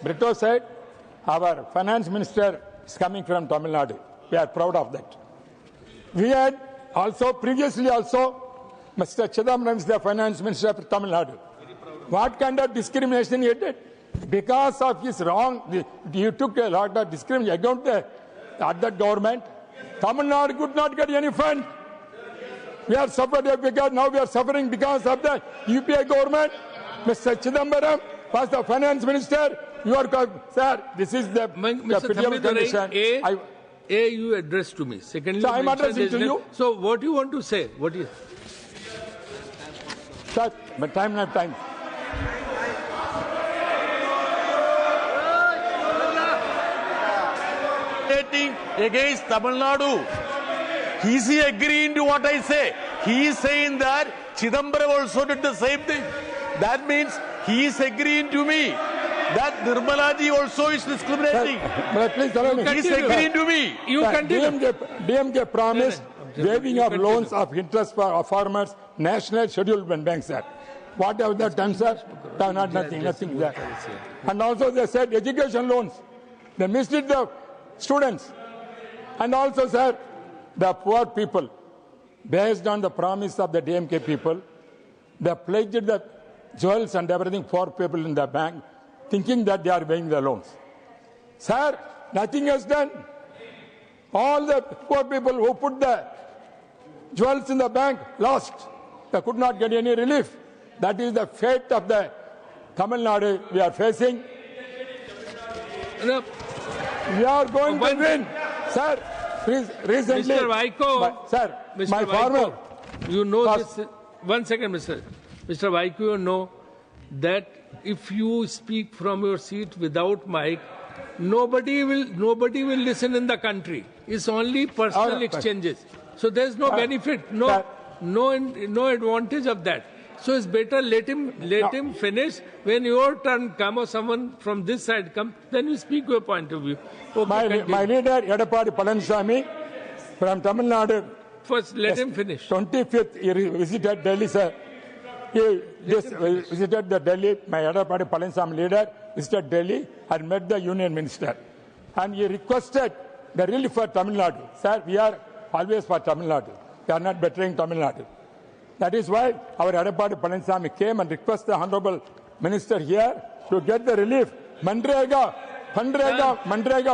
Brito said, our finance minister is coming from Tamil Nadu. We are proud of that. We had also, previously also, Mr. Sithraman is the finance minister of Tamil Nadu. What kind of discrimination he did? Because of his wrong, he took a lot of discrimination against that government. Tamil Nadu could not get any fund. We are suffering because now we are suffering because of the UPA government. Mr. Chidambaram was the finance minister. You are, sir, this is the condition. You address to me. Secondly, so I am addressing to you. So what do you want to say? What is? Sir, but time not time. Against Tamil Nadu. Is he agreeing to what I say? He is saying that Chidambaram also did the same thing. That means he is agreeing to me that Nirmala ji also is discriminating. But please allow me. He is agreeing to me. You continue. DMK promised waiving of loans of interest for farmers, National Scheduled Banks Act. What have they done, sir? Nothing there. And also they said education loans. They missed it, the students. And also, sir, the poor people, based on the promise of the DMK people, they pledged the jewels and everything for people in the bank, thinking that they are paying the loans. Sir, nothing has done. All the poor people who put the jewels in the bank lost. They could not get any relief. That is the fate of the Tamil Nadu we are facing. No. We are going to win. Sir, recently... Mr. Vaiko, sir, Mr. my farmer... You know this... One second, Mr. Vaiko, you know that if you speak from your seat without mic, nobody will listen in the country. It's only personal exchanges. So there's no benefit, no advantage of that. So it's better let him finish. When your turn come or someone from this side come, then you speak your point of view. Okay, my leader, Yadapadi Palaniswamy, from Tamil Nadu. First, let him finish. 25th, he visited Delhi, sir. He visited the Delhi, my Yadapadi Palaniswamy leader, visited Delhi and met the union minister. And he requested the relief for Tamil Nadu. Sir, we are always for Tamil Nadu. We are not bettering Tamil Nadu. That is why our Yadapadi Palaniswamy came and requested the Honorable Minister here to get the relief. Mandrega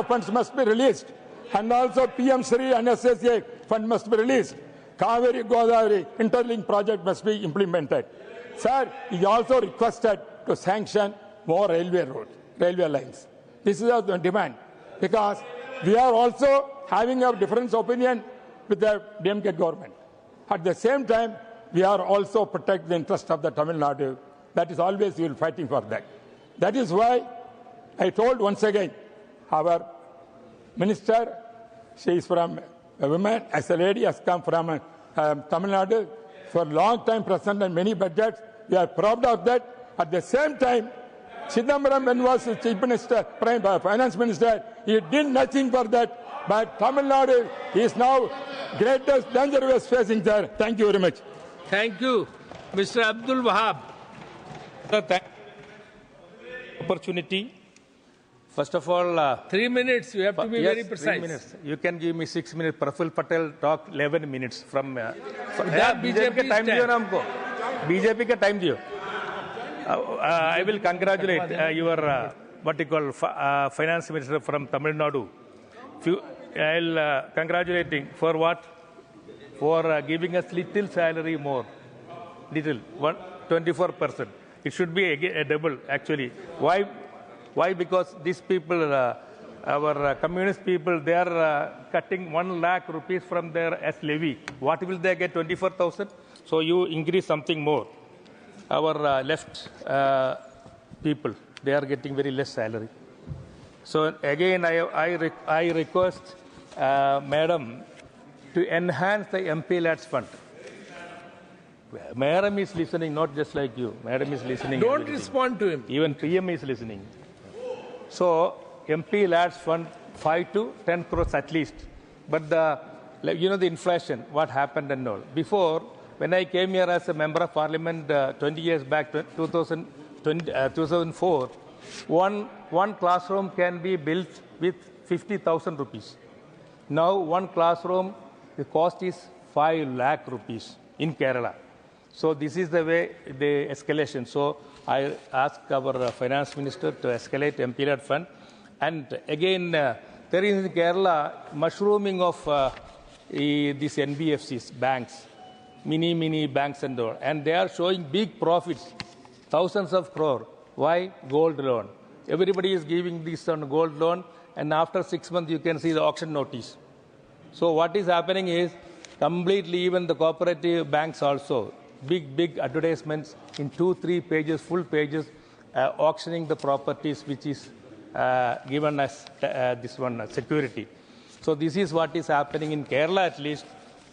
funds must be released. And also PM Sri and SSA fund must be released. Kaveri Godavari interlink project must be implemented. Sir, he also requested to sanction more railway lines. This is our demand because we are also having a different opinion with the DMK government. At the same time, we are also protect the interest of the Tamil Nadu. That is always we will fighting for that. That is why I told once again, our minister, she is from a woman, as a lady, has come from Tamil Nadu for a long time present in many budgets. We are proud of that. At the same time, Chidambaram, when was the Chief Minister, Finance Minister, he did nothing for that. But Tamil Nadu is now greatest danger we are facing there. Thank you very much. Thank you. Mr. Abdul Wahab. Opportunity. First of all... 3 minutes. You have to be very precise. 3 minutes. You can give me 6 minutes. Praful Patel talk 11 minutes from... BJP time diyo na humko. BJP ka time diyo. I will congratulate your, what you call, Finance Minister from Tamil Nadu. I'll congratulating for what? For giving us little salary more. Little. 24%. It should be a double, actually. Why? Because these people, our communist people, they are cutting 1 lakh rupees from their as levy. What will they get? 24,000? So you increase something more. Our left people, they are getting very less salary. So again, I request Madam to enhance the MP Lads Fund. Madam is listening, not just like you. Madam is listening. Don't respond to him. Even PM is listening. So MP Lads Fund 5 to 10 crores at least. But the inflation, what happened and all. Before, when I came here as a member of parliament 20 years back, 2004, one classroom can be built with 50,000 rupees. Now one classroom, the cost is 5 lakh rupees in Kerala. So this is the way the escalation. So I ask our finance minister to escalate MPLAD fund. And again, there is in Kerala mushrooming of these NBFCs, banks, mini banks and all. And they are showing big profits, thousands of crore. Why? Gold loan. Everybody is giving this on gold loan, and after 6 months you can see the auction notice. So what is happening is completely, even the cooperative banks also, big advertisements in 2-3 pages, full pages, auctioning the properties which is given as this one security. So this is what is happening in Kerala. At least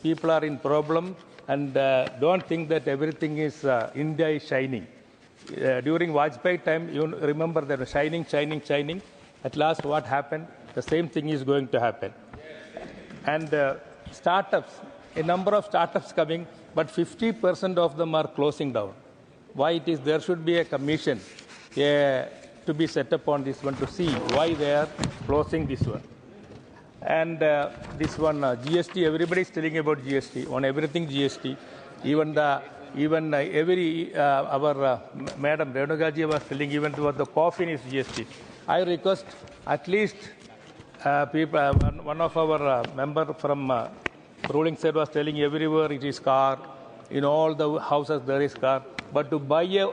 people are in problem, and don't think that everything is India is shining. During Vajpayee time, you remember that shining. At last, what happened? The same thing is going to happen. And startups, a number of startups coming, but 50% of them are closing down. Why it is? There should be a commission to be set up on this one to see why they are closing this one. And this one, GST, everybody is telling about GST, on everything GST. Even our Madam Renugaji was telling even about the coffin is GST. I request at least people, one of our member from ruling side was telling everywhere it is car, in all the houses there is car, but to buy a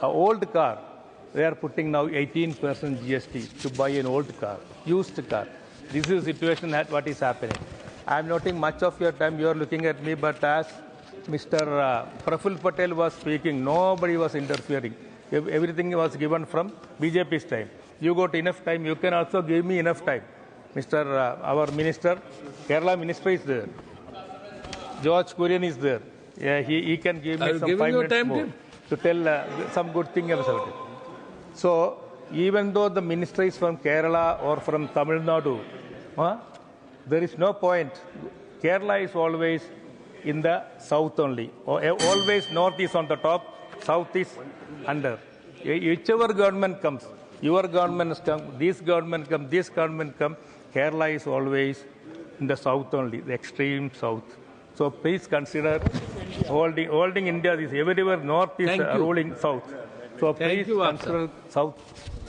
old car, they are putting now 18% GST to buy an old car, used car. This is the situation that what is happening. I am noting much of your time, you are looking at me, but as Mr. Praful Patel was speaking, nobody was interfering. Everything was given from BJP's time. You got enough time, you can also give me enough time. Mr. Our minister, Kerala minister is there. George Kurian is there. Yeah, he can give me some 5 minutes more to tell some good thing about it. So, even though the minister is from Kerala or from Tamil Nadu, there is no point. Kerala is always in the south only. Always north is on the top, south is under. Whichever government comes, your government come, this government come, Kerala is always in the south only, the extreme south. So please consider holding India is everywhere north is ruling south. So please consider south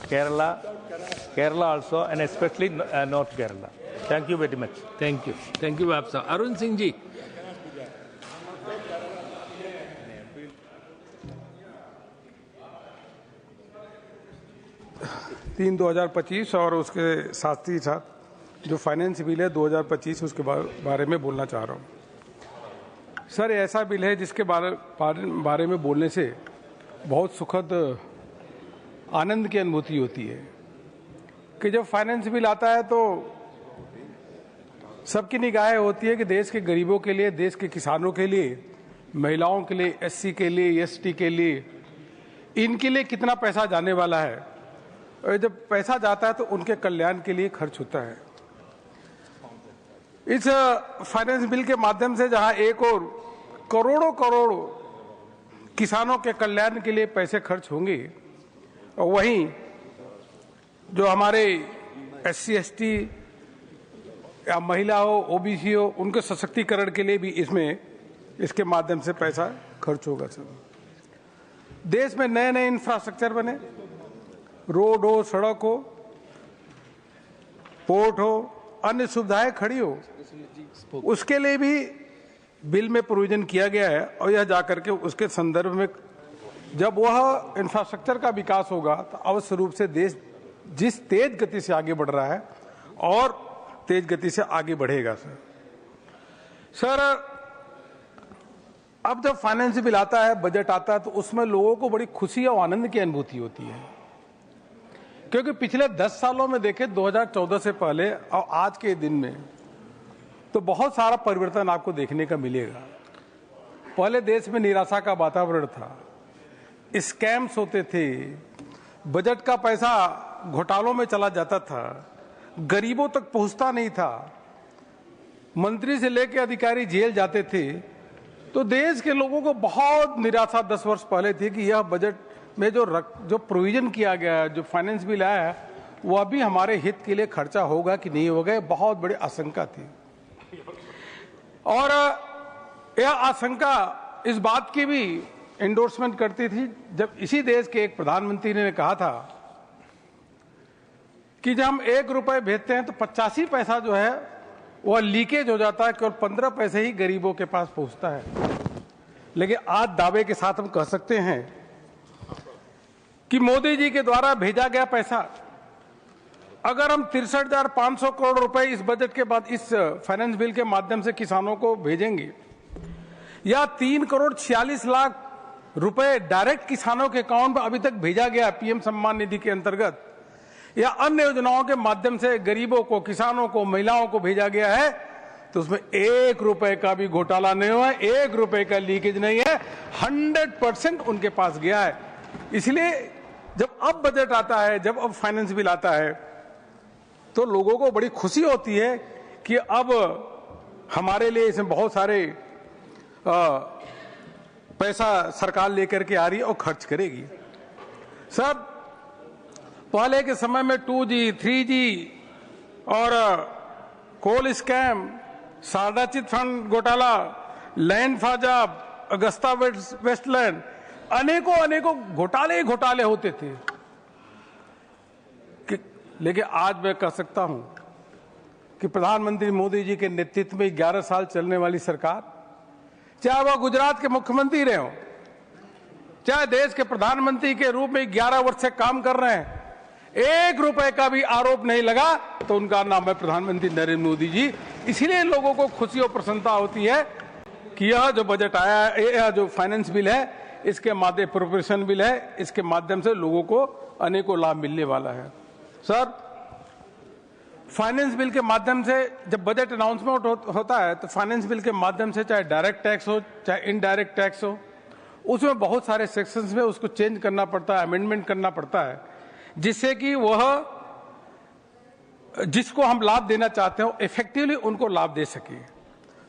Kerala also, and especially North Kerala. Thank you very much. Thank you. Thank you, Vapsa. Arun Singh ji. तीन 2025 और उसके साथ ही साथ जो finance bill है 2025 उसके बारे में बोलना चाह रहा हूँ। सर, ऐसा बिल है जिसके बारे में बोलने से बहुत सुखद आनंद की अनुभूति होती है कि जब फाइनेंस बिल आता है तो सबकी निगाहें होती है कि देश के गरीबों के लिए, देश के किसानों के लिए, महिलाओं के लिए, एससी के लिए, एसटी के लिए, इनके लिए कितना पैसा जाने वाला है, और जब पैसा जाता है तो उनके कल्याण के लिए खर्च होता है। इस फाइनेंस बिल के माध्यम से जहां एक और करोड़ों किसानों के कल्याण के लिए पैसे खर्च होंगे, और वहीं जो हमारे एससी एसटी या महिला हो, ओबीसी हो, उनके सशक्तिकरण के लिए भी इसके माध्यम से पैसा खर्च होगा। सर, देश में नए इंफ्रास्ट्रक्चर बने, रोड हो, सड़क हो, पोर्ट हो, अन्य सुविधाएं खड़ी हो, उसके लिए भी बिल में प्रोविजन किया गया है। और यह जाकर के उसके संदर्भ में जब वह इंफ्रास्ट्रक्चर का विकास होगा तो अवश्य रूप से देश जिस तेज गति से आगे बढ़ रहा है और तेज गति से आगे बढ़ेगा। सर, अब जब फाइनेंस बिल आता है, बजट आता है, तो उसमें लोगों को बड़ी खुशी और आनंद की अनुभूति होती है, क्योंकि पिछले 10 सालों में देखें 2014 से पहले और आज के दिन में तो बहुत सारा परिवर्तन आपको देखने का मिलेगा। पहले देश में निराशा का वातावरण था, स्कैम्स होते थे, बजट का पैसा घोटालों में चला जाता था, गरीबों तक पहुंचता नहीं था, मंत्री से लेकर अधिकारी जेल जाते थे। तो देश के लोगों को बहुत निराशा 10 वर्ष पहले थी कि यह बजट में जो प्रोविजन किया गया है, जो फाइनेंस बिल आया है, वो अभी हमारे हित के लिए खर्चा होगा कि नहीं होगा, बहुत बड़ी आशंका थी। और यह आशंका इस बात की भी एंडोर्समेंट करती थी जब इसी देश के एक प्रधानमंत्री ने कहा था कि जब हम 1 रुपए भेजते हैं तो 85 पैसा जो है वह लीकेज हो जाता है, केवल 15 पैसे ही गरीबों के पास पहुंचता है। लेकिन आज दावे के साथ हम कह सकते हैं कि मोदी जी के द्वारा भेजा गया पैसा, अगर हम 63,500 करोड़ रुपए इस बजट के बाद इस फाइनेंस बिल के माध्यम से किसानों को भेजेंगे, या 3,46,00,000 रुपए डायरेक्ट किसानों के अकाउंट में अभी तक भेजा गया पीएम सम्मान निधि के अंतर्गत, या अन्य योजनाओं के माध्यम से गरीबों को, किसानों को, महिलाओं को भेजा गया है, तो उसमें 1 रुपए का भी घोटाला नहीं हुआ है, 1 रुपए का लीकेज नहीं है, 100% उनके पास गया है। इसलिए जब अब बजट आता है, जब अब फाइनेंस बिल आता है, तो लोगों को बड़ी खुशी होती है कि अब हमारे लिए इसमें बहुत सारे पैसा सरकार लेकर के आ रही है और खर्च करेगी। सर, पहले के समय में 2G, 3G और कोल स्कैम, शारदा चिट फंड घोटाला, लैंड फाजाब, अगस्ता वेस्टलैंड, अनेकों घोटाले होते थे। लेकिन आज मैं कह सकता हूं कि प्रधानमंत्री मोदी जी के नेतृत्व में 11 साल चलने वाली सरकार, चाहे वह गुजरात के मुख्यमंत्री रहे हो, चाहे देश के प्रधानमंत्री के रूप में 11 वर्ष से काम कर रहे हैं, 1 रुपए का भी आरोप नहीं लगा, तो उनका नाम है प्रधानमंत्री नरेंद्र मोदी जी। इसीलिए लोगों को खुशी और प्रसन्नता होती है कि यह जो बजट आया है, यह जो फाइनेंस बिल है, इसके माध्यम अप्रोप्रिएशन बिल है, इसके माध्यम से लोगों को अनेकों लाभ मिलने वाला है। सर, फाइनेंस बिल के माध्यम से जब बजट अनाउंसमेंट होता है, तो फाइनेंस बिल के माध्यम से चाहे डायरेक्ट टैक्स हो, चाहे इनडायरेक्ट टैक्स हो, उसमें बहुत सारे सेक्शंस में उसको चेंज करना पड़ता है, अमेंडमेंट करना पड़ता है, जिससे कि वह जिसको हम लाभ देना चाहते हो इफेक्टिवली उनको लाभ दे सके।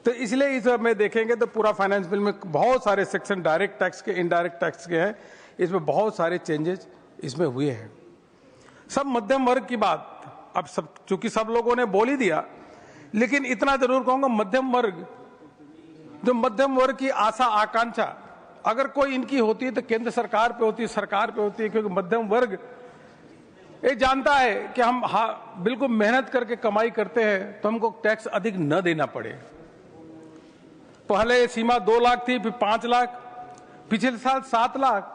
तो इसलिए इस में देखेंगे तो पूरा फाइनेंस बिल में बहुत सारे सेक्शन डायरेक्ट टैक्स के, इनडायरेक्ट टैक्स के हैं, इसमें बहुत सारे चेंजेस इसमें हुए हैं। सब मध्यम वर्ग की बात अब सब, चूंकि सब लोगों ने बोल ही दिया, लेकिन इतना जरूर कहूंगा, मध्यम वर्ग, जो मध्यम वर्ग की आशा आकांक्षा अगर कोई इनकी होती है तो केंद्र सरकार पे होती है, सरकार पे होती है, क्योंकि मध्यम वर्ग ये जानता है कि हम बिल्कुल मेहनत करके कमाई करते हैं तो हमको टैक्स अधिक न देना पड़े। पहले सीमा 2 लाख थी, फिर 5 लाख, पिछले साल 7 लाख।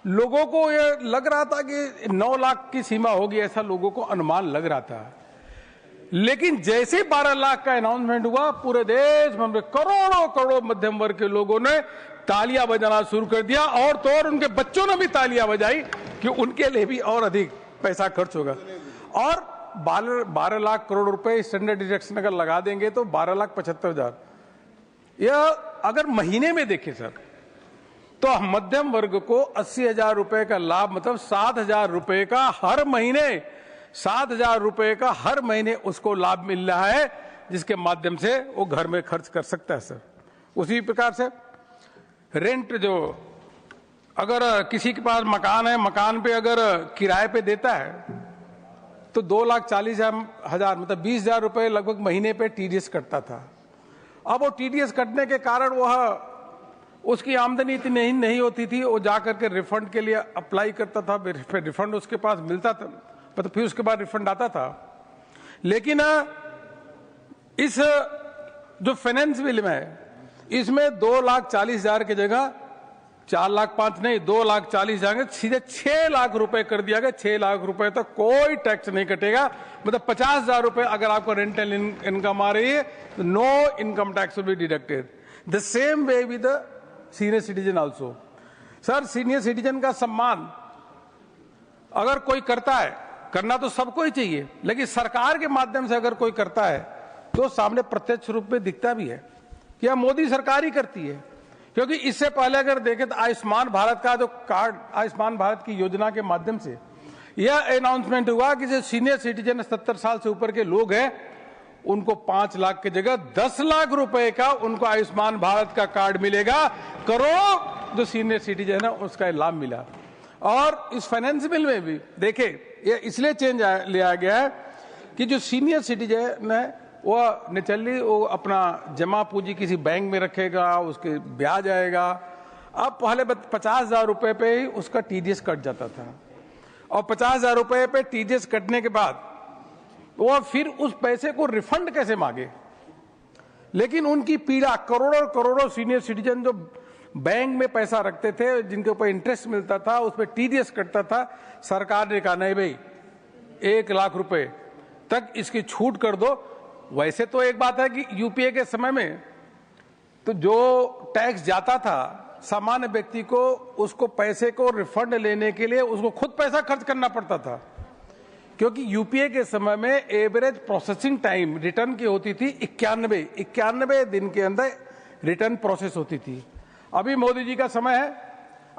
लोगों को ये लग रहा था कि 9 लाख की सीमा होगी, ऐसा लोगों को अनुमान लग रहा था। लेकिन जैसे 12 लाख का अनाउंसमेंट हुआ, पूरे देश में करोड़ों मध्यम वर्ग के लोगों ने तालियां बजाना शुरू कर दिया, और तो और उनके बच्चों ने भी तालियां बजाई कि उनके लिए भी और अधिक पैसा खर्च होगा। और 12 लाख करोड़ रुपए स्टैंडर्ड डिडक्शन अगर लगा देंगे तो 12,75,000, यह अगर महीने में देखें सर, तो मध्यम वर्ग को 80,000 रुपए का लाभ, मतलब 7,000 रुपए का हर महीने, 7,000 रुपए का हर महीने उसको लाभ मिल रहा है, जिसके माध्यम से वो घर में खर्च कर सकता है सर। उसी प्रकार से रेंट, जो अगर किसी के पास मकान है, मकान पे अगर किराए पे देता है तो 2,40,000 मतलब 20,000 रुपए लगभग महीने पे टीडीएस कटता था। अब वो टीडीएस कटने के कारण वह उसकी आमदनी इतनी नहीं होती थी, वो जाकर के रिफंड के लिए अप्लाई करता था, फिर रिफंड उसके पास मिलता था, मतलब फिर उसके बाद रिफंड आता था। लेकिन इस जो फाइनेंस बिल में है, इसमें 2,40,000 की जगह 4,05,000 नहीं, 2,40,000 जाएंगे, सीधे 6 लाख रुपए कर दिया गया। 6 लाख रुपए तक कोई टैक्स नहीं कटेगा, मतलब 50,000 रुपए अगर आपको रेंटल इनकम आ रही है तो no income tax will be deducted. The same way with the senior citizen also. Sir, senior citizen का सम्मान अगर कोई करता है, करना तो सबको ही चाहिए, लेकिन सरकार के माध्यम से अगर कोई करता है तो सामने प्रत्यक्ष रूप में दिखता भी है कि यह मोदी सरकार ही करती है। क्योंकि इससे पहले अगर देखें तो आयुष्मान भारत का जो कार्ड, आयुष्मान भारत की योजना के माध्यम से यह अनाउंसमेंट हुआ कि जो सीनियर सिटीजन 70 साल से ऊपर के लोग हैं, उनको 5 लाख की जगह 10 लाख रुपए का उनको आयुष्मान भारत का कार्ड मिलेगा। करोड़ों जो सीनियर सिटीजन है उसका लाभ मिला। और इस फाइनेंस बिल में भी देखिए ये इसलिए चेंज लिया गया है कि जो सीनियर सिटीजन है वो नेचुरली वो अपना जमा पूंजी किसी बैंक में रखेगा, उसके ब्याज आएगा। अब पहले 50,000 रुपए पे ही उसका टीडीएस कट जाता था और 50,000 रुपए पे टीडीएस कटने के बाद वो फिर उस पैसे को रिफंड कैसे मांगे। लेकिन उनकी पीड़ा करोड़ों करोड़ों सीनियर सिटीजन जो बैंक में पैसा रखते थे, जिनके ऊपर इंटरेस्ट मिलता था, उस पर टीडीएस कटता था, सरकार ने कहा नहीं भाई 1 लाख रुपए तक इसकी छूट कर दो। वैसे तो एक बात है कि यूपीए के समय में तो जो टैक्स जाता था सामान्य व्यक्ति को, उसको पैसे को रिफंड लेने के लिए उसको खुद पैसा खर्च करना पड़ता था, क्योंकि यूपीए के समय में एवरेज प्रोसेसिंग टाइम रिटर्न की होती थी 91 दिन के अंदर रिटर्न प्रोसेस होती थी। अभी मोदी जी का समय है,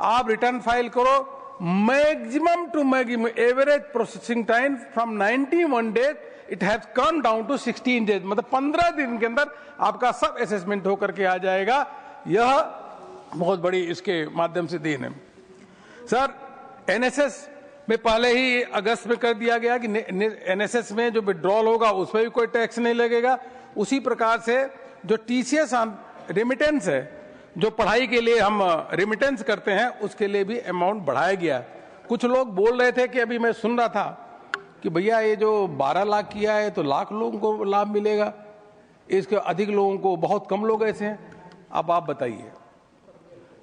आप रिटर्न फाइल करो, maximum to maximum average processing time from 91 days it has come down to 16 days, मतलब 15 दिन के अंदर आपका सब असेसमेंट होकर के आ जाएगा। यह बहुत बड़ी इसके माध्यम से देन है। सर एनएसएस में पहले ही अगस्त में कर दिया गया कि एनएसएस में जो विड्रॉल होगा उसमें भी कोई टैक्स नहीं लगेगा। उसी प्रकार से जो टीसीएस रेमिटेंस है, जो पढ़ाई के लिए हम रेमिटेंस करते हैं, उसके लिए भी अमाउंट बढ़ाया गया। कुछ लोग बोल रहे थे कि अभी मैं सुन रहा था कि भैया ये जो 12 लाख किया है तो लाख लोगों को लाभ मिलेगा, इसके अधिक लोगों को, बहुत कम लोग ऐसे हैं। अब आप बताइए,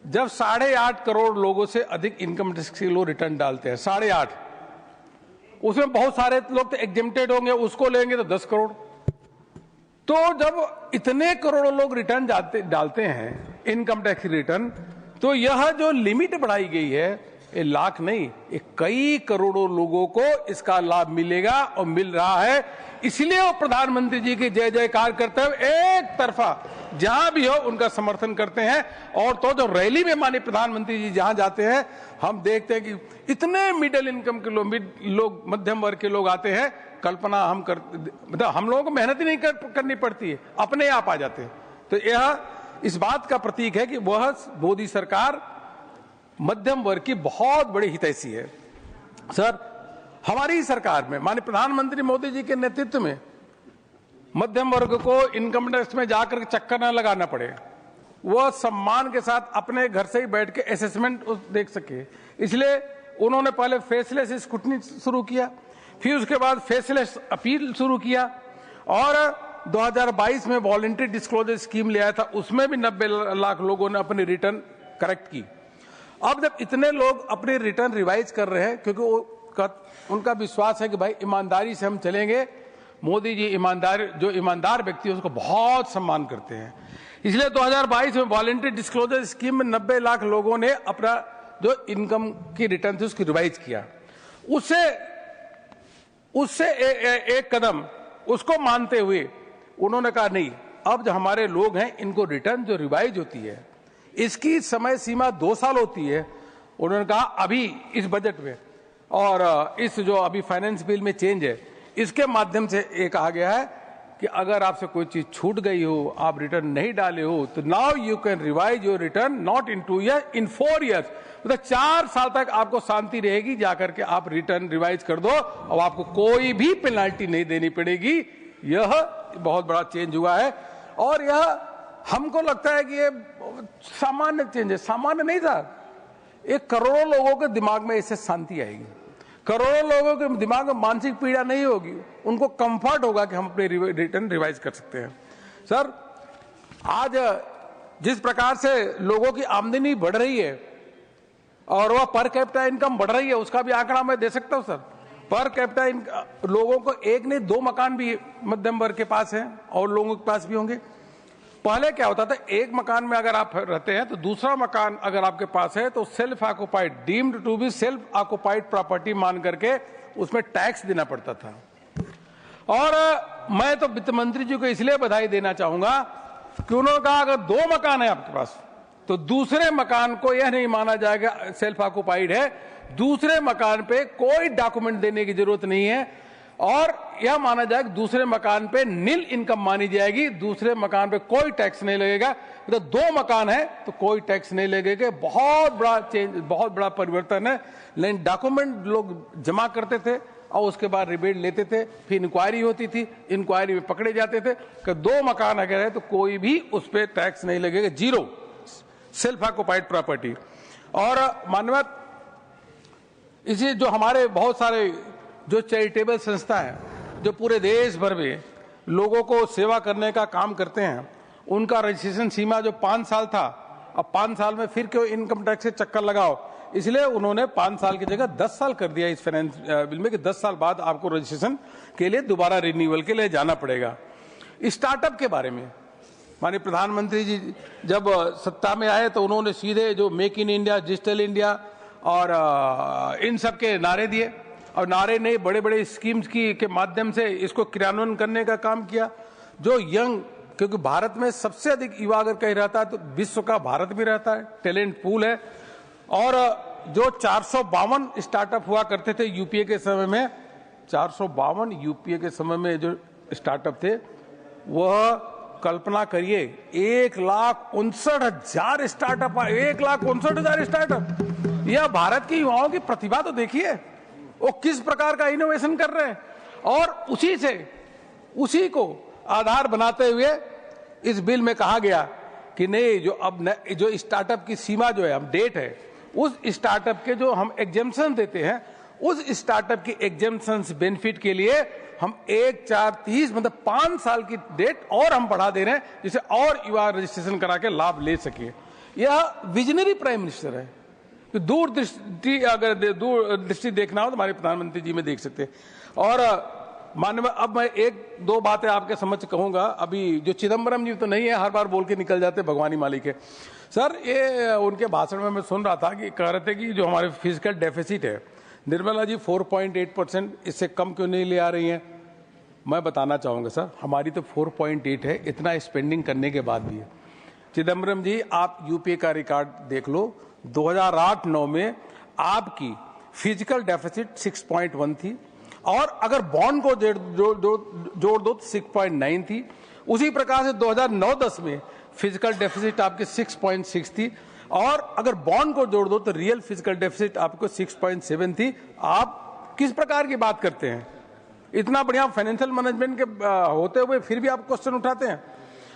जब 8.5 करोड़ लोगों से अधिक इनकम टैक्स के लोग रिटर्न डालते हैं, 8.5, उसमें बहुत सारे लोग तो एग्जेम्प्टेड होंगे, उसको लेंगे तो 10 करोड़। तो जब इतने करोड़ों लोग रिटर्न डालते हैं इनकम टैक्स रिटर्न, तो यह जो लिमिट बढ़ाई गई है ये लाख नहीं, ये कई करोड़ों लोगों को इसका लाभ मिलेगा और मिल रहा है। इसलिए वो प्रधानमंत्री जी की जय जयकार करते हुए एक तरफा जहां भी हो उनका समर्थन करते हैं। और तो जो रैली में माननीय प्रधानमंत्री जी जहां जाते हैं, हम देखते हैं कि इतने मिडिल इनकम के लोग, मध्यम वर्ग के लोग आते हैं। कल्पना हम मतलब हम लोगों को मेहनत ही नहीं करनी पड़ती है, अपने आप आ जाते हैं। तो यह इस बात का प्रतीक है कि वह मोदी सरकार मध्यम वर्ग की बहुत बड़ी हितैषी है। सर हमारी सरकार में माननीय प्रधानमंत्री मोदी जी के नेतृत्व में मध्यम वर्ग को इनकम टैक्स में जाकर चक्कर न लगाना पड़े, वह सम्मान के साथ अपने घर से ही बैठ के असेसमेंट देख सके। इसलिए उन्होंने पहले फेसलेस स्क्रूटनी शुरू किया, फिर उसके बाद फेसलेस अपील शुरू किया, और 2022 में वॉलंटरी डिस्क्लोजर स्कीम ले आया था, उसमें भी 90 लाख लोगों ने अपनी रिटर्न करेक्ट की। अब जब इतने लोग अपने रिटर्न रिवाइज कर रहे हैं, क्योंकि उनका विश्वास है कि भाई ईमानदारी से हम चलेंगे, मोदी जी जो ईमानदार व्यक्ति है उसको बहुत सम्मान करते हैं। इसलिए 2022 में वॉलंटरी डिस्क्लोजर स्कीम में 90 लाख लोगों ने अपना जो इनकम की रिटर्न थी उसकी रिवाइज किया। उससे एक कदम उसको मानते हुए उन्होंने कहा नहीं, अब जो हमारे लोग हैं इनको रिटर्न जो रिवाइज होती है इसकी समय सीमा 2 साल होती है। उन्होंने कहा अभी इस बजट में और इस जो अभी फाइनेंस बिल में चेंज है, इसके माध्यम से ये कहा गया है कि अगर आपसे कोई चीज छूट गई हो, आप रिटर्न नहीं डाले हो, तो now you can revise your return not in 2 year, in 4 years. मतलब 4 साल तक आपको शांति रहेगी, जाकर के आप रिटर्न रिवाइज कर दो और आपको कोई भी पेनाल्टी नहीं देनी पड़ेगी। यह बहुत बड़ा चेंज हुआ है और यह हमको लगता है कि ये सामान्य चेंज है। सामान्य नहीं था, एक करोड़ों लोगों के दिमाग में इससे शांति आएगी, करोड़ों लोगों के दिमाग में मानसिक पीड़ा नहीं होगी, उनको कंफर्ट होगा कि हम अपने रिटर्न रिवाइज कर सकते हैं। सर आज जिस प्रकार से लोगों की आमदनी बढ़ रही है और वह पर कैपिटा इनकम बढ़ रही है, उसका भी आंकड़ा मैं दे सकता हूं सर। पर कैपिटा लोगों को 1 नहीं 2 मकान भी मध्यम वर्ग के पास है और लोगों के पास भी होंगे। पहले क्या होता था, एक मकान में अगर आप रहते हैं तो दूसरा मकान अगर आपके पास है तो self occupied, deemed to be self occupied property मान करके उसमें टैक्स देना पड़ता था। और मैं तो वित्त मंत्री जी को इसलिए बधाई देना चाहूंगा कि उन्होंने कहा अगर 2 मकान है आपके पास तो दूसरे मकान को यह नहीं माना जाएगा सेल्फ ऑक्युपाइड है, दूसरे मकान पे कोई डॉक्यूमेंट देने की जरूरत नहीं है। और यह माना जाए कि दूसरे मकान पे नील इनकम मानी जाएगी, दूसरे मकान पे कोई टैक्स नहीं लगेगा। तो दो मकान है तो कोई टैक्स नहीं लगेगा। बहुत बड़ा चेंज, बहुत बड़ा परिवर्तन है। लेकिन डॉक्यूमेंट लोग जमा करते थे और उसके बाद रिबेट लेते थे, फिर इंक्वायरी होती थी, इंक्वायरी में पकड़े जाते थे कि दो मकान अगर है तो कोई भी उस पर टैक्स नहीं लगेगा, जीरो, सेल्फ ऑक्युपाइड प्रॉपर्टी। और माननीय इसी जो हमारे बहुत सारे जो चैरिटेबल संस्था है जो पूरे देश भर में लोगों को सेवा करने का काम करते हैं, उनका रजिस्ट्रेशन सीमा जो 5 साल था, अब 5 साल में फिर क्यों इनकम टैक्स से चक्कर लगाओ, इसलिए उन्होंने 5 साल की जगह 10 साल कर दिया इस फाइनेंस बिल में कि 10 साल बाद आपको रजिस्ट्रेशन के लिए दोबारा रिन्यूअल के लिए जाना पड़ेगा। स्टार्टअप के बारे में माननीय प्रधानमंत्री जी जब सत्ता में आए तो उन्होंने सीधे जो make in India, digital India और इन सब के नारे दिए, और नारे नहीं, बड़े बड़े स्कीम्स के माध्यम से इसको क्रियान्वयन करने का काम किया। जो यंग, क्योंकि भारत में सबसे अधिक युवा अगर कहीं रहता है तो विश्व का भारत भी रहता है, टैलेंट पूल है। और जो 452 स्टार्टअप हुआ करते थे यूपीए के समय में, 452 यूपीए के समय में जो स्टार्टअप थे, वह कल्पना करिए 1,59,000 स्टार्टअप, 1,59,000 स्टार्टअप। यह भारत के युवाओं की प्रतिभा तो देखिए, वो किस प्रकार का इनोवेशन कर रहे हैं। और उसी को आधार बनाते हुए इस बिल में कहा गया कि नहीं, जो अब जो स्टार्टअप की सीमा जो है, अब डेट है, उस स्टार्टअप के जो हम एग्जेम्पशन देते हैं, उस स्टार्टअप की एग्जेम्पशन बेनिफिट के लिए हम 1/4/30 मतलब 5 साल की डेट और हम बढ़ा दे रहे हैं, जिससे और युवा रजिस्ट्रेशन करा के लाभ ले सके। यह विजनरी प्राइम मिनिस्टर है। तो दूरदृष्टि, अगर दूरदृष्टि देखना हो तो हमारे प्रधानमंत्री जी में देख सकते हैं। और माननीय, अब मैं 1-2 बातें आपके समझ कहूंगा। अभी जो चिदम्बरम जी तो नहीं है, हर बार बोल के निकल जाते भगवानी मालिक है सर। ये उनके भाषण में मैं सुन रहा था कि कह रहे थे कि जो हमारे फिजिकल डेफिसिट है, निर्मला जी 4.8%, इससे कम क्यों नहीं ले आ रही हैं। मैं बताना चाहूंगा सर, हमारी तो 4.8 है, इतना स्पेंडिंग करने के बाद भी है। चिदम्बरम जी, आप यूपीए का रिकॉर्ड देख लो, 2008-9 में आपकी फिजिकल डेफिसिट 6.1 थी, और अगर बॉन्ड को जोड़ दो तो 6.9 थी। उसी प्रकार से 2009-10 में फिजिकल डेफिसिट आपकी 6.6 थी, और अगर बॉन्ड को जोड़ दो तो रियल फिजिकल डेफिसिट आपको 6.7 थी। आप किस प्रकार की बात करते हैं? इतना बढ़िया फाइनेंशियल मैनेजमेंट के होते हुए फिर भी आप क्वेश्चन उठाते हैं।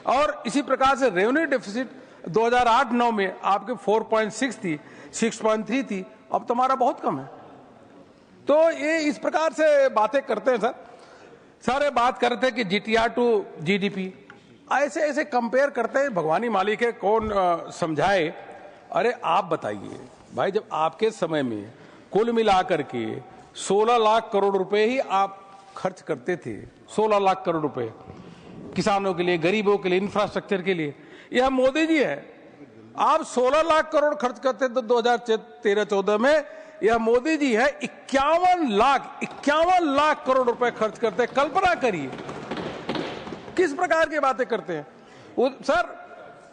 और इसी प्रकार से रेवेन्यू डेफिसिट 2008-9 में आपके 4.6 थी, 6.3 थी, अब तुम्हारा बहुत कम है। तो ये इस प्रकार से बातें करते हैं सर। सारे बात करते हैं कि जीटीआर टू जीडीपी, ऐसे ऐसे कंपेयर करते हैं। भगवानी मालिक है, कौन समझाए। अरे आप बताइए भाई, जब आपके समय में कुल मिलाकर के 16 लाख करोड़ रुपए ही आप खर्च करते थे, 16 लाख करोड़ रुपए किसानों के लिए, गरीबों के लिए, इंफ्रास्ट्रक्चर के लिए, यह मोदी जी है। आप 16 लाख करोड़ खर्च करते तो 2013-14 में, यह मोदी जी है 51 लाख करोड़ रुपए खर्च करते। कल्पना करिए किस प्रकार की बातें करते हैं सर।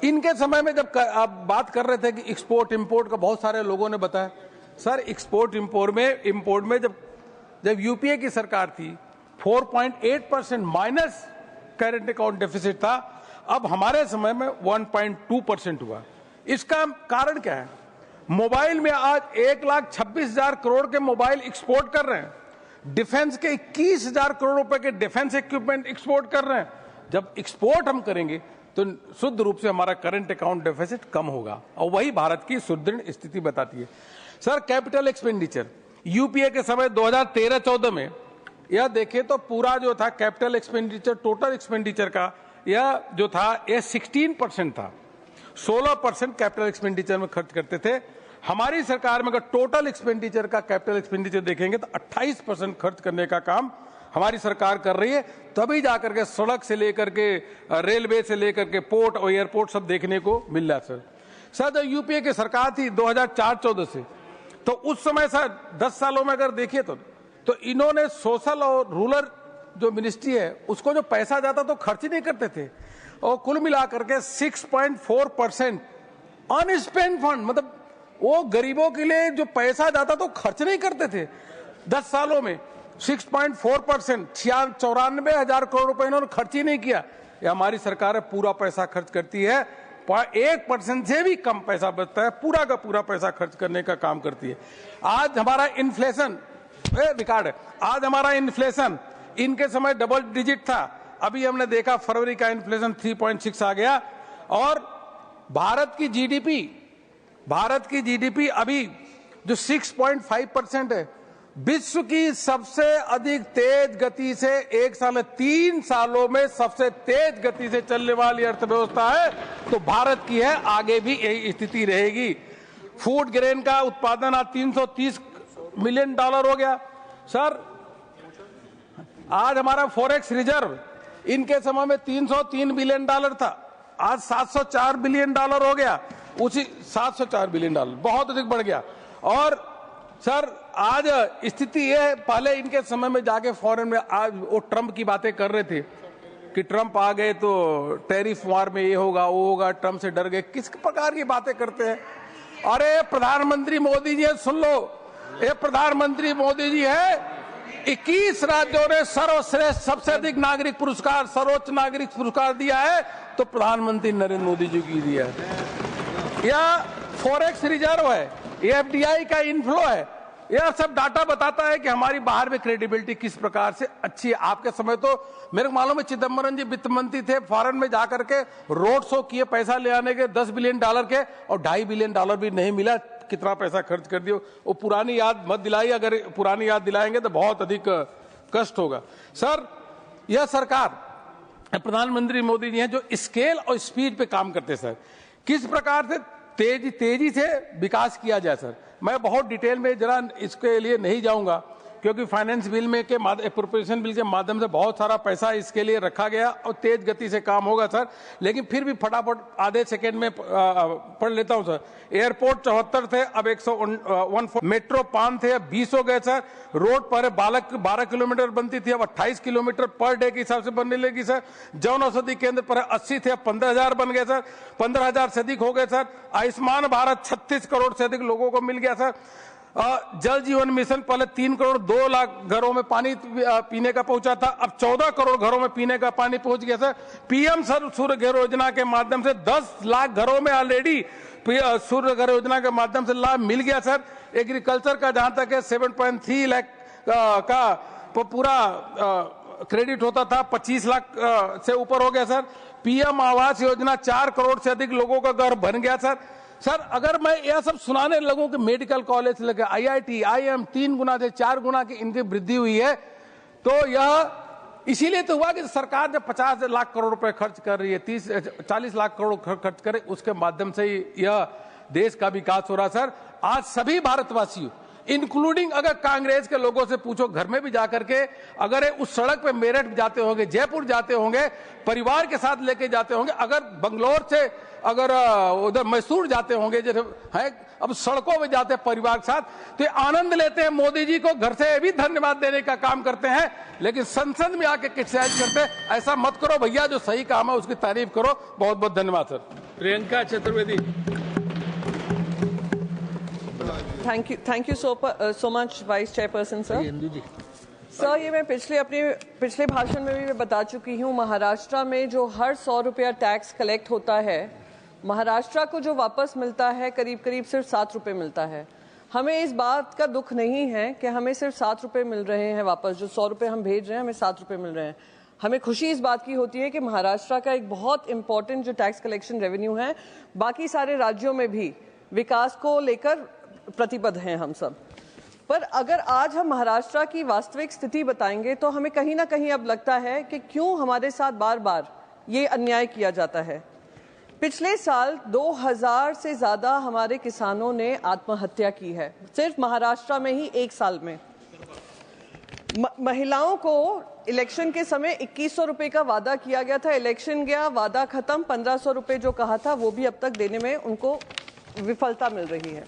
इनके समय में जब आप बात कर रहे थे कि एक्सपोर्ट इंपोर्ट का, बहुत सारे लोगों ने बताया सर, एक्सपोर्ट इंपोर्ट में जब यूपीए की सरकार थी 4.8% माइनस करेंट अकाउंट डेफिसिट था। अब हमारे समय में 1.2% हुआ। इसका कारण क्या है? मोबाइल में आज 1,26,000 करोड़ के मोबाइल एक्सपोर्ट कर रहे हैं। डिफेंस के 21,000 करोड़ रुपए के डिफेंस इक्विपमेंट एक्सपोर्ट कर रहे हैं। जब एक्सपोर्ट हम करेंगे तो शुद्ध रूप से हमारा करंट अकाउंट डेफिसिट कम होगा, और वही भारत की सुदृढ़ स्थिति बताती है। सर, कैपिटल एक्सपेंडिचर यूपीए के समय 2013-14 में यह देखें तो पूरा जो था कैपिटल एक्सपेंडिचर, टोटल एक्सपेंडिचर का यह जो था यह 16% था। 16% कैपिटल एक्सपेंडिचर में खर्च करते थे। हमारी सरकार में अगर टोटल एक्सपेंडिचर का कैपिटल एक्सपेंडिचर देखेंगे तो 28% खर्च करने का काम हमारी सरकार कर रही है। तभी जाकर के सड़क से लेकर के रेलवे से लेकर के पोर्ट और एयरपोर्ट सब देखने को मिल रहा है। सर, जब यूपीए की सरकार थी 2004-14 से, तो उस समय सर 10 सालों में अगर देखिए तो इन्होंने सोशल और रूरल जो मिनिस्ट्री है उसको जो पैसा जाता तो खर्च ही नहीं करते थे, और कुल मिलाकर के 6.4% अनस्पेंड फंड, मतलब वो गरीबों के लिए जो पैसा जाता तो खर्च नहीं करते थे 10 सालों में। 6.4%, 94,000 करोड़ रुपए इन्होंने खर्च ही नहीं किया। ये हमारी सरकार पूरा पैसा खर्च करती है, 1% से भी कम पैसा बचता है, पूरा का पूरा पैसा खर्च करने का काम करती है। आज हमारा इन्फ्लेशन रिकॉर्ड है, आज हमारा इन्फ्लेशन इनके समय डबल डिजिट था, अभी हमने देखा फरवरी का इन्फ्लेशन 3.6 आ गया। और भारत की जीडीपी अभी जो 6.5% है, विश्व की सबसे अधिक तेज गति से 3 सालों में सबसे तेज गति से चलने वाली अर्थव्यवस्था है, तो भारत की है, आगे भी यही स्थिति रहेगी। फूड ग्रेन का उत्पादन आज $330 मिलियन हो गया। सर, आज हमारा फॉरेक्स रिजर्व इनके समय में $303 बिलियन था, आज $704 बिलियन हो गया। उसी $704 बिलियन, बहुत अधिक बढ़ गया। और सर, आज स्थिति यह है, पहले इनके समय में जाके फॉरेन में, आज वो ट्रंप की बातें कर रहे थे कि ट्रंप आ गए तो टैरिफ वार में ये होगा वो होगा, ट्रंप से डर गए, किस प्रकार की बातें करते हैं। अरे प्रधानमंत्री मोदी जी, सुन लो, ये प्रधानमंत्री मोदी जी है, 21 राज्यों ने सर्वश्रेष्ठ सबसे अधिक नागरिक पुरस्कार, सर्वोच्च नागरिक पुरस्कार दिया है, तो प्रधानमंत्री नरेंद्र मोदी जी की दिया है। यह फॉरेक्स रिजर्व है, ये एफडीआई का इनफ्लो है, यह सब डाटा बताता है कि हमारी बाहर में क्रेडिबिलिटी किस प्रकार से अच्छी है। आपके समय तो मेरे को मालूम है चिदम्बरम जी वित्त मंत्री थे, फॉरेन में जाकर के रोड शो किए पैसा ले आने के $10 बिलियन के, और $2.5 बिलियन भी नहीं मिला। कितना पैसा खर्च कर दिया, वो पुरानी याद मत दिलाई, अगर पुरानी याद दिलाएंगे तो बहुत अधिक कष्ट होगा। सर, यह सरकार, प्रधानमंत्री मोदी जी हैं जो स्केल और स्पीड पे काम करते हैं। सर, किस प्रकार से तेजी से विकास किया जाए। सर, मैं बहुत डिटेल में जरा इसके लिए नहीं जाऊंगा, क्योंकि फाइनेंस बिल में के एप्रोप्रिएशन बिल के माध्यम से बहुत सारा पैसा इसके लिए रखा गया और तेज गति से काम होगा। सर, लेकिन फिर भी फटाफट आधे सेकेंड में पढ़ लेता हूं। सर, एयरपोर्ट 74 थे, अब 114, मेट्रो 5 थे, अब 20 हो गए। सर, रोड पर 12 किलोमीटर बनती थी, अब 28 किलोमीटर पर डे के हिसाब से बनने लगी। सर, जन औषधि केंद्र पर 80 थे, अब 15,000 बन गए। सर, 15,000 से अधिक हो गए। सर, आयुष्मान भारत 36 करोड़ से अधिक लोगों को मिल गया। सर, जल जीवन मिशन पहले 3 करोड़ 2 लाख घरों में पानी पीने का पहुंचा था, अब 14 करोड़ घरों में पीने का पानी पहुंच गया। सर, पीएम सूर्य घर योजना के माध्यम से 10 लाख घरों में ऑलरेडी सूर्य घर योजना के माध्यम से लाभ मिल गया। सर, एग्रीकल्चर का जहां तक है 7.3 लाख का पूरा क्रेडिट होता था, 25 लाख से ऊपर हो गया। सर, पीएम आवास योजना 4 करोड़ से अधिक लोगों का घर बन गया। सर, अगर मैं यह सब सुनाने लगूं कि मेडिकल कॉलेज लगे, आईआईटी, आईएम 3 गुना से 4 गुना की इनकी वृद्धि हुई है, तो यह इसीलिए तो हुआ कि सरकार जब 50 लाख करोड़ रुपए खर्च कर रही है, 40 लाख करोड़ खर्च करे, उसके माध्यम से ही यह देश का विकास हो रहा। सर, आज सभी भारतवासियों इंक्लूडिंग अगर कांग्रेस के लोगों से पूछो, घर में भी जाकर के, अगर उस सड़क पे मेरठ जाते होंगे, जयपुर जाते होंगे, परिवार के साथ लेके जाते होंगे, अगर बंगलोर से अगर उधर मैसूर जाते होंगे, जैसे है अब सड़कों में जाते हैं परिवार के साथ, तो आनंद लेते हैं। मोदी जी को घर से भी धन्यवाद देने का काम करते हैं, लेकिन संसद में आके क्रिटिसाइज करते हैं। ऐसा मत करो भैया, जो सही काम है उसकी तारीफ करो। बहुत बहुत धन्यवाद। Sir, Priyanka Chaturvedi. Thank you so much, Vice Chairperson sir. Sir, ये मैं पिछले भाषण में भी मैं बता चुकी हूँ, महाराष्ट्र में जो हर 100 रुपया टैक्स कलेक्ट होता है, महाराष्ट्र को जो वापस मिलता है करीब सिर्फ 7 रुपये मिलता है। हमें इस बात का दुख नहीं है कि हमें सिर्फ 7 रुपये मिल रहे हैं वापस, जो 100 रुपये हम भेज रहे हैं हमें 7 रुपये मिल रहे हैं। हमें खुशी इस बात की होती है कि महाराष्ट्र का एक बहुत इंपॉर्टेंट जो टैक्स कलेक्शन रेवेन्यू है, बाकी सारे राज्यों में भी विकास को लेकर प्रतिबद्ध हैं हम सब। पर अगर आज हम महाराष्ट्र की वास्तविक स्थिति बताएंगे तो हमें कहीं ना कहीं अब लगता है कि क्यों हमारे साथ बार बार ये अन्याय किया जाता है। पिछले साल 2000 से ज्यादा हमारे किसानों ने आत्महत्या की है, सिर्फ महाराष्ट्र में ही एक साल में। महिलाओं को इलेक्शन के समय 2100 रुपए का वादा किया गया था, इलेक्शन गया, वादा खत्म, 1500 रुपए जो कहा था वो भी अब तक देने में उनको विफलता मिल रही है।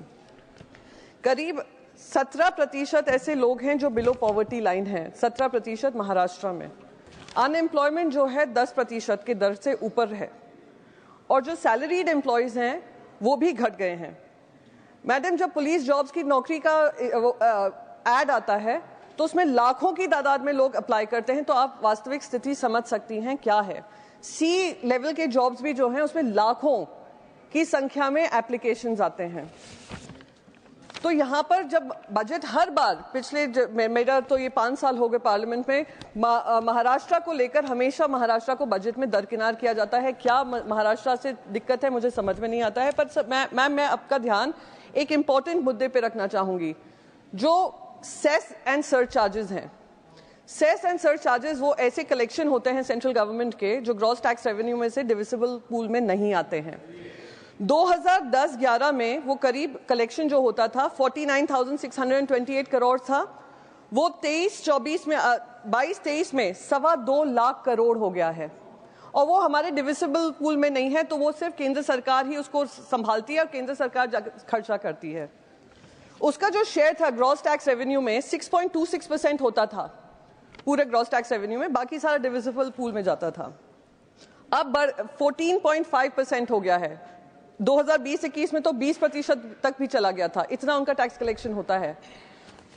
करीब 17% ऐसे लोग हैं जो बिलो पॉवर्टी लाइन हैं, 17% महाराष्ट्र में। अनएम्प्लॉयमेंट जो है 10% के दर से ऊपर है, और जो सैलरीड एम्प्लॉयज हैं वो भी घट गए हैं। मैडम, जब पुलिस जॉब्स की नौकरी का एड आता है तो उसमें लाखों की तादाद में लोग अप्लाई करते हैं, तो आप वास्तविक स्थिति समझ सकती हैं क्या है। सी लेवल के जॉब्स भी जो हैं उसमें लाखों की संख्या में एप्लीकेशंस आते हैं। तो यहाँ पर जब बजट हर बार पिछले मेरा तो ये 5 साल हो गए पार्लियामेंट में, महाराष्ट्र को लेकर हमेशा महाराष्ट्र को बजट में दरकिनार किया जाता है। क्या महाराष्ट्र से दिक्कत है मुझे समझ में नहीं आता है, पर मैं आपका ध्यान एक इंपॉर्टेंट मुद्दे पे रखना चाहूंगी, जो सेस एंड सरचार्जेस हैं। सेस एंड सरचार्जेस वो ऐसे कलेक्शन होते हैं सेंट्रल गवर्नमेंट के जो ग्रॉस टैक्स रेवेन्यू में से डिविजिबल पूल में नहीं आते हैं। 2010-11 में वो करीब कलेक्शन जो होता था 49,628 करोड़ था, वो 23-24 में 22-23 में 2.25 लाख करोड़ हो गया है, और वो हमारे डिविजिबल पूल में नहीं है, तो वो सिर्फ केंद्र सरकार ही उसको संभालती है और केंद्र सरकार खर्चा करती है। उसका जो शेयर था ग्रॉस टैक्स रेवेन्यू में 6.26% होता था पूरे ग्रॉस टैक्स रेवेन्यू में, बाकी सारा डिविजिबल पूल में जाता था। अब 14.5% हो गया है। 2020-21 में तो 20% तक भी चला गया था, इतना उनका टैक्स कलेक्शन होता है।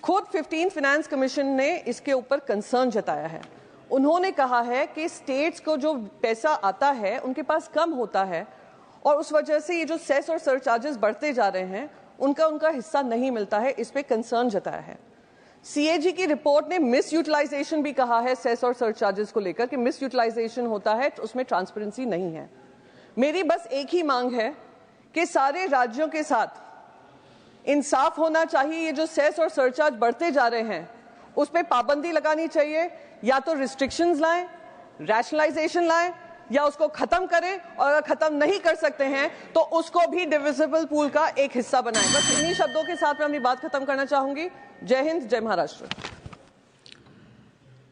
खुद 15 फाइनेंस कमीशन ने इसके ऊपर कंसर्न जताया है। उन्होंने कहा है कि स्टेट्स को जो पैसा आता है उनके पास कम होता है, और उस वजह से ये जो सेस और सरचार्जेस बढ़ते जा रहे हैं उनका हिस्सा नहीं मिलता है। इस पे कंसर्न जताया है। सीएजी की रिपोर्ट ने मिस यूटिलाइजेशन भी कहा है सेस और सरचार्जेस को लेकर कि मिस यूटिलाइजेशन होता है, तो उसमें ट्रांसपेरेंसी नहीं है। मेरी बस एक ही मांग है कि सारे राज्यों के साथ इंसाफ होना चाहिए। ये जो सेस और सरचार्ज बढ़ते जा रहे हैं उस पर पाबंदी लगानी चाहिए, या तो रिस्ट्रिक्शंस लाएं, रैशनलाइजेशन लाएं, या उसको खत्म करें, और अगर खत्म नहीं कर सकते हैं तो उसको भी डिविजिबल पूल का एक हिस्सा बनाएं। बस इन्हीं शब्दों के साथ मैं अपनी बात खत्म करना चाहूंगी। जय हिंद, जय महाराष्ट्र।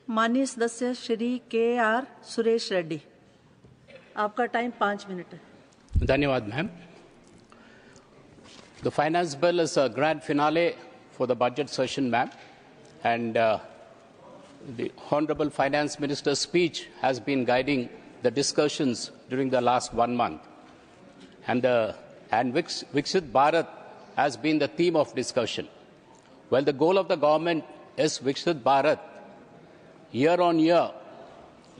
माननीय सदस्य श्री के.आर. सुरेश रेड्डी, आपका टाइम 5 मिनट है। धन्यवाद ma'am. The finance bill is a grand finale for the budget session, ma'am, and the Honorable Finance Minister's speech has been guiding the discussions during the last 1 month, and Viksit Bharat has been the theme of discussion. Well, the goal of the government is Viksit Bharat. Year on year,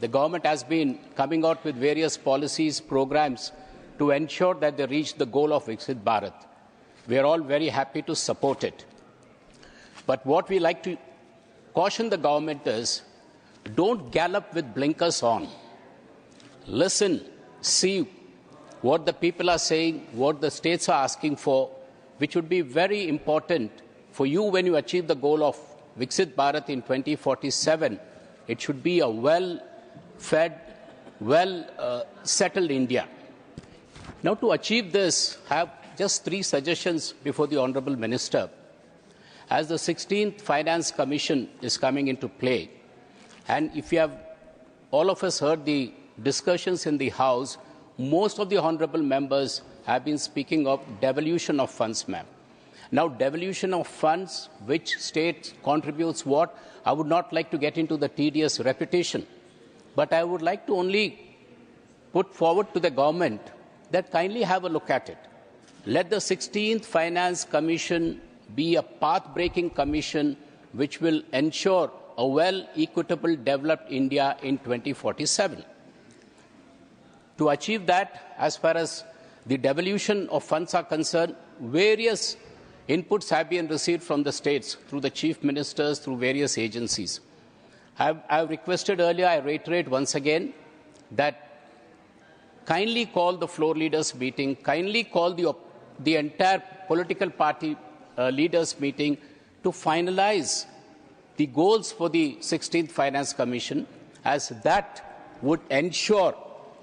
the government has been coming out with various policies, programs to ensure that they reach the goal of Viksit Bharat. We are all very happy to support it. But what we like to caution the government is, don't gallop with blinkers on. Listen, see what the people are saying, what the states are asking for, which would be very important for you when you achieve the goal of Viksit Bharat in 2047. It should be a well-fed, well-settled India. Now, to achieve this, I have just 3 suggestions before the Honourable Minister. As the 16th Finance Commission is coming into play, and if you have all of us heard the discussions in the House, most of the Honourable members have been speaking of devolution of funds, ma'am. Now, devolution of funds, which state contributes what, I would not like to get into the tedious repetition, but I would like to only put forward to the government that kindly have a look at it. Let the 16th Finance Commission be a path-breaking commission which will ensure a well-equitable, developed India in 2047. To achieve that, as far as the devolution of funds are concerned, various inputs have been received from the states through the chief ministers, through various agencies. I have requested earlier, I reiterate once again, that kindly call the floor leaders meeting, kindly call the entire political party leaders meeting to finalize the goals for the 16th Finance Commission, as that would ensure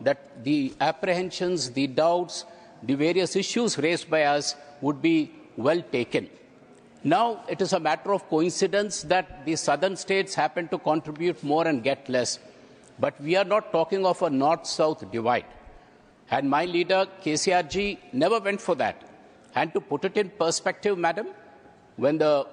that the apprehensions, the doubts, the various issues raised by us would be well taken. Now, it is a matter of coincidence that the southern states happen to contribute more and get less. But we are not talking of a north-south divide. And my leader, KCRG, never went for that. And to put it in perspective, madam, when the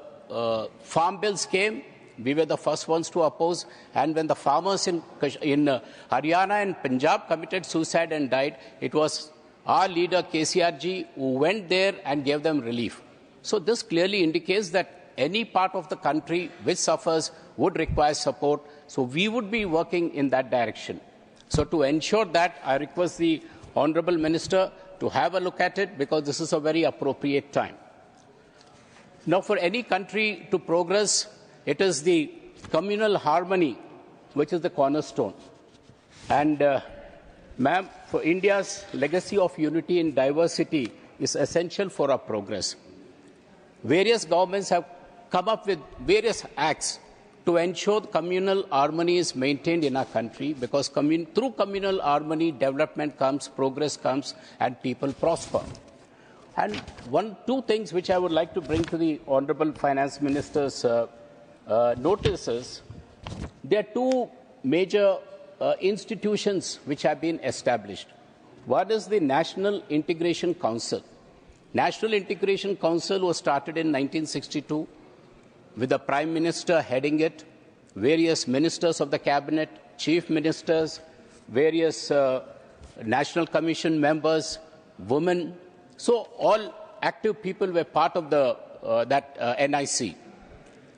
farm bills came, we were the first ones to oppose. And when the farmers in Haryana and Punjab committed suicide and died, it was our leader, KCRG, who went there and gave them relief. So this clearly indicates that any part of the country which suffers would require support. So we would be working in that direction. So to ensure that, I request the Honourable Minister to have a look at it, because this is a very appropriate time. Now, for any country to progress, it is the communal harmony which is the cornerstone. And, ma'am, for India's legacy of unity in diversity is essential for our progress. Various governments have come up with various acts to ensure communal harmony is maintained in our country, because through communal harmony, development comes, progress comes, and people prosper. And two things which I would like to bring to the Honourable Finance Minister's notice is, there are two major institutions which have been established. One is the National Integration Council. National Integration Council was started in 1962 with the Prime Minister heading it, various ministers of the Cabinet, chief ministers, various National Commission members, women. So all active people were part of that NIC.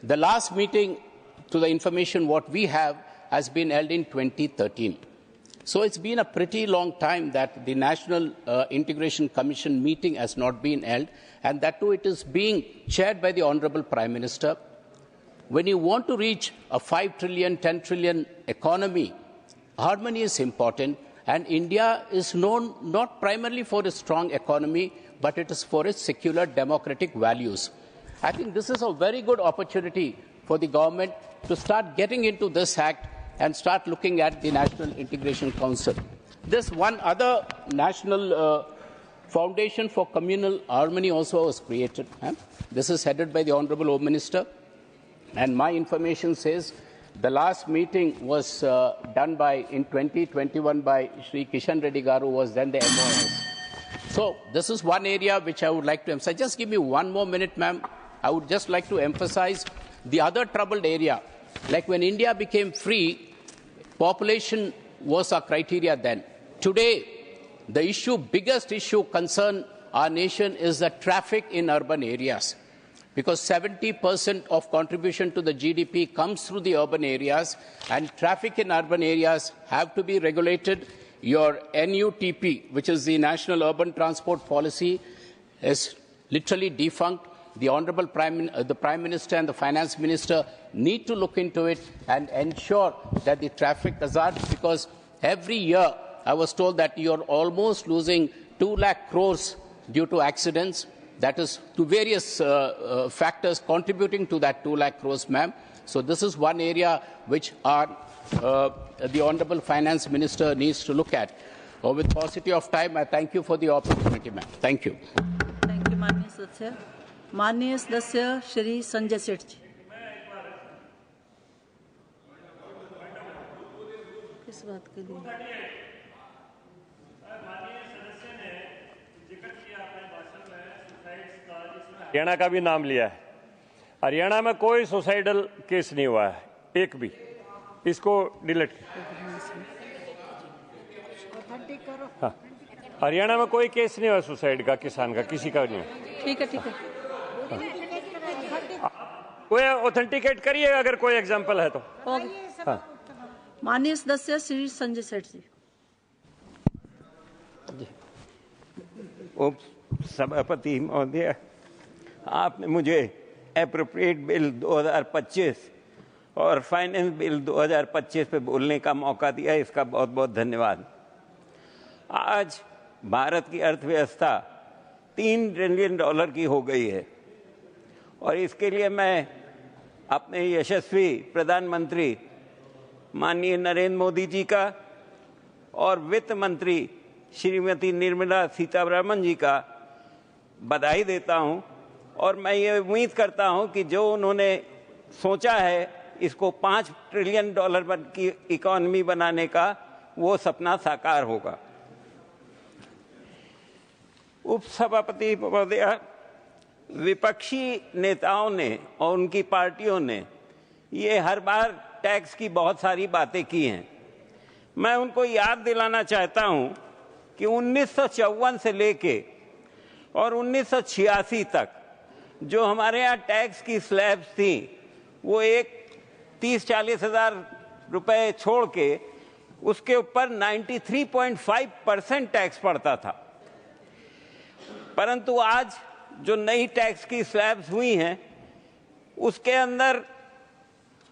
The last meeting, to the information what we have, has been held in 2013. So it's been a pretty long time that the National Integration Commission meeting has not been held, and that too it is being chaired by the Honourable Prime Minister. When you want to reach a 5 trillion, 10 trillion economy, harmony is important, and India is known not primarily for its strong economy, but it is for its secular democratic values. I think this is a very good opportunity for the government to start getting into this act and start looking at the National Integration Council. This one other national foundation for communal harmony also was created. This is headed by the Honourable Home Minister, and my information says the last meeting was done in 2021 by Shri Kishan Reddy Garu, who was then the MOS. So this is one area which I would like to emphasize. Just give me one more minute, ma'am. I would just like to emphasize the other troubled area. Like when India became free, population was our criteria then. Today, the biggest issue concern our nation is the traffic in urban areas, because 70% of contribution to the GDP comes through the urban areas, and traffic in urban areas have to be regulated. Your NUTP, which is the National Urban Transport Policy, is literally defunct. The Honourable Prime Minister and the Finance Minister need to look into it and ensure that the traffic hazards, because every year I was told that you're almost losing 2 lakh crores due to accidents. That is to various factors contributing to that 2 lakh crores, ma'am. So this is one area which the Honourable Finance Minister needs to look at. With paucity of time, I thank you for the opportunity, ma'am. Thank you. Thank you, Manya Sadasya. माननीय सदस्य श्री संजय सेठ जी। किस बात के लिए? हरियाणा का भी नाम लिया है। हरियाणा में कोई सुसाइडल केस नहीं हुआ है, एक भी। इसको डिलीट। हाँ, हरियाणा में कोई केस नहीं हुआ सुसाइड का, किसान का, किसी का नहीं। ठीक है, ठीक है। कोई ऑथेंटिकेट करिए अगर कोई एग्जांपल है तो। हाँ। माननीय सदस्य श्री संजय सेठ जी। उप सभापति महोदय, आपने मुझे एप्रोप्रिएट बिल 2025 और फाइनेंस बिल 2025 पे बोलने का मौका दिया, इसका बहुत बहुत धन्यवाद। आज भारत की अर्थव्यवस्था $3 ट्रिलियन की हो गई है, और इसके लिए मैं अपने यशस्वी प्रधानमंत्री माननीय नरेंद्र मोदी जी का और वित्त मंत्री श्रीमती निर्मला सीतारमण जी का बधाई देता हूं, और मैं ये उम्मीद करता हूं कि जो उन्होंने सोचा है इसको $5 ट्रिलियन की इकोनॉमी बनाने का, वो सपना साकार होगा। उपसभापति महोदय, विपक्षी नेताओं ने और उनकी पार्टियों ने ये हर बार टैक्स की बहुत सारी बातें की हैं। मैं उनको याद दिलाना चाहता हूं कि 1954 से लेके और 1986 तक जो हमारे यहाँ टैक्स की स्लैब्स थी वो एक 30-40 हज़ार रुपए छोड़ के उसके ऊपर 93.5% टैक्स पड़ता था। परंतु आज जो नई टैक्स की स्लैब्स हुई हैं उसके अंदर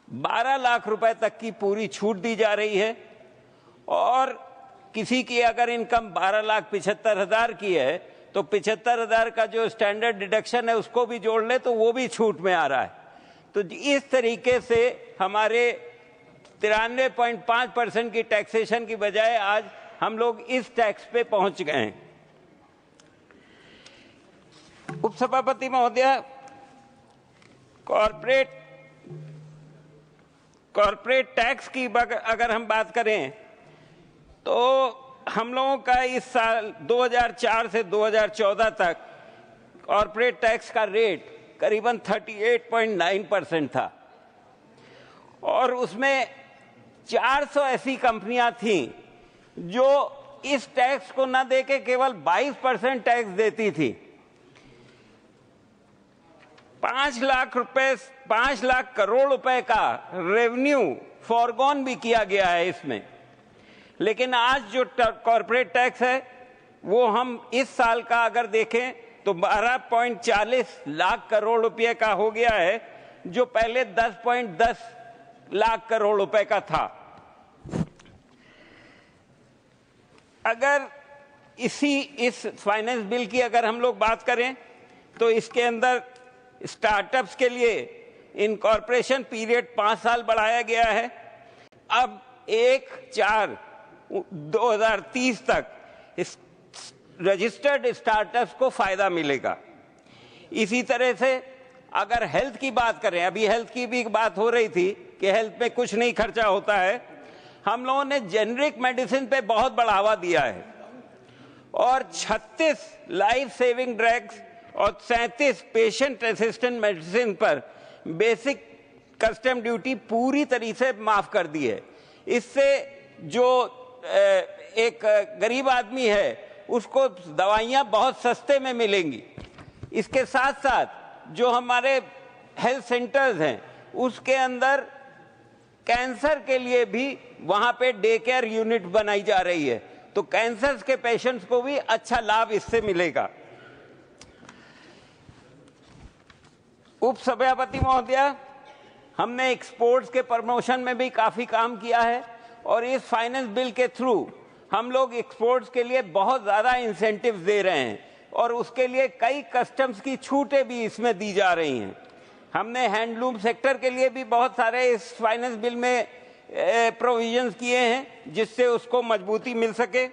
12 लाख रुपए तक की पूरी छूट दी जा रही है और किसी की अगर इनकम 12,75,000 की है तो 75,000 का जो स्टैंडर्ड डिडक्शन है उसको भी जोड़ ले तो वो भी छूट में आ रहा है। तो इस तरीके से हमारे 93.5% की टैक्सेशन की बजाय आज हम लोग इस टैक्स पे पहुंच गए हैं। उपसभापति महोदय, कॉर्पोरेट टैक्स की अगर हम बात करें तो हम लोगों का इस साल 2004 से 2014 तक कॉर्पोरेट टैक्स का रेट करीबन 38.9% था और उसमें 400 ऐसी कंपनियां थीं जो इस टैक्स को न देके केवल 22% टैक्स देती थी। 5 लाख करोड़ रुपए का रेवेन्यू फॉरगॉन भी किया गया है इसमें। लेकिन आज जो कॉर्पोरेट टैक्स है वो हम इस साल का अगर देखें तो 12.40 लाख करोड़ रुपए का हो गया है, जो पहले 10.10 लाख करोड़ रुपए का था। अगर इस फाइनेंस बिल की अगर हम लोग बात करें तो इसके अंदर स्टार्टअप्स के लिए इनकॉर्पोरेशन पीरियड 5 साल बढ़ाया गया है। अब 1/4/2030 तक इस रजिस्टर्ड स्टार्टअप्स को फायदा मिलेगा। इसी तरह से अगर हेल्थ की बात करें, अभी हेल्थ की भी बात हो रही थी कि हेल्थ में कुछ नहीं खर्चा होता है, हम लोगों ने जेनरिक मेडिसिन पे बहुत बढ़ावा दिया है और 36 लाइफ सेविंग ड्रग्स और 37 पेशेंट असिस्टेंट मेडिसिन पर बेसिक कस्टम ड्यूटी पूरी तरीके से माफ कर दी है। इससे जो एक गरीब आदमी है उसको दवाइयां बहुत सस्ते में मिलेंगी। इसके साथ साथ जो हमारे हेल्थ सेंटर्स हैं उसके अंदर कैंसर के लिए भी वहां पे डे केयर यूनिट बनाई जा रही है, तो कैंसर के पेशेंट्स को भी अच्छा लाभ इससे मिलेगा। उपसभापति महोदय, हमने एक्सपोर्ट्स के प्रमोशन में भी काफी काम किया है और इस फाइनेंस बिल के थ्रू हम लोग एक्सपोर्ट्स के लिए बहुत ज्यादा इंसेंटिव्स दे रहे हैं और उसके लिए कई कस्टम्स की छूटें भी इसमें दी जा रही हैं। हमने हैंडलूम सेक्टर के लिए भी बहुत सारे इस फाइनेंस बिल में प्रोविजंस किए हैं जिससे उसको मजबूती मिल सके।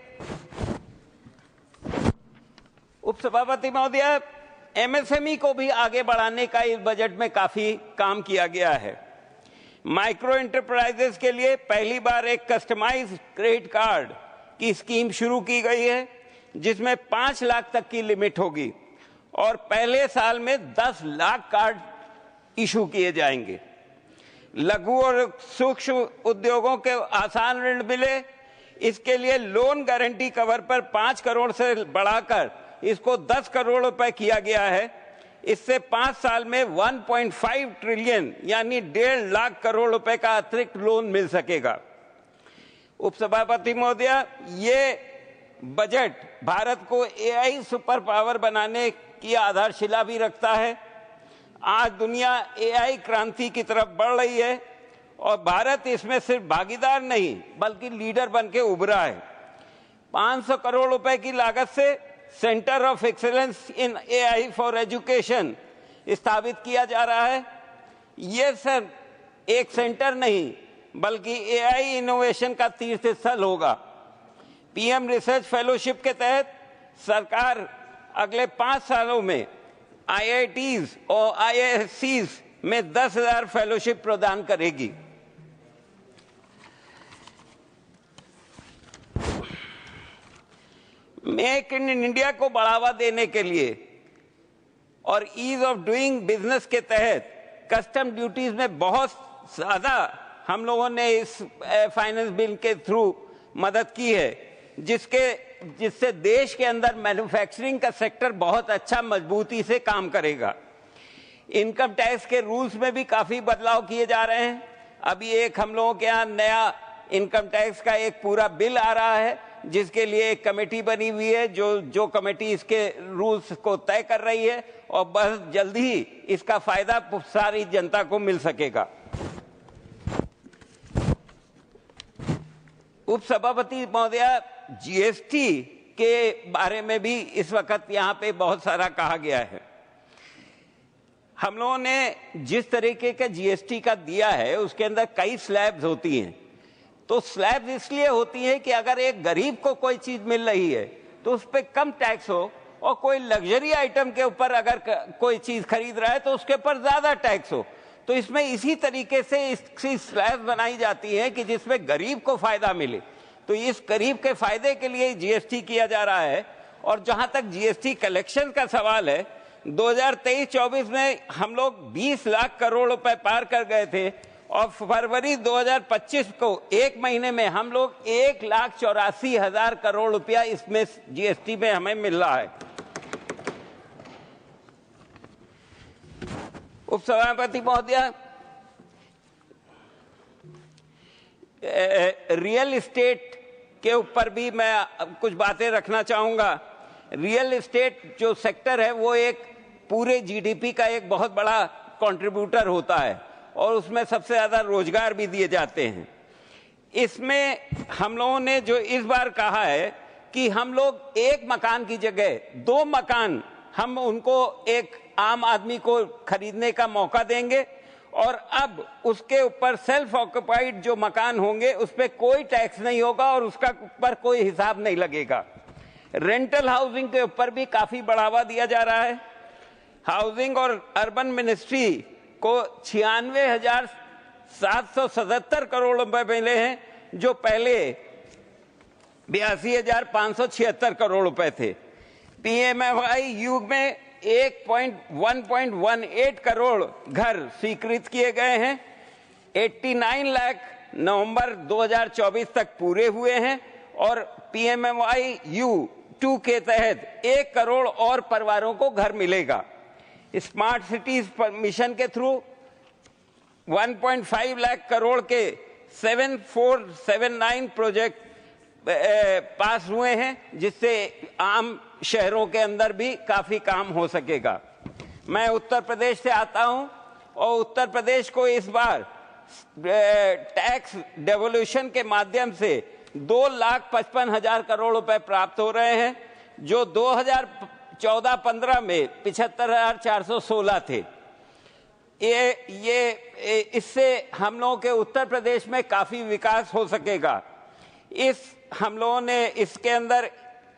उपसभापति महोदय, एमएसएमई को भी आगे बढ़ाने का इस बजट में काफी काम किया गया है। माइक्रो एंटरप्राइजेस के लिए पहली बार एक कस्टमाइज्ड क्रेडिट कार्ड की स्कीम शुरू की गई है जिसमें 5 लाख तक की लिमिट होगी और पहले साल में 10 लाख कार्ड इशू किए जाएंगे। लघु और सूक्ष्म उद्योगों के आसान ऋण मिले, इसके लिए लोन गारंटी कवर पर 5 करोड़ से बढ़ाकर इसको 10 करोड़ रुपए किया गया है। इससे 5 साल में 1.5 ट्रिलियन यानी 1.5 लाख करोड़ रुपए का अतिरिक्त लोन मिल सकेगा। उपसभापति महोदय, ये बजट भारत को एआई सुपर पावर बनाने की आधारशिला भी रखता है। आज दुनिया एआई क्रांति की तरफ बढ़ रही है और भारत इसमें सिर्फ भागीदार नहीं बल्कि लीडर बन के उभरा है। 500 करोड़ रुपए की लागत से centre of excellence in AI for education स्थापित किया जा रहा है। ये सर एक सेंटर नहीं बल्कि एआई इनोवेशन का तीर्थ स्थल होगा। पीएम रिसर्च फेलोशिप के तहत सरकार अगले 5 सालों में आईआईटीज और आईआईएससीज में 10,000 फेलोशिप प्रदान करेगी। मेक इन इंडिया को बढ़ावा देने के लिए और ईज ऑफ डूइंग बिजनेस के तहत कस्टम ड्यूटीज में बहुत ज्यादा हम लोगों ने इस फाइनेंस बिल के थ्रू मदद की है, जिससे देश के अंदर मैन्युफैक्चरिंग का सेक्टर बहुत अच्छा मजबूती से काम करेगा। इनकम टैक्स के रूल्स में भी काफी बदलाव किए जा रहे हैं। अभी एक हम लोगों के यहाँ नया इनकम टैक्स का एक पूरा बिल आ रहा है, जिसके लिए एक कमेटी बनी हुई है जो कमेटी इसके रूल्स को तय कर रही है, और बहुत जल्द ही इसका फायदा सारी जनता को मिल सकेगा। उपसभापति महोदया, जीएसटी के बारे में भी इस वक्त यहाँ पे बहुत सारा कहा गया है। हम लोगों ने जिस तरीके का जीएसटी का दिया है उसके अंदर कई स्लैब्स होती हैं। तो स्लैब्स इसलिए होती हैं कि अगर एक गरीब को कोई चीज मिल रही है तो उस पर कम टैक्स हो, और कोई लग्जरी आइटम के ऊपर अगर कोई चीज खरीद रहा है तो उसके ऊपर ज्यादा टैक्स हो। तो इसमें इसी तरीके से इसकी स्लैब बनाई जाती है कि जिसमें गरीब को फायदा मिले। तो इस गरीब के फायदे के लिए जीएसटी किया जा रहा है। और जहां तक जीएसटी कलेक्शन का सवाल है, 2023-24 में हम लोग 20 लाख करोड़ रुपए पार कर गए थे, और फरवरी 2025 को एक महीने में हम लोग 1,84,000 करोड़ रुपया इसमें जीएसटी में हमें मिल रहा है। उपसभापति महोदया, रियल एस्टेट के ऊपर भी मैं कुछ बातें रखना चाहूंगा। रियल एस्टेट जो सेक्टर है वो एक पूरे जीडीपी का एक बहुत बड़ा कंट्रीब्यूटर होता है, और उसमें सबसे ज्यादा रोजगार भी दिए जाते हैं। इसमें हम लोगों ने जो इस बार कहा है कि हम लोग एक मकान की जगह 2 मकान हम उनको एक आम आदमी को खरीदने का मौका देंगे, और अब उसके ऊपर सेल्फ ऑक्युपाइड जो मकान होंगे उस पर कोई टैक्स नहीं होगा और उसका ऊपर कोई हिसाब नहीं लगेगा। रेंटल हाउसिंग के ऊपर भी काफी बढ़ावा दिया जा रहा है। हाउसिंग और अर्बन मिनिस्ट्री को 96,777 करोड़ रुपए मिले हैं, जो पहले 82,576 करोड़ रुपए थे। पीएमएफआई युग में 1.18 करोड़ घर स्वीकृत किए गए हैं। 89 लाख नवंबर 2024 तक पूरे हुए हैं, और पीएमएफआई U2 के तहत 1 करोड़ और परिवारों को घर मिलेगा। स्मार्ट सिटीज मिशन के थ्रू 1.5 लाख करोड़ के 7479 प्रोजेक्ट पास हुए हैं, जिससे आम शहरों के अंदर भी काफी काम हो सकेगा। मैं उत्तर प्रदेश से आता हूं, और उत्तर प्रदेश को इस बार टैक्स डेवोल्यूशन के माध्यम से 2,55,000 करोड़ रुपए प्राप्त हो रहे हैं, जो 2014-15 में 75,416 थे। इससे हम लोगों के उत्तर प्रदेश में काफी विकास हो सकेगा। हम लोगों ने इसके अंदर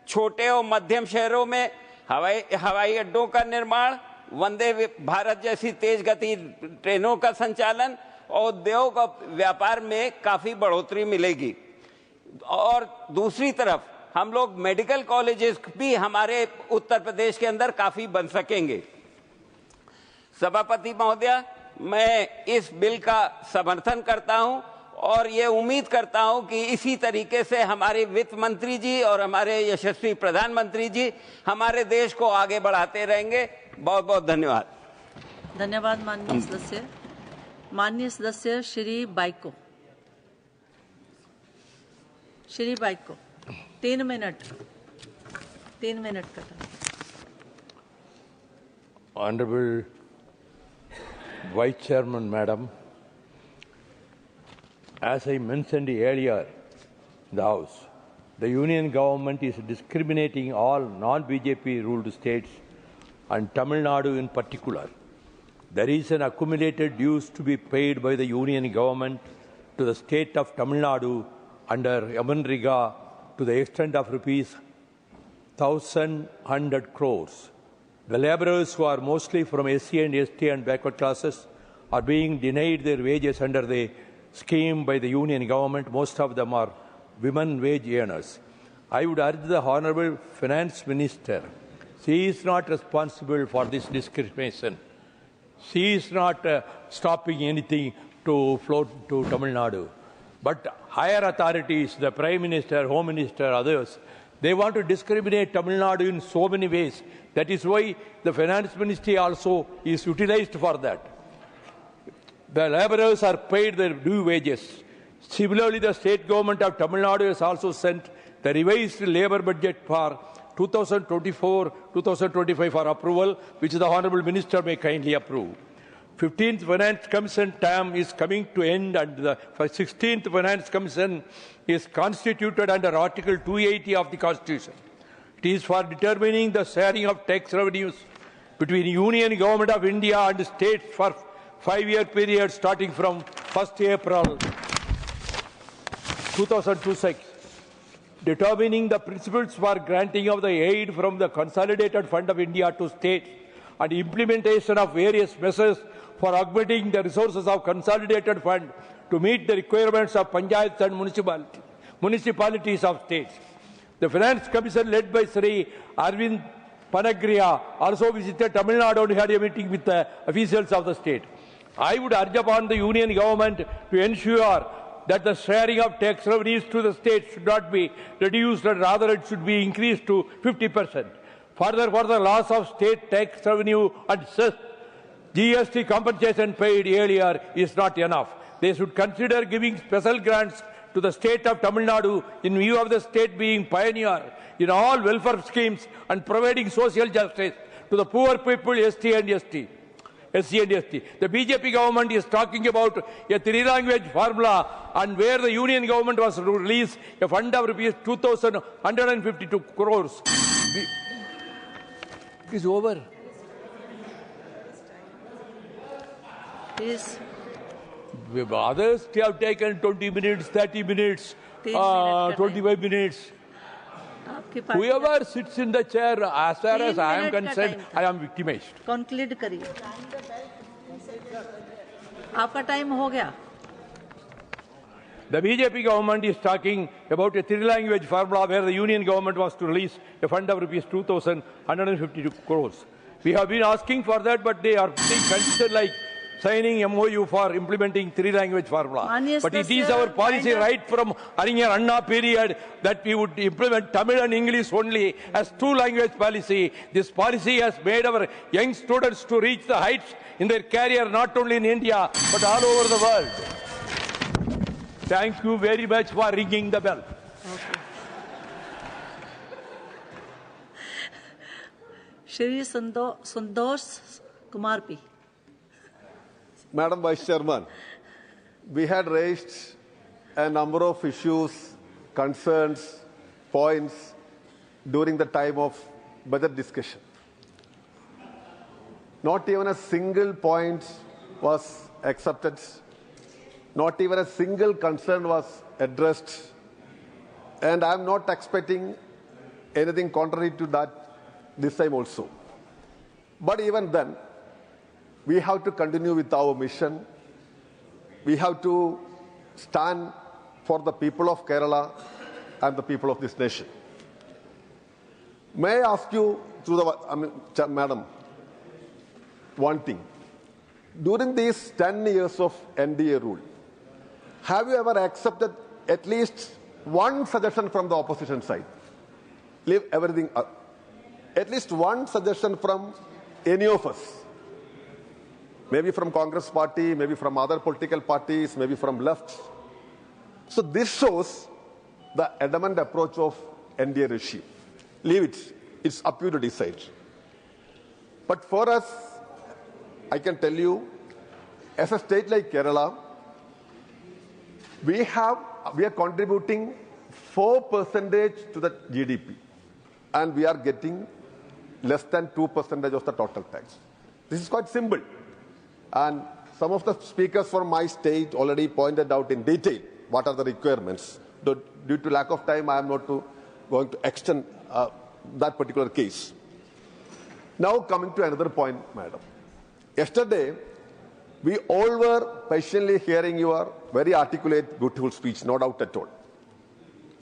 छोटे और मध्यम शहरों में हवाई अड्डों का निर्माण, वंदे भारत जैसी तेज गति ट्रेनों का संचालन, और उद्योग और व्यापार में काफी बढ़ोतरी मिलेगी। और दूसरी तरफ हम लोग मेडिकल कॉलेजेस भी हमारे उत्तर प्रदेश के अंदर काफी बन सकेंगे। सभापति महोदया, मैं इस बिल का समर्थन करता हूं, और ये उम्मीद करता हूं कि इसी तरीके से हमारे वित्त मंत्री जी और हमारे यशस्वी प्रधानमंत्री जी हमारे देश को आगे बढ़ाते रहेंगे। बहुत बहुत धन्यवाद। धन्यवाद माननीय सदस्य। माननीय सदस्य श्री बाइको, 3 मिनट का time. Honorable Vice Chairman, Madam, as I mentioned earlier in the House, the Union government is discriminating all non-BJP ruled states and Tamil Nadu in particular. There is an accumulated dues to be paid by the Union government to the state of Tamil Nadu under Yamanriga to the extent of rupees 1,100 crores. The laborers, who are mostly from SC and ST and backward classes, are being denied their wages under the scheme by the Union government. Most of them are women wage earners. I would urge the Honorable Finance Minister, she is not responsible for this discrimination. She is not stopping anything to flow to Tamil Nadu. But higher authorities, the Prime Minister, Home Minister, others, They want to discriminate Tamil Nadu in so many ways. That is why the finance ministry also is utilized for that. The laborers are paid their due wages. Similarly, the state government of Tamil Nadu has also sent the revised labor budget for 2024-2025 for approval, which the Honourable Minister may kindly approve. 15th Finance Commission term is coming to end, and the 16th Finance Commission is constituted under Article 280 of the Constitution. It is for determining the sharing of tax revenues between Union Government of India and states for 5-year period starting from 1st April 2026. Determining the principles for granting of the aid from the Consolidated Fund of India to states and implementation of various measures for augmenting the resources of Consolidated Fund to meet the requirements of panchayats and municipalities of states. The Finance Commission led by Sri Arvind Panagriya also visited Tamil Nadu and had a meeting with the officials of the state. I would urge upon the Union Government to ensure that the sharing of tax revenues to the state should not be reduced, and rather it should be increased to 50%. Further, for the loss of state tax revenue and cess, GST compensation paid earlier is not enough. They should consider giving special grants to the state of Tamil Nadu in view of the state being pioneer in all welfare schemes and providing social justice to the poor people, SC and ST. The BJP government is talking about a 3-language formula, and where the union government was to release a fund of rupees 2,152 crores. It is over. Please. Others have taken 20 minutes, 30 minutes, 25 minutes. Whoever sits in the chair, as far as I am concerned, I am victimized. Conclude करिए. आपका time हो गया. The BJP government is talking about a 3-language formula where the union government was to release a fund of rupees 2,152 crores. We have been asking for that, but they are considered like signing MOU for implementing 3-language formula. But it is our policy right from Arinyar Anna period that we would implement Tamil and English only as 2-language policy. This policy has made our young students to reach the heights in their career, not only in India, but all over the world. Thank you very much for ringing the bell. Shri Santosh Kumar P. Madam Vice Chairman, we had raised a number of issues, concerns, points during the time of budget discussion. Not even a single point was accepted. Not even a single concern was addressed. And I am not expecting anything contrary to that this time also. But even then, we have to continue with our mission. We have to stand for the people of Kerala and the people of this nation. May I ask you, through the, Madam, one thing. During these 10 years of NDA rule, have you ever accepted at least one suggestion from the opposition side? Leave everything up. At least one suggestion from any of us. Maybe from Congress party, maybe from other political parties, maybe from left. So this shows the adamant approach of NDA regime. Leave it. It's up to you to decide. But for us, I can tell you, as a state like Kerala, we are contributing 4% to the GDP, and we are getting less than 2% of the total tax. This is quite simple. And some of the speakers from my state already pointed out in detail what are the requirements. Due to lack of time, I am not going to extend that particular case. Now coming to another point, Madam. Yesterday, we all were patiently hearing your very articulate, beautiful speech, no doubt at all.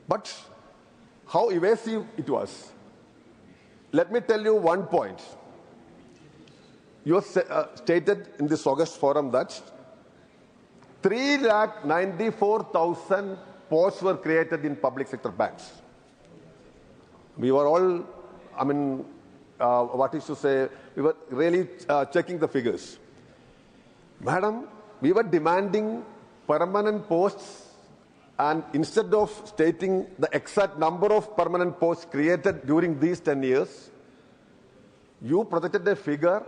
But how evasive it was. Let me tell you one point. You stated in this August forum that 3,94,000 posts were created in public sector banks. We were all, what is to say, we were really checking the figures. Madam, we were demanding permanent posts, and instead of stating the exact number of permanent posts created during these 10 years, you projected a figure,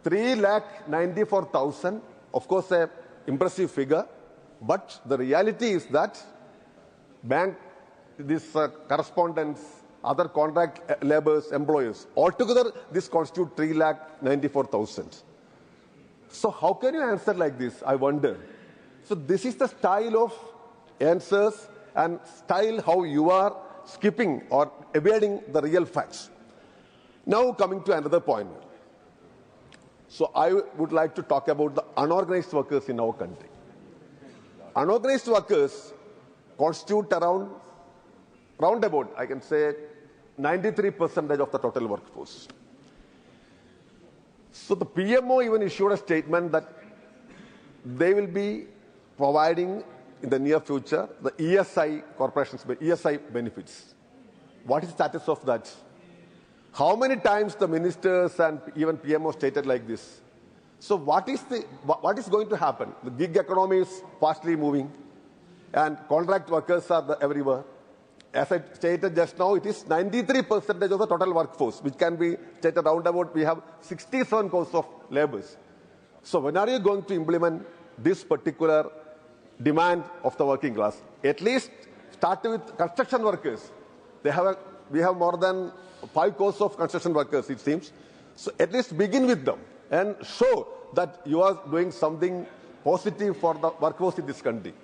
3,94,000, of course an impressive figure, but the reality is that correspondents, other contract laborers, employers, altogether this constitutes 3,94,000. So how can you answer like this, I wonder? So this is the style of answers and style how you are skipping or evading the real facts. Now coming to another point. So I would like to talk about the unorganized workers in our country. Unorganized workers constitute roundabout, I can say, 93% of the total workforce. So the PMO even issued a statement that they will be providing in the near future the ESI corporations, ESI benefits. What is the status of that? How many times the ministers and even PMO stated like this? So what is going to happen? The gig economy is fastly moving and contract workers are everywhere. As I stated just now, it is 93% of the total workforce, which can be stated roundabout. We have 67 crores of laborers. So when are you going to implement this particular demand of the working class? At least start with construction workers. We have more than 5 crores of construction workers, it seems. So at least begin with them and show that you are doing something positive for the workforce in this country.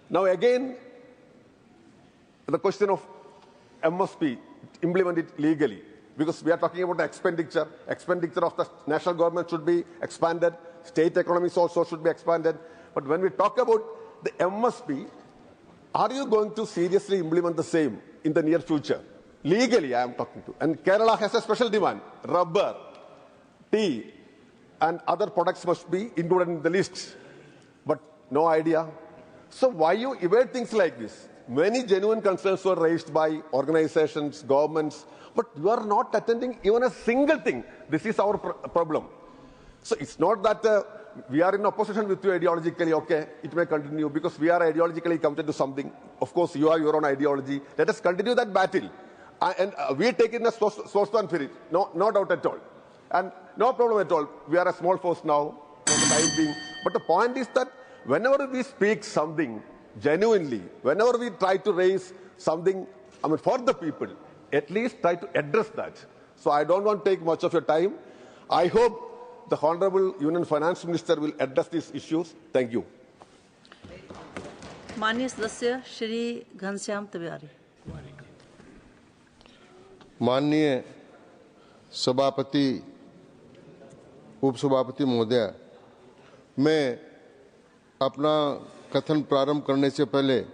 Now again, the question of MSP, implement it legally, because we are talking about the expenditure. Expenditure of the national government should be expanded. State economies also should be expanded. But when we talk about the MSP, are you going to seriously implement the same in the near future? Legally, I am talking to. And Kerala has a special demand. Rubber, tea, and other products must be included in the list. But no idea. So why you evade things like this? Many genuine concerns were raised by organizations, governments, but you are not attending even a single thing. This is our problem. So it's not that we are in opposition with you ideologically, okay, it may continue because we are ideologically committed to something. Of course, you have your own ideology. Let us continue that battle. And we take it in a source and spirit, no doubt at all. And no problem at all. We are a small force now, for the time being. But the point is that whenever we speak something genuinely, whenever we try to raise something for the people, at least try to address that. So I don't want to take much of your time. I hope the Honorable Union Finance Minister will address these issues. Thank you. माननीय सदस्य श्री घनश्याम तिवारी। माननीय सभापति, उपसभापति महोदय, मैं अपना कथन प्रारंभ करने से पहले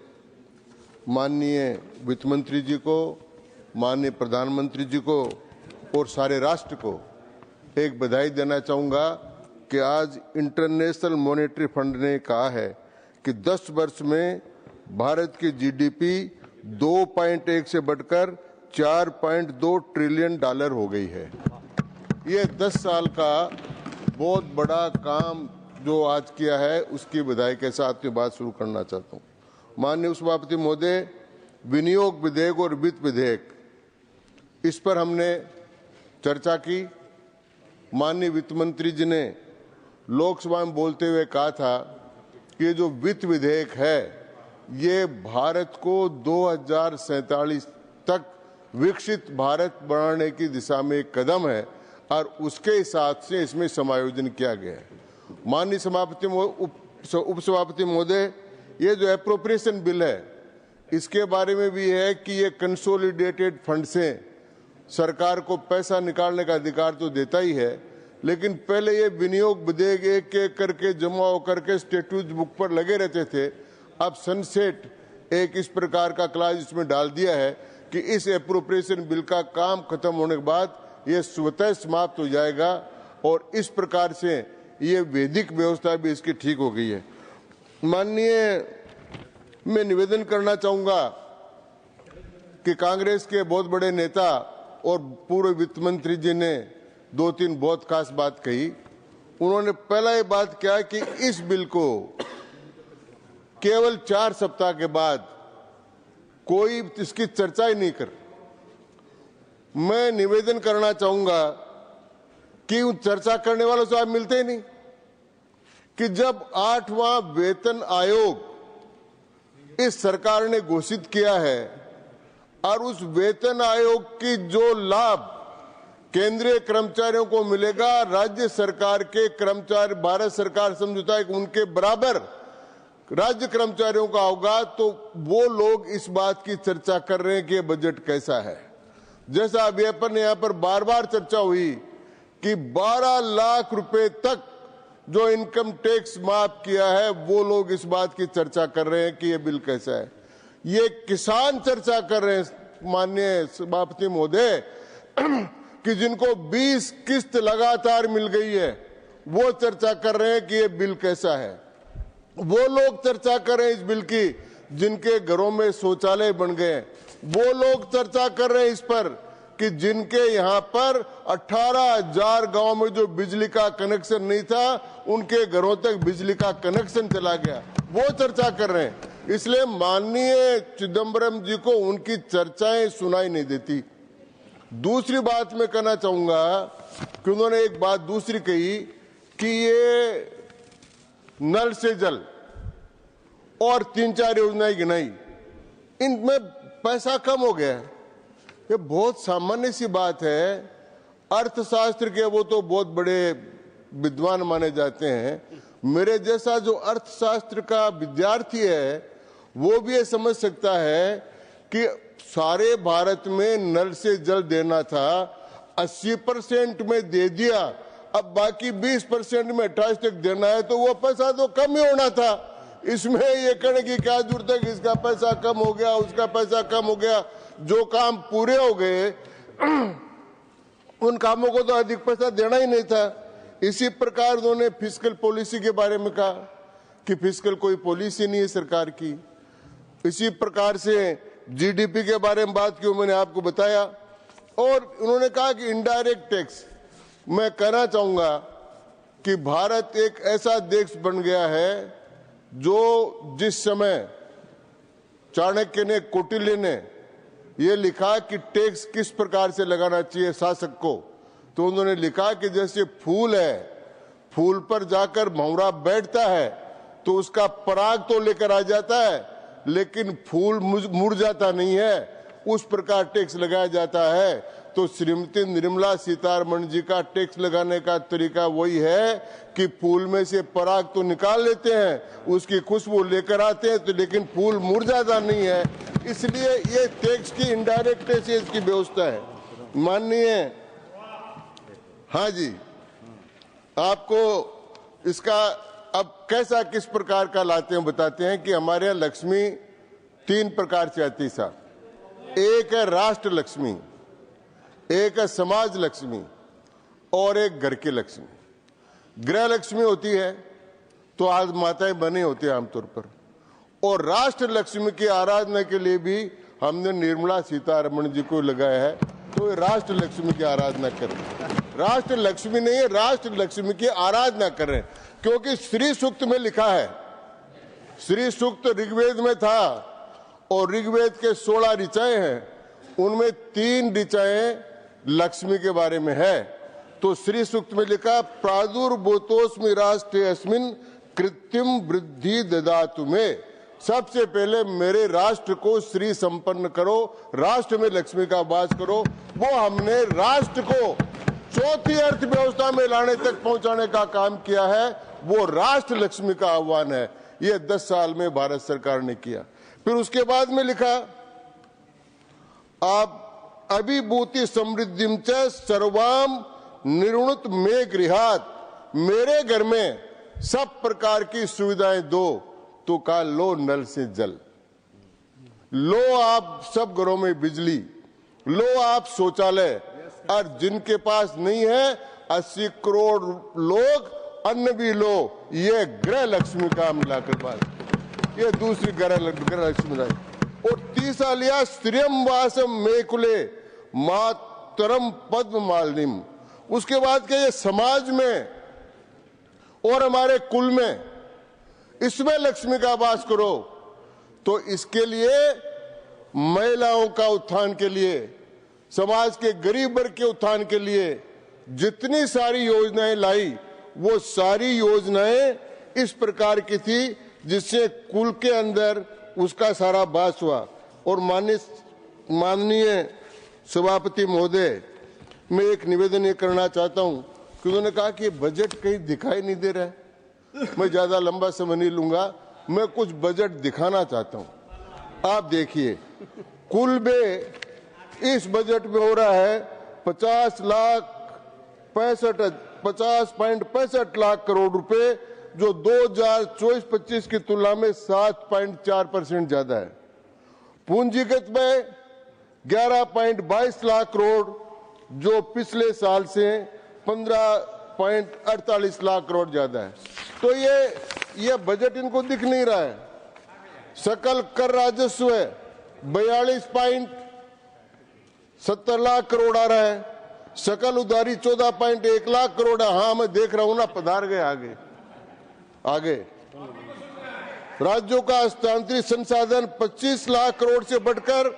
माननीय वित्त मंत्री जी को, माननीय प्रधानमंत्री जी को और सारे राष्ट्र को एक बधाई देना चाहूँगा कि आज इंटरनेशनल मॉनेटरी फंड ने कहा है कि 10 वर्ष में भारत की जीडीपी 2.1 से बढ़कर 4.2 ट्रिलियन डॉलर हो गई है। ये 10 साल का बहुत बड़ा काम जो आज किया है, उसकी बधाई के साथ मैं बात शुरू करना चाहता हूँ। माननीय उपसभापति महोदय, विनियोग विधेयक और वित्त विधेयक, इस पर हमने चर्चा की। माननीय वित्त मंत्री जी ने लोकसभा में बोलते हुए कहा था कि जो वित्त विधेयक है ये भारत को 2047 तक विकसित भारत बनाने की दिशा में एक कदम है और उसके हिसाब से इसमें समायोजन किया गया है। माननीय उपसभापति महोदय, ये जो एप्रोप्रिएशन बिल है इसके बारे में भी है कि ये कंसोलिडेटेड फंड से सरकार को पैसा निकालने का अधिकार तो देता ही है, लेकिन पहले ये विनियोग विधेयक एक एक करके जमा होकर के स्टेट्यूट बुक पर लगे रहते थे। अब सनसेट एक इस प्रकार का क्लाज इसमें डाल दिया है कि इस एप्रोप्रिएशन बिल का काम खत्म होने के बाद ये स्वतः समाप्त हो जाएगा और इस प्रकार से ये वैदिक व्यवस्था भी इसकी ठीक हो गई है। माननीय, मैं निवेदन करना चाहूंगा कि कांग्रेस के बहुत बड़े नेता और पूर्व वित्त मंत्री जी ने 2-3 बहुत खास बात कही। उन्होंने पहला ये बात किया कि इस बिल को केवल 4 सप्ताह के बाद कोई इसकी चर्चा ही नहीं कर। मैं निवेदन करना चाहूंगा कि उन चर्चा करने वालों से आप मिलते ही नहीं, कि जब 8वां वेतन आयोग इस सरकार ने घोषित किया है और उस वेतन आयोग की जो लाभ केंद्रीय कर्मचारियों को मिलेगा, राज्य सरकार के कर्मचारी, भारत सरकार समझौता है कि उनके बराबर राज्य कर्मचारियों का होगा, तो वो लोग इस बात की चर्चा कर रहे हैं कि ये बजट कैसा है। जैसा अभी यहाँ पर बार बार चर्चा हुई कि 12 लाख रुपए तक जो इनकम टैक्स माफ किया है, वो लोग इस बात की चर्चा कर रहे हैं कि ये बिल कैसा है। ये किसान चर्चा कर रहे हैं माननीय सभापति महोदय कि जिनको 20 किस्त लगातार मिल गई है, वो चर्चा कर रहे हैं कि ये बिल कैसा है। वो लोग चर्चा कर रहे हैं इस बिल की जिनके घरों में शौचालय बन गए। वो लोग चर्चा कर रहे हैं इस पर कि जिनके यहाँ पर 18,000 गांव में जो बिजली का कनेक्शन नहीं था, उनके घरों तक बिजली का कनेक्शन चला गया। वो चर्चा कर रहे हैं। इसलिए माननीय चिदम्बरम जी को उनकी चर्चाएं सुनाई नहीं देती। दूसरी बात मैं कहना चाहूंगा कि उन्होंने एक बात दूसरी कही कि ये नल से जल और 3-4 योजनाएं गिनाई, इनमें पैसा कम हो गया। ये बहुत सामान्य सी बात है। अर्थशास्त्र के वो तो बहुत बड़े विद्वान माने जाते हैं। मेरे जैसा जो अर्थशास्त्र का विद्यार्थी है, वो भी ये समझ सकता है कि सारे भारत में नल से जल देना था, 80% में दे दिया, अब बाकी 20% में 28 तक देना है, तो वो पैसा तो कम ही होना था। इसमें ये कहने की क्या जरूरत है कि इसका पैसा कम हो गया, उसका पैसा कम हो गया। जो काम पूरे हो गए उन कामों को तो अधिक पैसा देना ही नहीं था। इसी प्रकार उन्होंने फिस्कल पॉलिसी के बारे में कहा कि फिस्कल कोई पॉलिसी नहीं है सरकार की। इसी प्रकार से जीडीपी के बारे में बात की, मैंने आपको बताया। और उन्होंने कहा कि इनडायरेक्ट टैक्स, मैं कहना चाहूंगा कि भारत एक ऐसा देश बन गया है जो जिस समय चाणक्य ने, कौटिल्य ने ये लिखा कि टैक्स किस प्रकार से लगाना चाहिए शासक को, तो उन्होंने लिखा कि जैसे फूल है, फूल पर जाकर भंवरा बैठता है तो उसका पराग तो लेकर आ जाता है, लेकिन फूल मुरझाता नहीं है। उस प्रकार टैक्स लगाया जाता है। तो श्रीमती निर्मला सीतारमण जी का टैक्स लगाने का तरीका वही है कि फूल में से पराग तो निकाल लेते हैं, उसकी खुशबू लेकर आते हैं, तो लेकिन फूल मुरझाता नहीं है। इसलिए ये टैक्स की इनडायरेक्ट टैक्स की व्यवस्था है। माननीय, हाँ जी, आपको इसका अब कैसा किस प्रकार का लाते हैं बताते हैं कि हमारे यहाँ लक्ष्मी 3 प्रकार से आती साहब। एक है राष्ट्र लक्ष्मी, एक है समाज लक्ष्मी और एक घर की लक्ष्मी। गृह लक्ष्मी होती है तो आज माताएं बने होती है आमतौर पर, और राष्ट्र लक्ष्मी की आराधना के लिए भी हमने निर्मला सीतारमण जी को लगाया है। तो राष्ट्र लक्ष्मी की आराधना करें। राष्ट्र लक्ष्मी नहीं है, राष्ट्र लक्ष्मी की आराधना करें, क्योंकि श्री सूक्त में लिखा है। श्री सूक्त ऋग्वेद में था और ऋग्वेद के 16 ऋचाएं हैं, उनमें 3 ऋचाएं लक्ष्मी के बारे में है। तो श्री सूक्त में लिखा प्रादुर्भूतोस्मि राष्ट्रे अस्मिन् कृत्रिम वृद्धि ददातु में। सबसे पहले मेरे राष्ट्र को श्री संपन्न करो, राष्ट्र में लक्ष्मी का वास करो। वो हमने राष्ट्र को चौथी अर्थव्यवस्था में लाने तक पहुंचाने का काम किया है। वो राष्ट्र लक्ष्मी का आह्वान है। ये 10 साल में भारत सरकार ने किया। फिर उसके बाद में लिखा आप अभिभूति समृद्धिम च सर्वाम निर्णुत में गृहात, मेरे घर में सब प्रकार की सुविधाएं दो। तो कहा लो नल से जल, लो आप सब घरों में बिजली, लो आप शौचालय। और जिनके पास नहीं है 80 करोड़ लोग अन्न भी लो। ये गृह लक्ष्मी का मिलाकर बात, ये दूसरी गृह लक्ष्मी। और तीसरा लिया स्त्रियम वासम मेकुले मातरम पद्म मालिनीम। उसके बाद क्या, ये समाज में और हमारे कुल में इसमें लक्ष्मी का वास करो। तो इसके लिए महिलाओं का उत्थान के लिए, समाज के गरीब वर्ग के उत्थान के लिए जितनी सारी योजनाएं लाई, वो सारी योजनाएं इस प्रकार की थी जिससे कुल के अंदर उसका सारा वास हुआ। और माननीय सभापति महोदय, मैं एक निवेदन ये करना चाहता हूं कि उन्होंने कहा कि बजट कहीं दिखाई नहीं दे रहा है। मैं ज्यादा लंबा समय नहीं लूंगा, मैं कुछ बजट दिखाना चाहता हूं। आप देखिए, कुल में इस बजट में हो रहा है 50.65 लाख करोड़ रुपए, जो 2024-25 की तुलना में 7.4% ज्यादा है। पूंजीगत में 11.22 लाख करोड़, जो पिछले साल से 15.48 लाख करोड़ ज्यादा है। तो ये बजट इनको दिख नहीं रहा है। सकल कर राजस्व 42.70 लाख करोड़ आ रहा है। सकल उधारी 14.1 लाख करोड़ है। हाँ, मैं देख रहा हूं ना, पधार गए आगे। राज्यों का हस्तांतरित संसाधन 25 लाख करोड़ से बढ़कर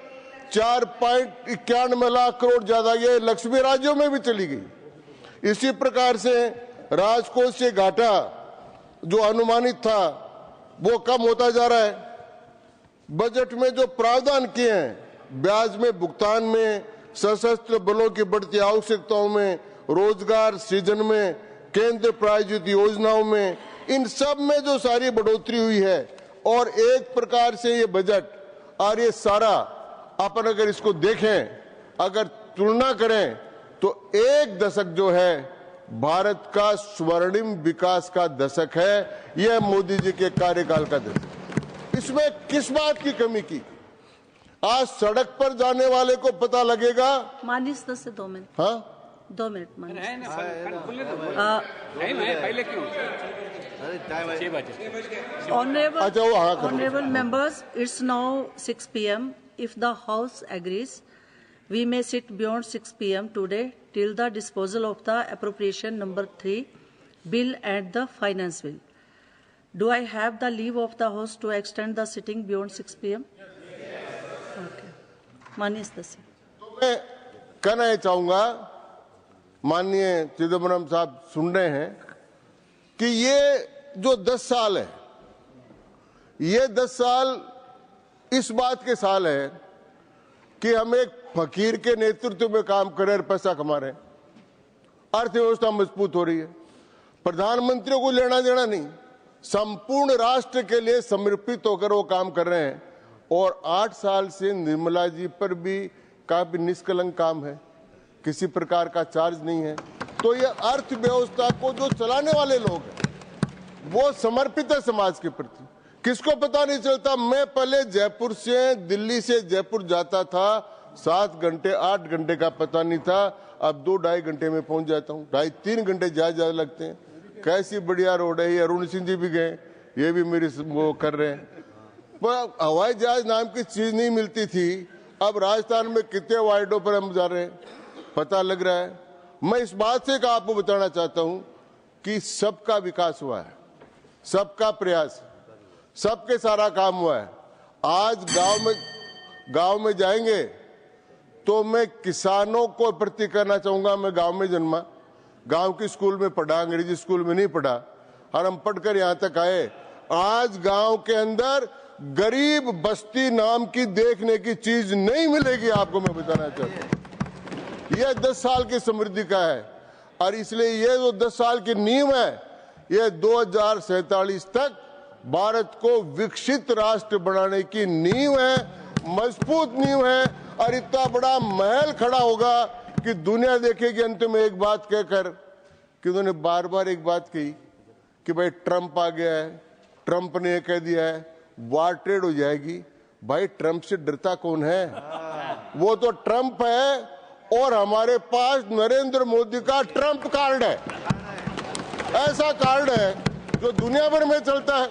4.91 लाख करोड़ ज्यादा, ये लक्ष्मी राज्यों में भी चली गई। इसी प्रकार से राजकोष से घाटा जो अनुमानित था वो कम होता जा रहा है। बजट में जो प्रावधान किए हैं, ब्याज में, भुगतान में, सशस्त्र बलों की बढ़ती आवश्यकताओं में, रोजगार सृजन में, केंद्र प्रायोजित योजनाओं में, इन सब में जो सारी बढ़ोतरी हुई है, और एक प्रकार से ये बजट और ये सारा अपन अगर इसको देखें, अगर तुलना करें, तो एक दशक जो है भारत का स्वर्णिम विकास का दशक है। यह मोदी जी के कार्यकाल का दशक। इसमें किस बात की कमी की? आज सड़क पर जाने वाले को पता लगेगा। मानिए 10 से 2 मिनट। हाँ, 2 मिनट मानिए। Honorable members, it's now 6 p.m. If the House agrees, we may sit beyond 6 p.m. today till the disposal of the appropriation number 3 bill and the finance bill. Do I have the leave of the House to extend the sitting beyond 6 p.m.? Okay. मानिए 10। तो मैं कहना ये चाहूंगा, माननीय चिदम्बरम साहब सुन रहे हैं कि ये जो 10 साल है, ये 10 साल इस बात के साल है कि हम एक फकीर के नेतृत्व में काम कर रहे हैं, पैसा कमा रहे हैं, अर्थव्यवस्था मजबूत हो रही है। प्रधानमंत्रियों को लेना देना नहीं, संपूर्ण राष्ट्र के लिए समर्पित होकर वो काम कर रहे हैं। और 8 साल से निर्मला जी पर भी काफी निष्कलंक काम है, किसी प्रकार का चार्ज नहीं है। तो ये अर्थव्यवस्था को जो चलाने वाले लोग हैं वो समर्पित है समाज के प्रति। किसको पता नहीं चलता। मैं पहले जयपुर से, दिल्ली से जयपुर जाता था, 7 घंटे 8 घंटे का पता नहीं था। अब 2-2.5 घंटे में पहुंच जाता हूँ। 2.5-3 घंटे ज्यादा लगते हैं। कैसी बढ़िया रोड है। ये अरुण सिंह जी भी गए, ये भी मेरी वो कर रहे हैं। पर हवाई जहाज नाम की चीज नहीं मिलती थी, अब राजस्थान में कितने वाइडों पर हम जा रहे हैं, पता लग रहा है। मैं इस बात से आपको बताना चाहता हूं कि सबका विकास हुआ है, सबका प्रयास, सबके सारा काम हुआ है। आज गांव में जाएंगे तो मैं किसानों को प्रति करना चाहूंगा। मैं गांव में जन्मा, गांव की स्कूल में पढ़ा, अंग्रेजी स्कूल में नहीं पढ़ा, और हम पढ़कर यहां तक आए। आज गांव के अंदर गरीब बस्ती नाम की देखने की चीज नहीं मिलेगी, आपको मैं बताना चाहता हूं। यह 10 साल की समृद्धि का है, और इसलिए यह जो 10 साल की नींव है, यह 2047 तक भारत को विकसित राष्ट्र बनाने की नींव है, मजबूत नींव है। और इतना बड़ा महल खड़ा होगा कि दुनिया देखेगी। अंत में एक बात कहकर कि उन्होंने बार बार एक बात कही कि भाई ट्रंप आ गया है, ट्रंप ने कह दिया है वार ट्रेड हो जाएगी। भाई ट्रंप से डरता कौन है? वो तो ट्रंप है, और हमारे पास नरेंद्र मोदी का ट्रंप कार्ड है। ऐसा कार्ड है जो दुनिया भर में चलता है।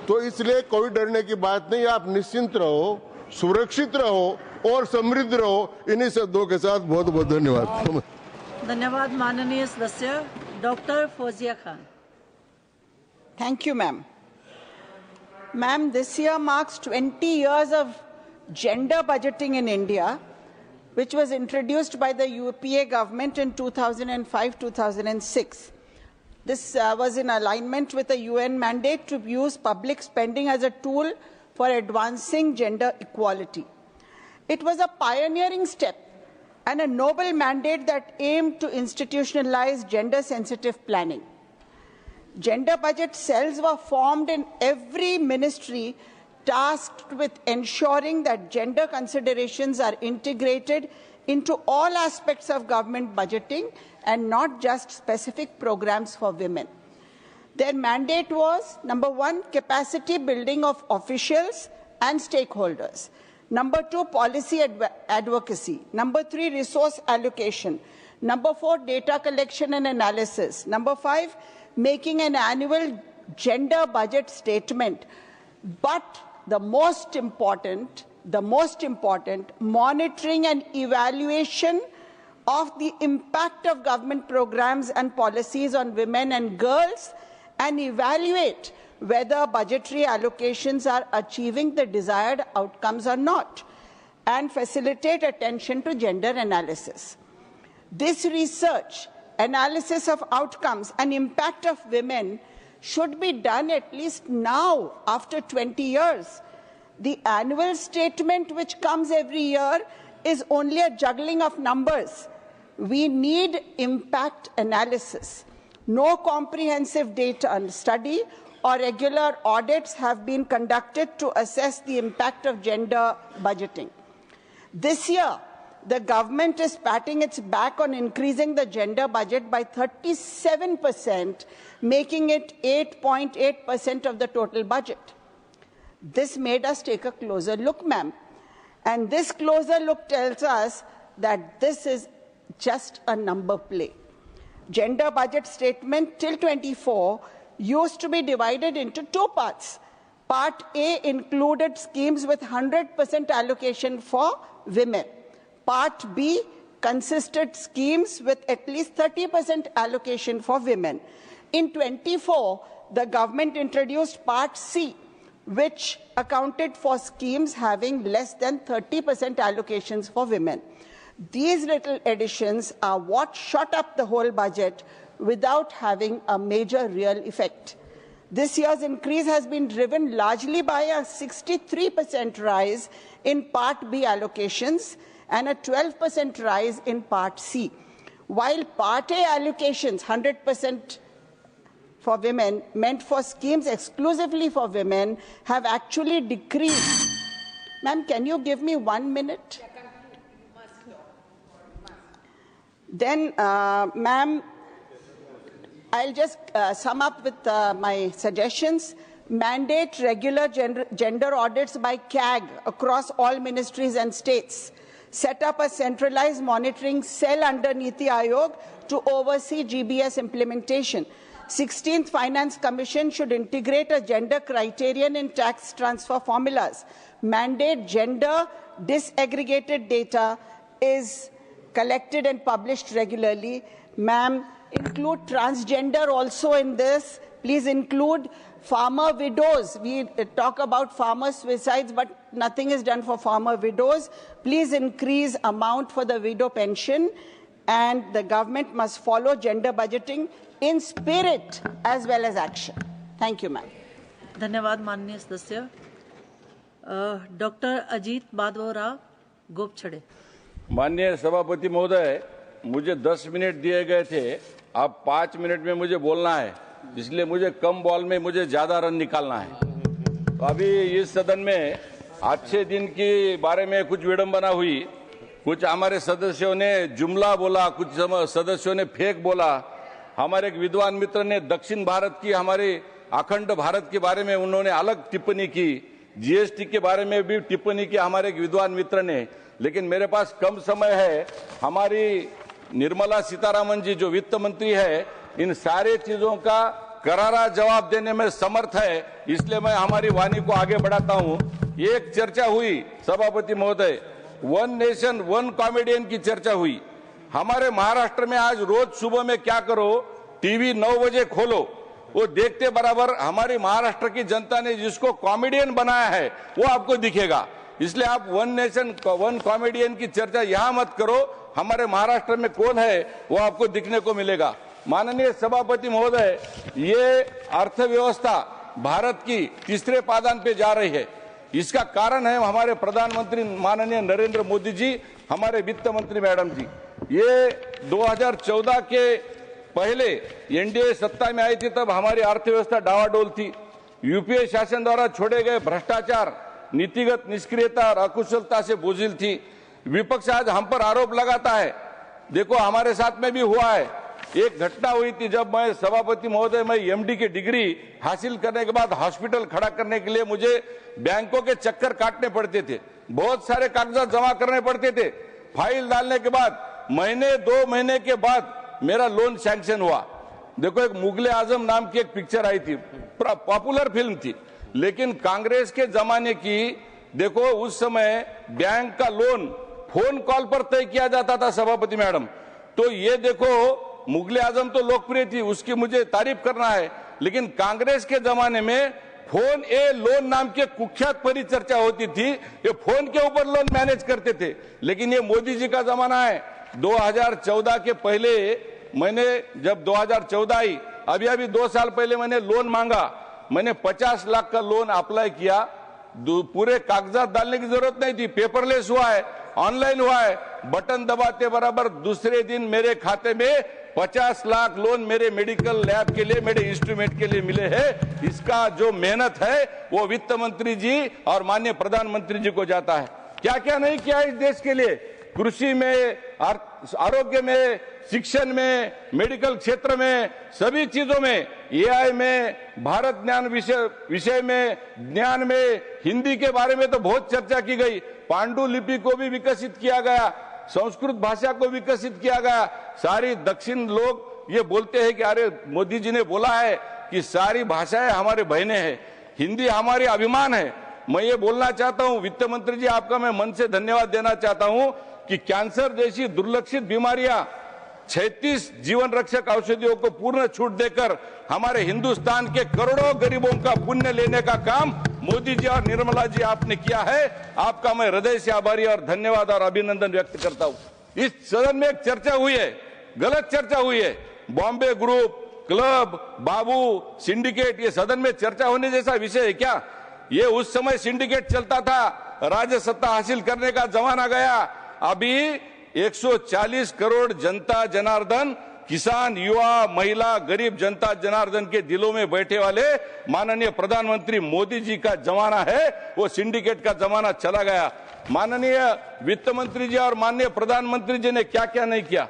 तो इसलिए कोई डरने की बात नहीं, आप निश्चिंत रहो। सुरक्षित रहो और समृद्ध रहो। इन्हीं शब्दों के साथ बहुत बहुत धन्यवाद। धन्यवाद माननीय सदस्य doctor Fauzia Khan. Thank you, ma'am. Ma'am, this year marks 20 years of gender budgeting in India, which was introduced by the UPA government in 2005-2006. This was in alignment with a UN mandate to use public spending as a tool for advancing gender equality. It was a pioneering step and a noble mandate that aimed to institutionalize gender-sensitive planning. Gender budget cells were formed in every ministry tasked with ensuring that gender considerations are integrated into all aspects of government budgeting and not just specific programs for women. Their mandate was, number one, capacity building of officials and stakeholders. Number two, policy advocacy. Number three, resource allocation. Number four, data collection and analysis. Number five, making an annual gender budget statement. But the most important, monitoring and evaluation of the impact of government programs and policies on women and girls, and evaluate whether budgetary allocations are achieving the desired outcomes or not, and facilitate attention to gender analysis. This research, analysis of outcomes and impact of women should be done at least now, after 20 years. The annual statement which comes every year is only a juggling of numbers. We need impact analysis. No comprehensive data study or regular audits have been conducted to assess the impact of gender budgeting. This year, the government is patting its back on increasing the gender budget by 37%, making it 8.8% of the total budget. This made us take a closer look, ma'am. And this closer look tells us that this is just a number play. Gender budget statement till 24 used to be divided into two parts. Part A included schemes with 100% allocation for women. Part B consisted schemes with at least 30% allocation for women. In 24, the government introduced Part C, which accounted for schemes having less than 30% allocations for women. These little additions are what shot up the whole budget without having a major real effect. This year's increase has been driven largely by a 63% rise in Part B allocations and a 12% rise in Part C, while Part A allocations, 100% for women, meant for schemes exclusively for women, have actually decreased. Ma'am, can you give me 1 minute? Then, ma'am, I'll just sum up with my suggestions. Mandate regular gender audits by CAG across all ministries and states. Set up a centralized monitoring cell under Niti Aayog to oversee GBS implementation. 16th Finance Commission should integrate a gender criterion in tax transfer formulas. Mandate gender disaggregated data is collected and published regularly. Ma'am, include transgender also in this. Please include farmer widows. We talk about farmer suicides, but nothing is done for farmer widows. Please increase amount for the widow pension, and the government must follow gender budgeting in spirit as well as action. Thank you, ma'am. धन्यवाद माननीय सदस्य doctor Ajit बादवराव गोपछड़े। माननीय सभापति महोदय, मुझे 10 minute दिए गए थे, अब 5 मिनट में मुझे बोलना है, इसलिए मुझे कम बॉल में मुझे ज्यादा रन निकालना है। तो अभी इस सदन में अच्छे दिन के बारे में कुछ विडंबना हुई, कुछ हमारे सदस्यों ने जुमला बोला, कुछ सदस्यों ने फेक बोला। हमारे एक विद्वान मित्र ने दक्षिण भारत की, हमारे अखंड भारत के बारे में उन्होंने अलग टिप्पणी की, जीएसटी के बारे में भी टिप्पणी की हमारे एक विद्वान मित्र ने। लेकिन मेरे पास कम समय है, हमारी निर्मला सीतारामन जी जो वित्त मंत्री है, इन सारे चीजों का करारा जवाब देने में समर्थ है, इसलिए मैं हमारी वाणी को आगे बढ़ाता हूं। एक चर्चा हुई सभापति महोदय, वन नेशन वन कॉमेडियन की चर्चा हुई। हमारे महाराष्ट्र में आज रोज सुबह में क्या करो, टीवी 9 बजे खोलो, वो देखते बराबर हमारी महाराष्ट्र की जनता ने जिसको कॉमेडियन बनाया है वो आपको दिखेगा। इसलिए आप वन नेशन वन कॉमेडियन की चर्चा यहाँ मत करो, हमारे महाराष्ट्र में कौन है वो आपको दिखने को मिलेगा। माननीय सभापति महोदय, ये अर्थव्यवस्था भारत की तीसरे पायदान पे जा रही है। इसका कारण है हमारे प्रधानमंत्री माननीय नरेंद्र मोदी जी, हमारे वित्त मंत्री मैडम जी। ये 2014 के पहले एनडीए सत्ता में आई थी, तब हमारी अर्थव्यवस्था डावाडोल थी। यूपीए शासन द्वारा छोड़े गए भ्रष्टाचार, नीतिगत निष्क्रियता और अकुशलता से बोझिल थी। विपक्ष आज हम पर आरोप लगाता है, देखो हमारे साथ में भी हुआ है। एक घटना हुई थी जब मैं सभापति महोदय, मैं एमडी की डिग्री हासिल करने के बाद हॉस्पिटल खड़ा करने के लिए मुझे बैंकों के चक्कर काटने पड़ते थे, बहुत सारे कागजात जमा करने पड़ते थे। फाइल डालने के बाद महीने 2 महीने के बाद मेरा लोन सैंक्शन हुआ। देखो, एक मुगले आजम नाम की एक पिक्चर आई थी, पॉपुलर फिल्म थी, लेकिन कांग्रेस के जमाने की, देखो उस समय बैंक का लोन फोन कॉल पर तय किया जाता था सभापति मैडम। तो ये देखो, मुगले आजम तो लोकप्रिय थी, उसकी मुझे तारीफ करना है, लेकिन कांग्रेस के जमाने में फोन ए लोन नाम के कुख्यात परिचर्चा होती थी, ये फोन के ऊपर लोन मैनेज करते थे। लेकिन ये मोदी जी का जमाना है। 2014 के पहले मैंने, जब 2014 आई, अभी 2 साल पहले मैंने लोन मांगा, मैंने 50 लाख का लोन अप्लाई किया। पूरे कागजात डालने की जरूरत नहीं थी, पेपरलेस हुआ है, ऑनलाइन हुआ है। बटन दबाते बराबर दूसरे दिन मेरे खाते में 50 लाख लोन मेरे मेडिकल लैब के लिए, मेरे इंस्ट्रूमेंट के लिए मिले हैं। इसका जो मेहनत है वो वित्त मंत्री जी और माननीय प्रधानमंत्री जी को जाता है। क्या क्या नहीं किया इस देश के लिए, कृषि में, आरोग्य में, शिक्षण में, मेडिकल क्षेत्र में, सभी चीजों में, एआई में, भारत ज्ञान विषय में, ज्ञान में, हिंदी के बारे में तो बहुत चर्चा की गई। पांडुलिपि को भी विकसित किया गया, संस्कृत भाषा को विकसित किया गया। सारी दक्षिण लोग ये बोलते हैं कि अरे मोदी जी ने बोला है कि सारी भाषाएं हमारे बहनें हैं, हिंदी हमारी अभिमान है। मैं ये बोलना चाहता हूं वित्त मंत्री जी, आपका मैं मन से धन्यवाद देना चाहता हूं कि कैंसर जैसी दुर्लक्षित बीमारियां, 36 जीवन रक्षक औषधियों को पूर्ण छूट देकर हमारे हिंदुस्तान के करोड़ों गरीबों का पुण्य लेने का काम मोदी जी और निर्मला जी आपने किया है। आपका मैं हृदय से आभारी और धन्यवाद और अभिनंदन व्यक्त करता हूं। इस सदन में एक चर्चा हुई है, गलत चर्चा हुई है। बॉम्बे ग्रुप, क्लब, बाबू, सिंडिकेट, ये सदन में चर्चा होने जैसा विषय है क्या? ये उस समय सिंडिकेट चलता था, राज्य सत्ता हासिल करने का जमाना गया। अभी 140 करोड़ जनता जनार्दन, किसान, युवा, महिला, गरीब जनता जनार्दन के दिलों में बैठे वाले माननीय प्रधानमंत्री मोदी जी का जमाना है, वो सिंडिकेट का जमाना चला गया। माननीय वित्त मंत्री जी और माननीय प्रधानमंत्री जी ने क्या क्या नहीं किया,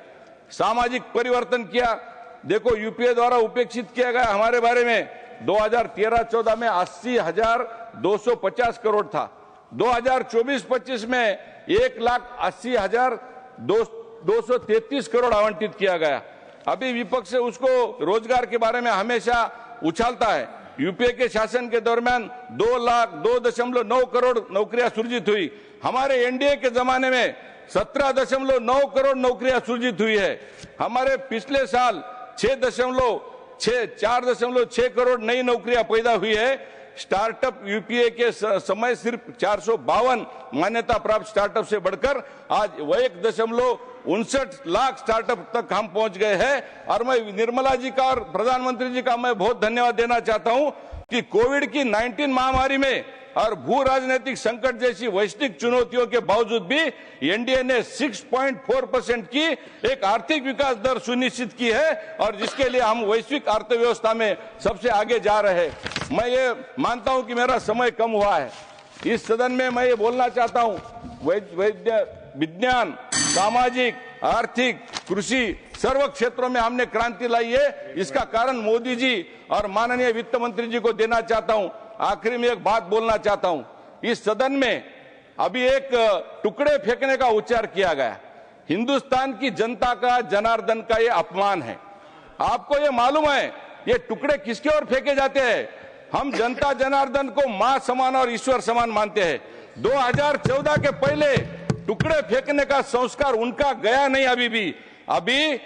सामाजिक परिवर्तन किया। देखो, यूपीए द्वारा उपेक्षित किया गया हमारे बारे में 2013-14 में 80,250 करोड़ था, 2024-25 में 1,80,233 करोड़ आवंटित किया गया। अभी विपक्ष उसको रोजगार के बारे में हमेशा उछालता है। यूपीए के शासन के दरमियान 2,02.9 करोड़ नौकरियां सृजित हुई। हमारे एनडीए के जमाने में 17.9 करोड़ नौकरियां सृजित हुई है। हमारे पिछले साल 4.6 करोड़ नई नौकरियां पैदा हुई है। स्टार्टअप यूपीए के समय सिर्फ 452 मान्यता प्राप्त स्टार्टअप से बढ़कर आज 1.59 लाख स्टार्टअप तक हम पहुंच गए हैं। और मैं निर्मला जी का और प्रधानमंत्री जी का मैं बहुत धन्यवाद देना चाहता हूं कि कोविड की 19 महामारी में और भू राजनीतिक संकट जैसी वैश्विक चुनौतियों के बावजूद भी एनडीए ने 6.4% की एक आर्थिक विकास दर सुनिश्चित की है और जिसके लिए हम वैश्विक अर्थव्यवस्था में सबसे आगे जा रहे हैं। मैं ये मानता हूं कि मेरा समय कम हुआ है। इस सदन में मैं ये बोलना चाहता हूं, विज्ञान, सामाजिक, आर्थिक, कृषि, सर्व क्षेत्रों में हमने क्रांति लाई है। इसका कारण मोदी जी और माननीय वित्त मंत्री जी को देना चाहता हूं। आखिरी में एक बात बोलना चाहता हूं, इस सदन में अभी एक टुकड़े फेंकने का उच्चार किया गया। हिंदुस्तान की जनता का, जनार्दन का ये अपमान है। आपको ये मालूम है ये टुकड़े किसके ओर फेंके जाते हैं? हम जनता जनार्दन को मां समान और ईश्वर समान मानते हैं। 2014 के पहले टुकड़े फेंकने का संस्कार उनका गया नहीं। अभी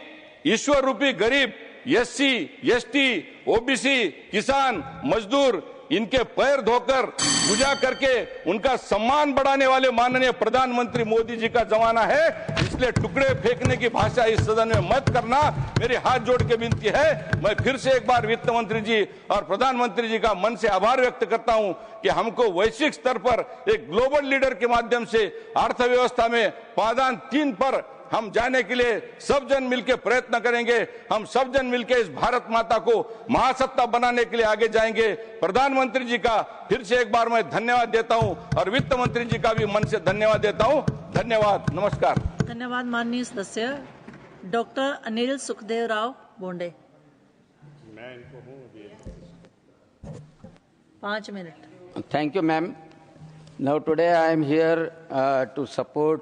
ईश्वर रूपी गरीब, एससी, एसटी, ओबीसी, किसान, मजदूर इनके पैर धोकर पूजा करके उनका सम्मान बढ़ाने वाले माननीय प्रधानमंत्री मोदी जी का जमाना है। इसलिए टुकड़े फेंकने की भाषा इस सदन में मत करना, मेरी हाथ जोड़ के विनती है। मैं फिर से एक बार वित्त मंत्री जी और प्रधानमंत्री जी का मन से आभार व्यक्त करता हूं कि हमको वैश्विक स्तर पर एक ग्लोबल लीडर के माध्यम से अर्थव्यवस्था में पायदान 3 पर हम जाने के लिए सब जन मिलकर प्रयत्न करेंगे। हम सब जन मिलकर इस भारत माता को महासत्ता बनाने के लिए आगे जाएंगे। प्रधानमंत्री जी का फिर से एक बार मैं धन्यवाद देता हूं और वित्त मंत्री जी का भी मन से धन्यवाद देता हूं। धन्यवाद, नमस्कार। धन्यवाद माननीय सदस्य। Doctor Anil Sukhdev Rao Bonde, 5 minute. Thank you, ma'am. Now today I am here to support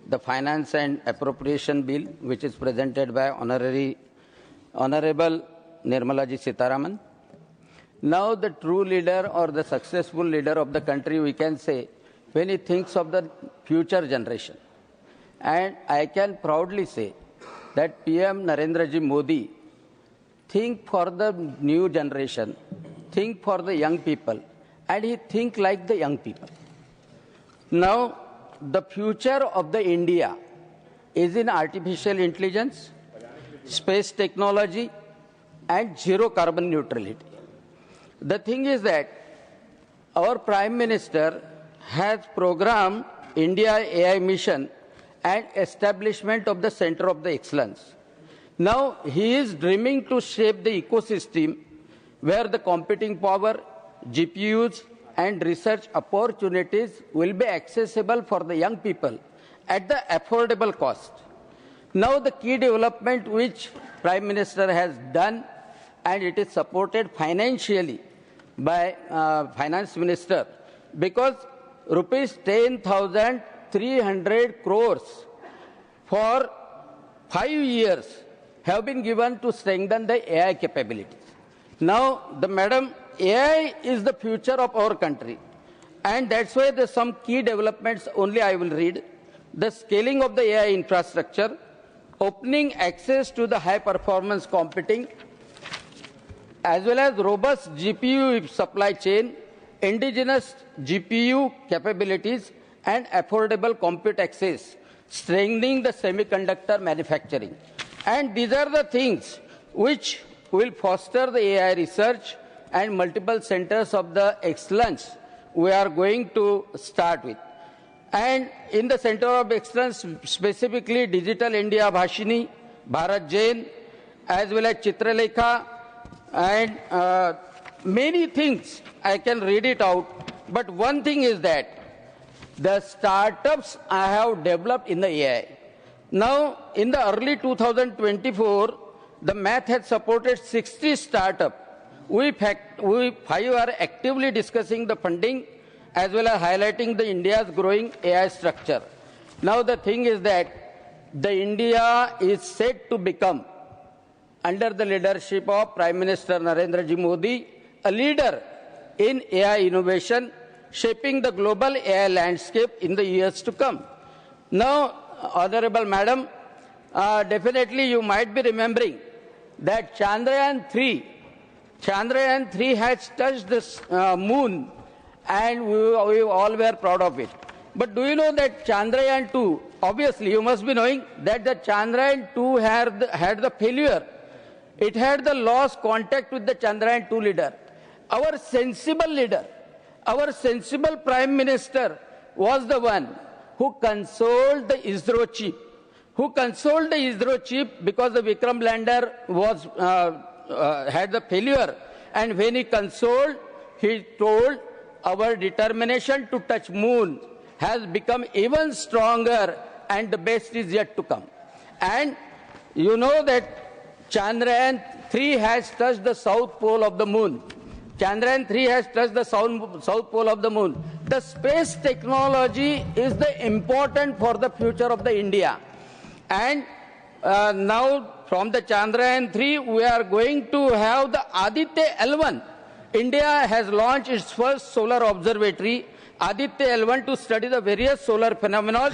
the Finance and Appropriation Bill, which is presented by Honorable Nirmala Sitharaman. Now the true leader or the successful leader of the country, we can say, when he thinks of the future generation. And I can proudly say that PM Narendra Ji Modi think for the new generation, think for the young people, and he think like the young people. Now, the future of the India is in artificial intelligence, space technology, and zero carbon neutrality. The thing is that our Prime Minister has programmed India AI mission and establishment of the Center of the Excellence. Now, he is dreaming to shape the ecosystem where the computing power, GPUs, and research opportunities will be accessible for the young people at the affordable cost. Now the key development which Prime Minister has done, and it is supported financially by Finance Minister, because rupees 10,300 crores for 5 years have been given to strengthen the AI capabilities. Now the Madam, AI is the future of our country, and that's why there's some key developments only I will read. The scaling of the AI infrastructure, opening access to the high-performance computing, as well as robust GPU supply chain, indigenous GPU capabilities, and affordable compute access, strengthening the semiconductor manufacturing. And these are the things which will foster the AI research and multiple centers of the excellence we are going to start with. And in the Center of Excellence, specifically Digital India Bhashini, Bharat Jain, as well as Chitralekha, and many things I can read it out. But one thing is that the startups I have developed in the AI. Now, in the early 2024, the math has supported 60 startups. We 5 are actively discussing the funding as well as highlighting the India's growing AI structure. Now the thing is that the India is set to become, under the leadership of Prime Minister Narendra Ji Modi, a leader in AI innovation, shaping the global AI landscape in the years to come. Now, Honorable Madam, definitely you might be remembering that Chandrayaan 3 has touched the moon, and we all were proud of it. But do you know that Chandrayaan 2, obviously you must be knowing that the Chandrayaan 2 had the failure. It had the lost contact with the Chandrayaan 2 leader. Our sensible leader, our sensible Prime Minister was the one who consoled the ISRO chief, because the Vikram lander was had the failure, and when he consoled, he told our determination to touch moon has become even stronger, and the best is yet to come. And you know that Chandrayaan 3 has touched the south pole of the moon. Chandrayaan 3 has touched the south pole of the moon. The space technology is the important for the future of the India. And now from the Chandrayaan 3, we are going to have the Aditya L1. India has launched its first solar observatory, Aditya L1, to study the various solar phenomena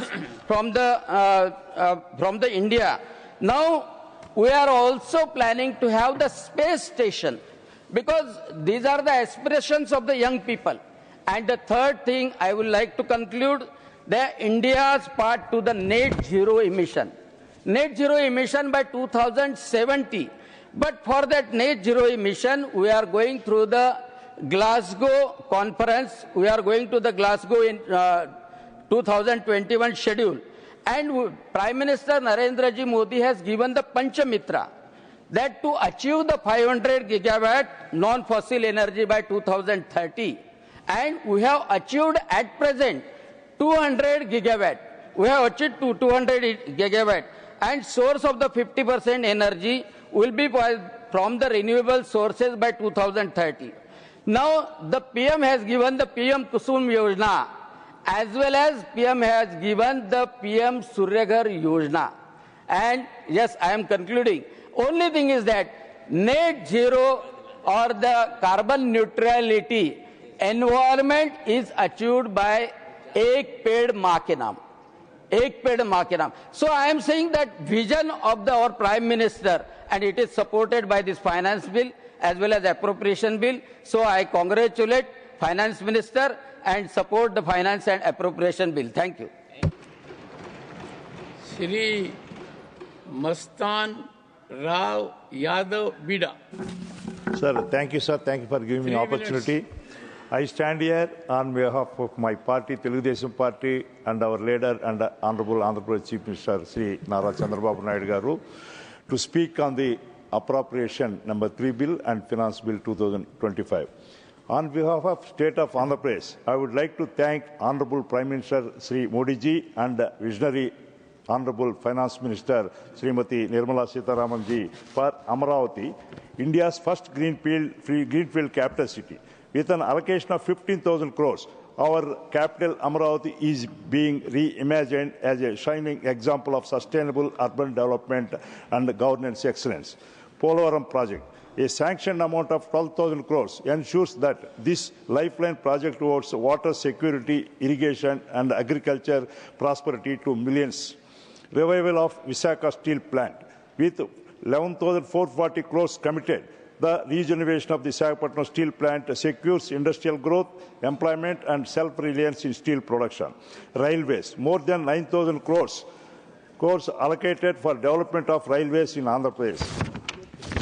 from the India. Now, we are also planning to have the space station, because these are the aspirations of the young people. And the third thing I would like to conclude, that India's part to the net zero emission. Net zero emission by 2070. But for that net zero emission, we are going through the Glasgow conference. We are going to the Glasgow in 2021 schedule. And Prime Minister Narendra Ji Modi has given the Panchamitra, that to achieve the 500 gigawatt non-fossil energy by 2030. And we have achieved at present 200 gigawatt. We have achieved 200 gigawatt. And source of the 50% energy will be from the renewable sources by 2030. Now, the PM has given the PM Kusum Yojana, as well as PM has given the PM Suryaghar Yojana. And yes, I am concluding. Only thing is that net zero or the carbon neutrality environment is achieved by Ek Ped Maa Ke Naam. Ek Ped Maa Ke Naam. So I am saying that vision of our Prime Minister, and it is supported by this finance bill as well as appropriation bill. So I congratulate Finance Minister and support the Finance and Appropriation Bill. Thank you. Shri Mastan Rao Yadav Bida. Sir, thank you, sir. Thank you for giving me the opportunity. I stand here on behalf of my party, Telugudesam Party, and our leader and Honorable Andhra Pradesh Chief Minister, Sri Nara Chandrababu Naidu Garu, to speak on the Appropriation Number 3 Bill and Finance Bill 2025. On behalf of State of Andhra Pradesh, I would like to thank Honorable Prime Minister Sri Modi ji and Visionary Honorable Finance Minister Srimati Nirmala Sitharaman ji for Amaravati, India's first greenfield capital city. With an allocation of 15,000 crores, our capital Amaravati is being reimagined as a shining example of sustainable urban development and governance excellence. Polavaram project, a sanctioned amount of 12,000 crores, ensures that this lifeline project towards water security, irrigation and agriculture prosperity to millions. Revival of Visakhapatnam steel plant, with 11,440 crores committed. The regeneration of the Visakhapatnam steel plant secures industrial growth, employment and self-reliance in steel production. Railways, more than 9,000 crores allocated for development of railways in Andhra Pradesh.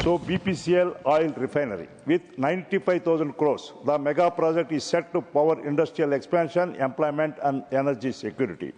So BPCL oil refinery, with 95,000 crores, the mega project is set to power industrial expansion, employment and energy security.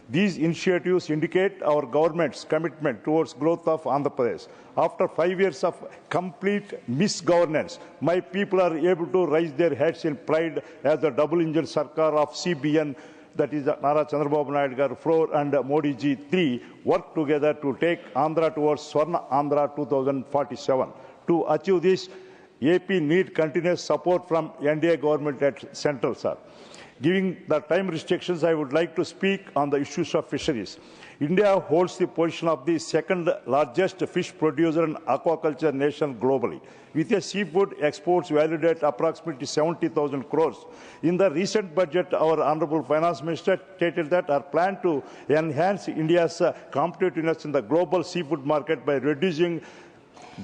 These initiatives indicate our government's commitment towards growth of Andhra Pradesh. After 5 years of complete misgovernance, my people are able to raise their heads in pride as the double-engine Sarkar of CBN, that is Nara Chandrababu Naidu Garu 4 and Modi ji 3, work together to take Andhra towards Swarna Andhra 2047. To achieve this, AP need continuous support from NDA government at central, sir. Given the time restrictions, I would like to speak on the issues of fisheries. India holds the position of the second largest fish producer and aquaculture nation globally, with a seafood exports valued at approximately 70,000 crores. In the recent budget, our Honorable Finance Minister stated that our plan to enhance India's competitiveness in the global seafood market by reducing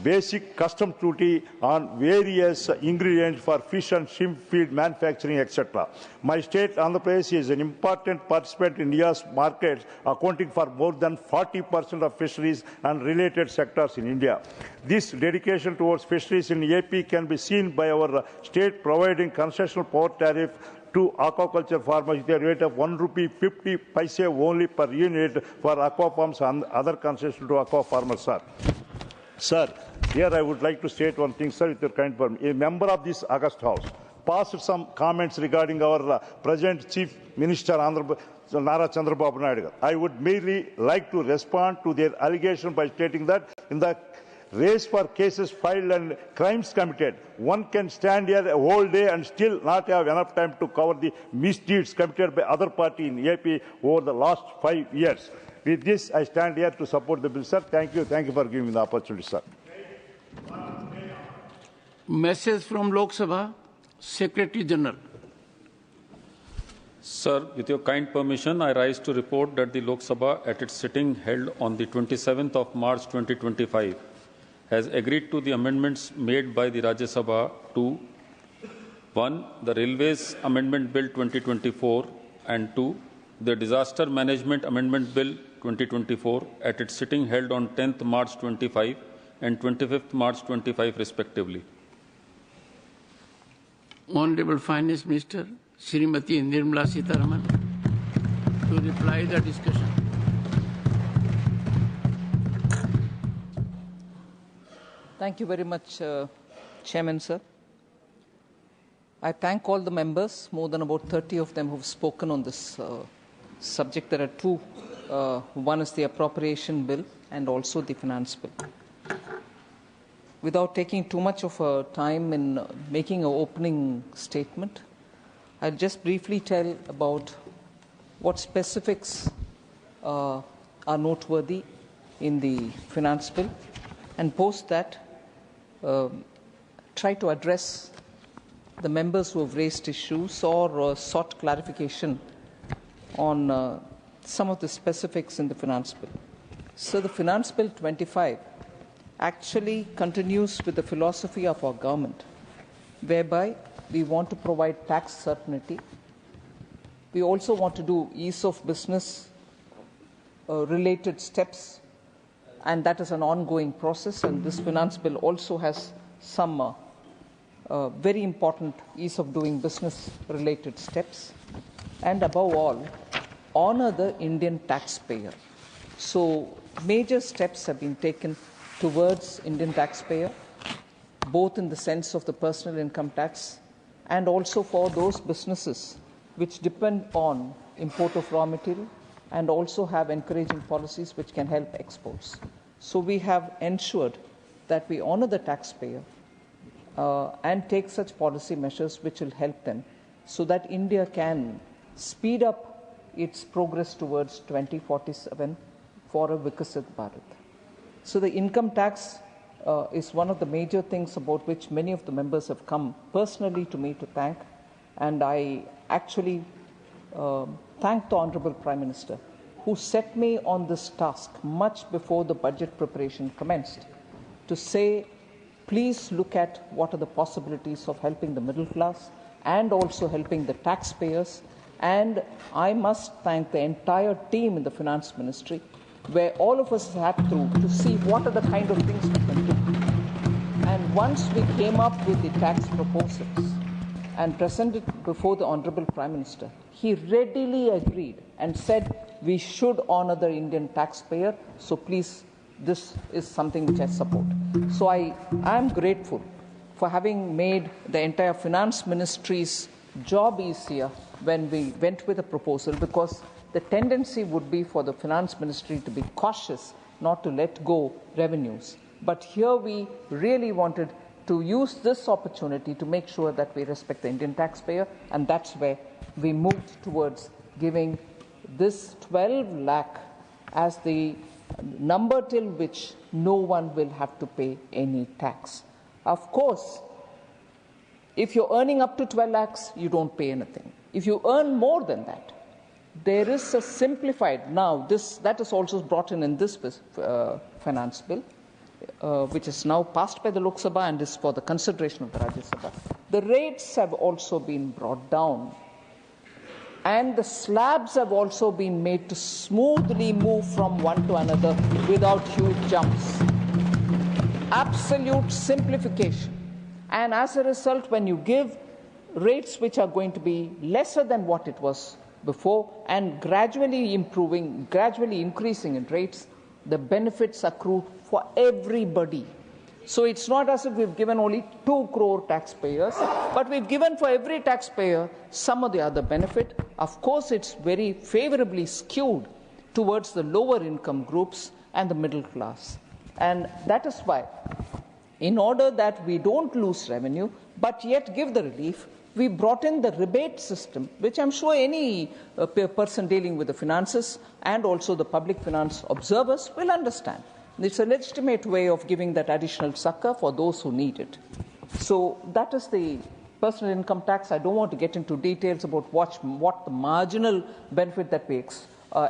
basic customs duty on various ingredients for fish and shrimp feed manufacturing, etc. My state, Andhra Pradesh, is an important participant in India's markets, accounting for more than 40% of fisheries and related sectors in India. This dedication towards fisheries in AP can be seen by our state providing concessional power tariff to aquaculture farmers with a rate of ₹1.50 only per unit for aqua farms and other concessions to aqua farmers, sir. Sir, here I would like to state one thing, sir, with your kind permission. A member of this August House passed some comments regarding our present Chief Minister, Nara Chandrababu Naidu. I would merely like to respond to their allegation by stating that in the race for cases filed and crimes committed, one can stand here a whole day and still not have enough time to cover the misdeeds committed by other party in AP over the last 5 years. With this, I stand here to support the bill, sir. Thank you. Thank you for giving me the opportunity, sir. Message from Lok Sabha. Secretary General. Sir, with your kind permission, I rise to report that the Lok Sabha, at its sitting held on the 27th of March 2025, has agreed to the amendments made by the Rajya Sabha to 1. The Railways Amendment Bill 2024 and 2. The Disaster Management Amendment Bill 2024 at its sitting held on 10th March 25 and 25th March 25 respectively. Honorable Finance Minister Srimati Nirmala Sitharaman to reply the discussion. Thank you very much, Chairman, sir. I thank all the members, more than about 30 of them who have spoken on this subject. There are two. One is the Appropriation Bill and also the Finance Bill. Without taking too much of time in making an opening statement, I'll just briefly tell about what specifics are noteworthy in the Finance Bill, and post that try to address the members who have raised issues or sought clarification on some of the specifics in the Finance Bill. So the Finance Bill 25 actually continues with the philosophy of our government, whereby we want to provide tax certainty. We also want to do ease of business related steps, and that is an ongoing process, and this Finance Bill also has some very important ease of doing business related steps, and above all, honor the Indian taxpayer. So major steps have been taken towards Indian taxpayer, both in the sense of the personal income tax and also for those businesses which depend on import of raw material and also have encouraging policies which can help exports. So we have ensured that we honor the taxpayer and take such policy measures which will help them so that India can speed up its progress towards 2047 for a Vikasit Bharat. So the income tax is one of the major things about which many of the members have come personally to me to thank, and I actually thank the Honorable Prime Minister who set me on this task much before the budget preparation commenced, to say, please look at what are the possibilities of helping the middle class and also helping the taxpayers. And I must thank the entire team in the Finance Ministry, where all of us had to see what are the kind of things we can do. And once we came up with the tax proposals and presented before the Honorable Prime Minister, he readily agreed and said we should honor the Indian taxpayer. So please, this is something which I support. So I am grateful for having made the entire Finance Ministry's job easier when we went with a proposal, because the tendency would be for the Finance Ministry to be cautious, not to let go revenues. But here we really wanted to use this opportunity to make sure that we respect the Indian taxpayer, and that's where we moved towards giving this 12 lakh as the number till which no one will have to pay any tax. Of course, if you're earning up to 12 lakhs, you don't pay anything. If you earn more than that, there is a simplified, now that is also brought in this finance bill, which is now passed by the Lok Sabha and is for the consideration of the Rajya Sabha. The rates have also been brought down, and the slabs have also been made to smoothly move from one to another without huge jumps. Absolute simplification. And as a result, when you give rates which are going to be lesser than what it was before and gradually improving, gradually increasing in rates, the benefits accrue for everybody. So it's not as if we've given only 2 crore taxpayers, but we've given for every taxpayer some of the other benefit. Of course, it's very favorably skewed towards the lower income groups and the middle class. And that is why, in order that we don't lose revenue, but yet give the relief, we brought in the rebate system, which I'm sure any person dealing with the finances and also the public finance observers will understand. It's a legitimate way of giving that additional succor for those who need it. So that is the personal income tax, I don't want to get into details about what the marginal benefit that we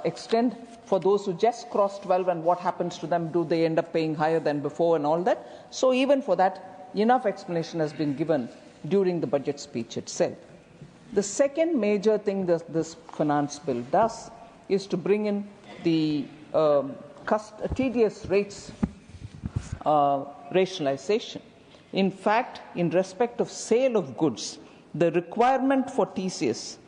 extend for those who just cross 12 and what happens to them. Do they end up paying higher than before and all that? So even for that, enough explanation has been given during the budget speech itself. The second major thing that this finance bill does is to bring in the TDS rates rationalization. In fact, in respect of sale of goods, the requirement for TCS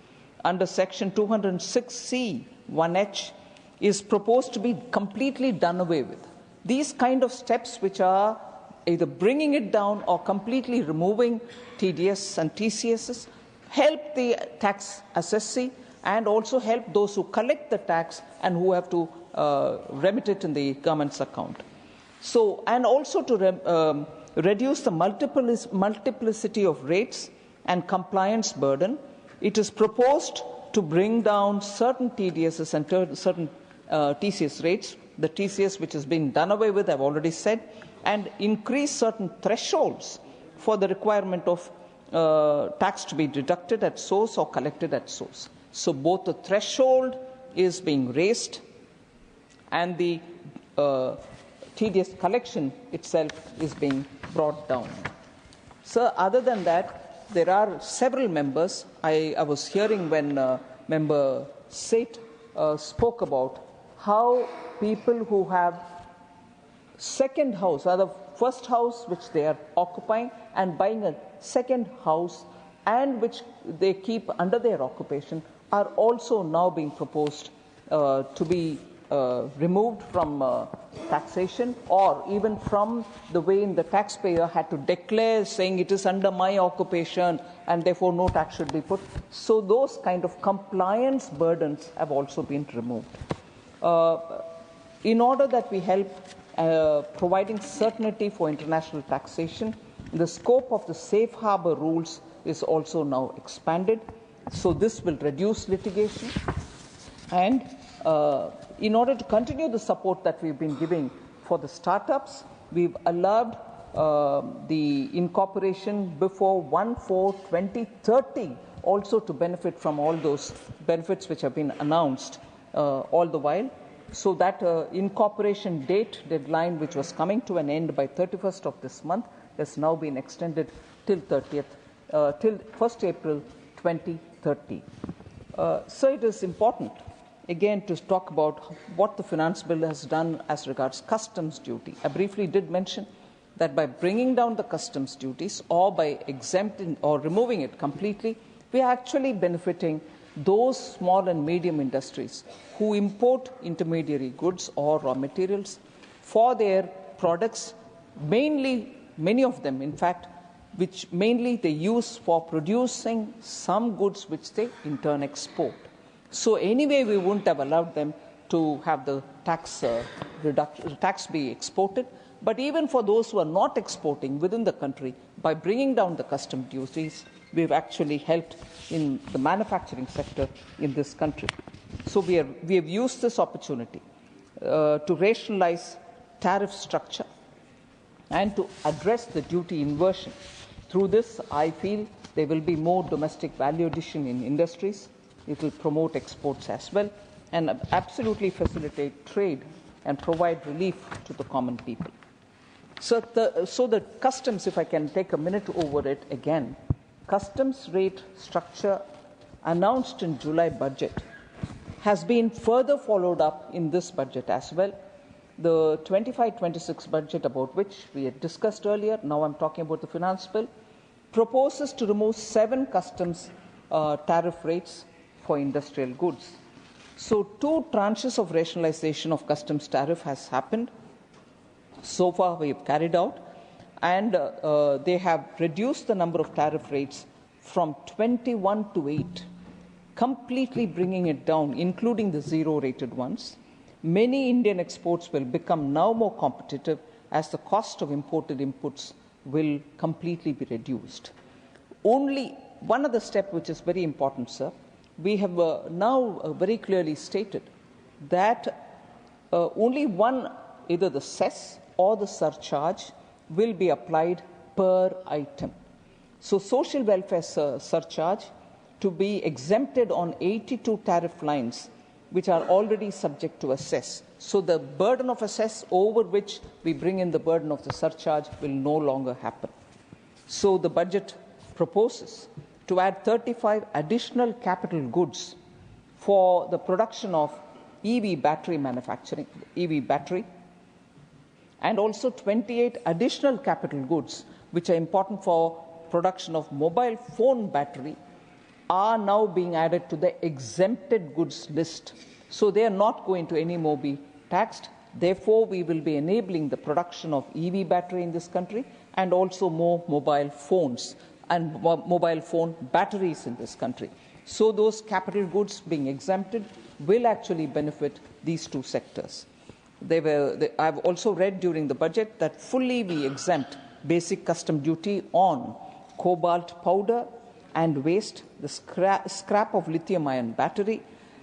under Section 206C 1H is proposed to be completely done away with. These kind of steps, which are either bringing it down or completely removing TDS and TCSs, help the tax assessee and also help those who collect the tax and who have to remit it in the government's account. So, and also to reduce the multiplicity of rates and compliance burden, it is proposed to bring down certain TDSs and certain TCS rates, the TCS which has been done away with, I've already said, and increase certain thresholds for the requirement of tax to be deducted at source or collected at source. So both the threshold is being raised and the TDS collection itself is being brought down. So other than that, there are several members. I was hearing when Member Seth spoke about how people who have second house, or the first house which they are occupying and buying a second house and which they keep under their occupation, are also now being proposed to be removed from taxation, or even from the way in the taxpayer had to declare saying it is under my occupation and therefore no tax should be put. So those kind of compliance burdens have also been removed. In order that we help providing certainty for international taxation, the scope of the safe harbor rules is also now expanded. So this will reduce litigation, and in order to continue the support that we've been giving for the startups, we've allowed the incorporation before 1/4/2030 also to benefit from all those benefits which have been announced all the while. So that incorporation date deadline, which was coming to an end by 31st of this month, has now been extended till 1st April 2030. So it is important, again, to talk about what the finance bill has done as regards customs duty. I briefly did mention that by bringing down the customs duties or by exempting or removing it completely, we are actually benefiting those small and medium industries who import intermediary goods or raw materials for their products, mainly, many of them, in fact, which mainly they use for producing some goods which they in turn export. So anyway, we wouldn't have allowed them to have the tax be exported. But even for those who are not exporting within the country, by bringing down the custom duties, we've actually helped in the manufacturing sector in this country. So we have used this opportunity to rationalize tariff structure and to address the duty inversion. Through this, I feel there will be more domestic value addition in industries. It will promote exports as well and absolutely facilitate trade and provide relief to the common people. So the customs, if I can take a minute over it again, customs rate structure announced in July budget has been further followed up in this budget as well. The 25-26 budget, about which we had discussed earlier, now I'm talking about the finance bill, proposes to remove 7 customs tariff rates for industrial goods. So 2 tranches of rationalization of customs tariff has happened. So far we have carried out, and they have reduced the number of tariff rates from 21 to 8, completely bringing it down, including the zero-rated ones. Many Indian exports will become now more competitive as the cost of imported inputs will completely be reduced. Only one other step which is very important, sir. We have now very clearly stated that only one, either the cess or the surcharge, will be applied per item. So social welfare surcharge to be exempted on 82 tariff lines which are already subject to assess. So the burden of assess over which we bring in the burden of the surcharge will no longer happen. So the budget proposes to add 35 additional capital goods for the production of EV battery manufacturing, EV battery, and also 28 additional capital goods which are important for production of mobile phone battery are now being added to the exempted goods list. So they are not going to anymore be taxed. Therefore, we will be enabling the production of EV battery in this country and also more mobile phones and mobile phone batteries in this country. So those capital goods being exempted will actually benefit these two sectors. I've also read during the budget that fully we exempt basic custom duty on cobalt powder and waste, the scrap of lithium-ion battery,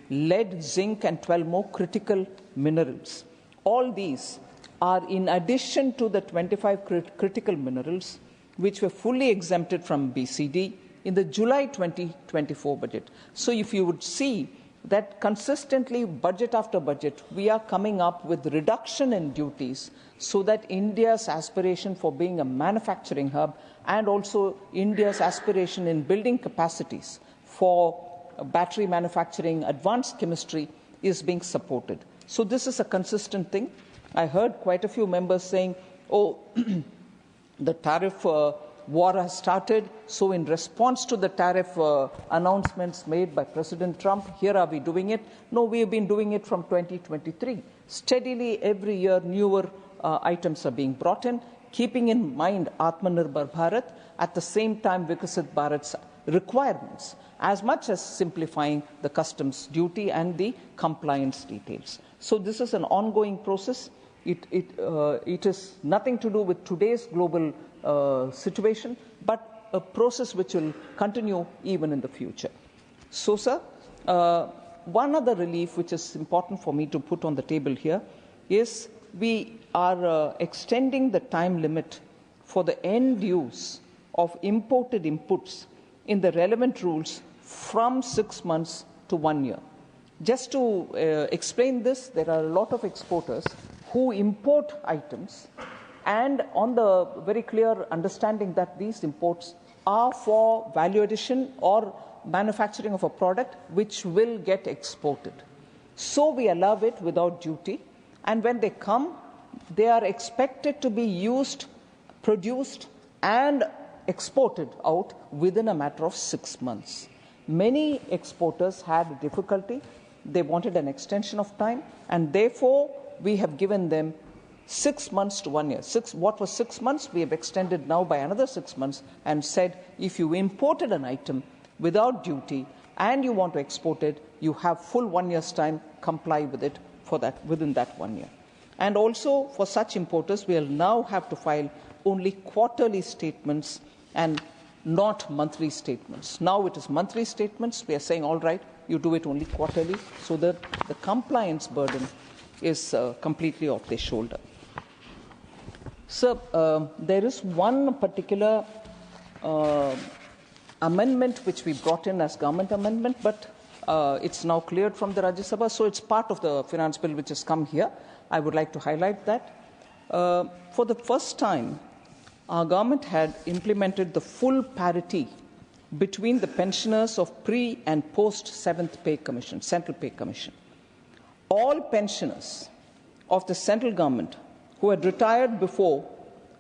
lead, zinc, and 12 more critical minerals. All these are in addition to the 25 critical minerals which were fully exempted from BCD in the July 2024 budget. So if you would see that consistently, budget after budget, we are coming up with reduction in duties so that India's aspiration for being a manufacturing hub and also India's aspiration in building capacities for battery manufacturing, advanced chemistry is being supported. So this is a consistent thing. I heard quite a few members saying, oh, the tariff war has started, so in response to the tariff announcements made by President Trump, here are we doing it. No, we have been doing it from 2023. Steadily, every year, newer items are being brought in, keeping in mind Atmanirbhar Bharat, at the same time Vikasit Bharat's requirements, as much as simplifying the customs duty and the compliance details. So this is an ongoing process. It is nothing to do with today's global situation, but a process which will continue even in the future. So, sir, one other relief which is important for me to put on the table here is we are extending the time limit for the end use of imported inputs in the relevant rules from 6 months to 1 year. Just to explain this, there are a lot of exporters who import items and on the very clear understanding that these imports are for value addition or manufacturing of a product which will get exported. So we allow it without duty, and when they come, they are expected to be used, produced and exported out within a matter of 6 months. Many exporters had difficulty. They wanted an extension of time, and therefore we have given them 6 months to 1 year. What was 6 months, we have extended now by another 6 months and said if you imported an item without duty and you want to export it, you have full 1 year's time, comply with it for that within that 1 year. And also for such importers, we will now have to file only quarterly statements and not monthly statements. Now it is monthly statements. We are saying, all right, you do it only quarterly, so that the compliance burden is completely off their shoulder. So there is one particular amendment which we brought in as government amendment, but it's now cleared from the Rajya Sabha, so it's part of the finance bill which has come here. I would like to highlight that. For the first time, our government had implemented the full parity between the pensioners of pre and post 7th Pay Commission, Central Pay Commission. All pensioners of the central government who had retired before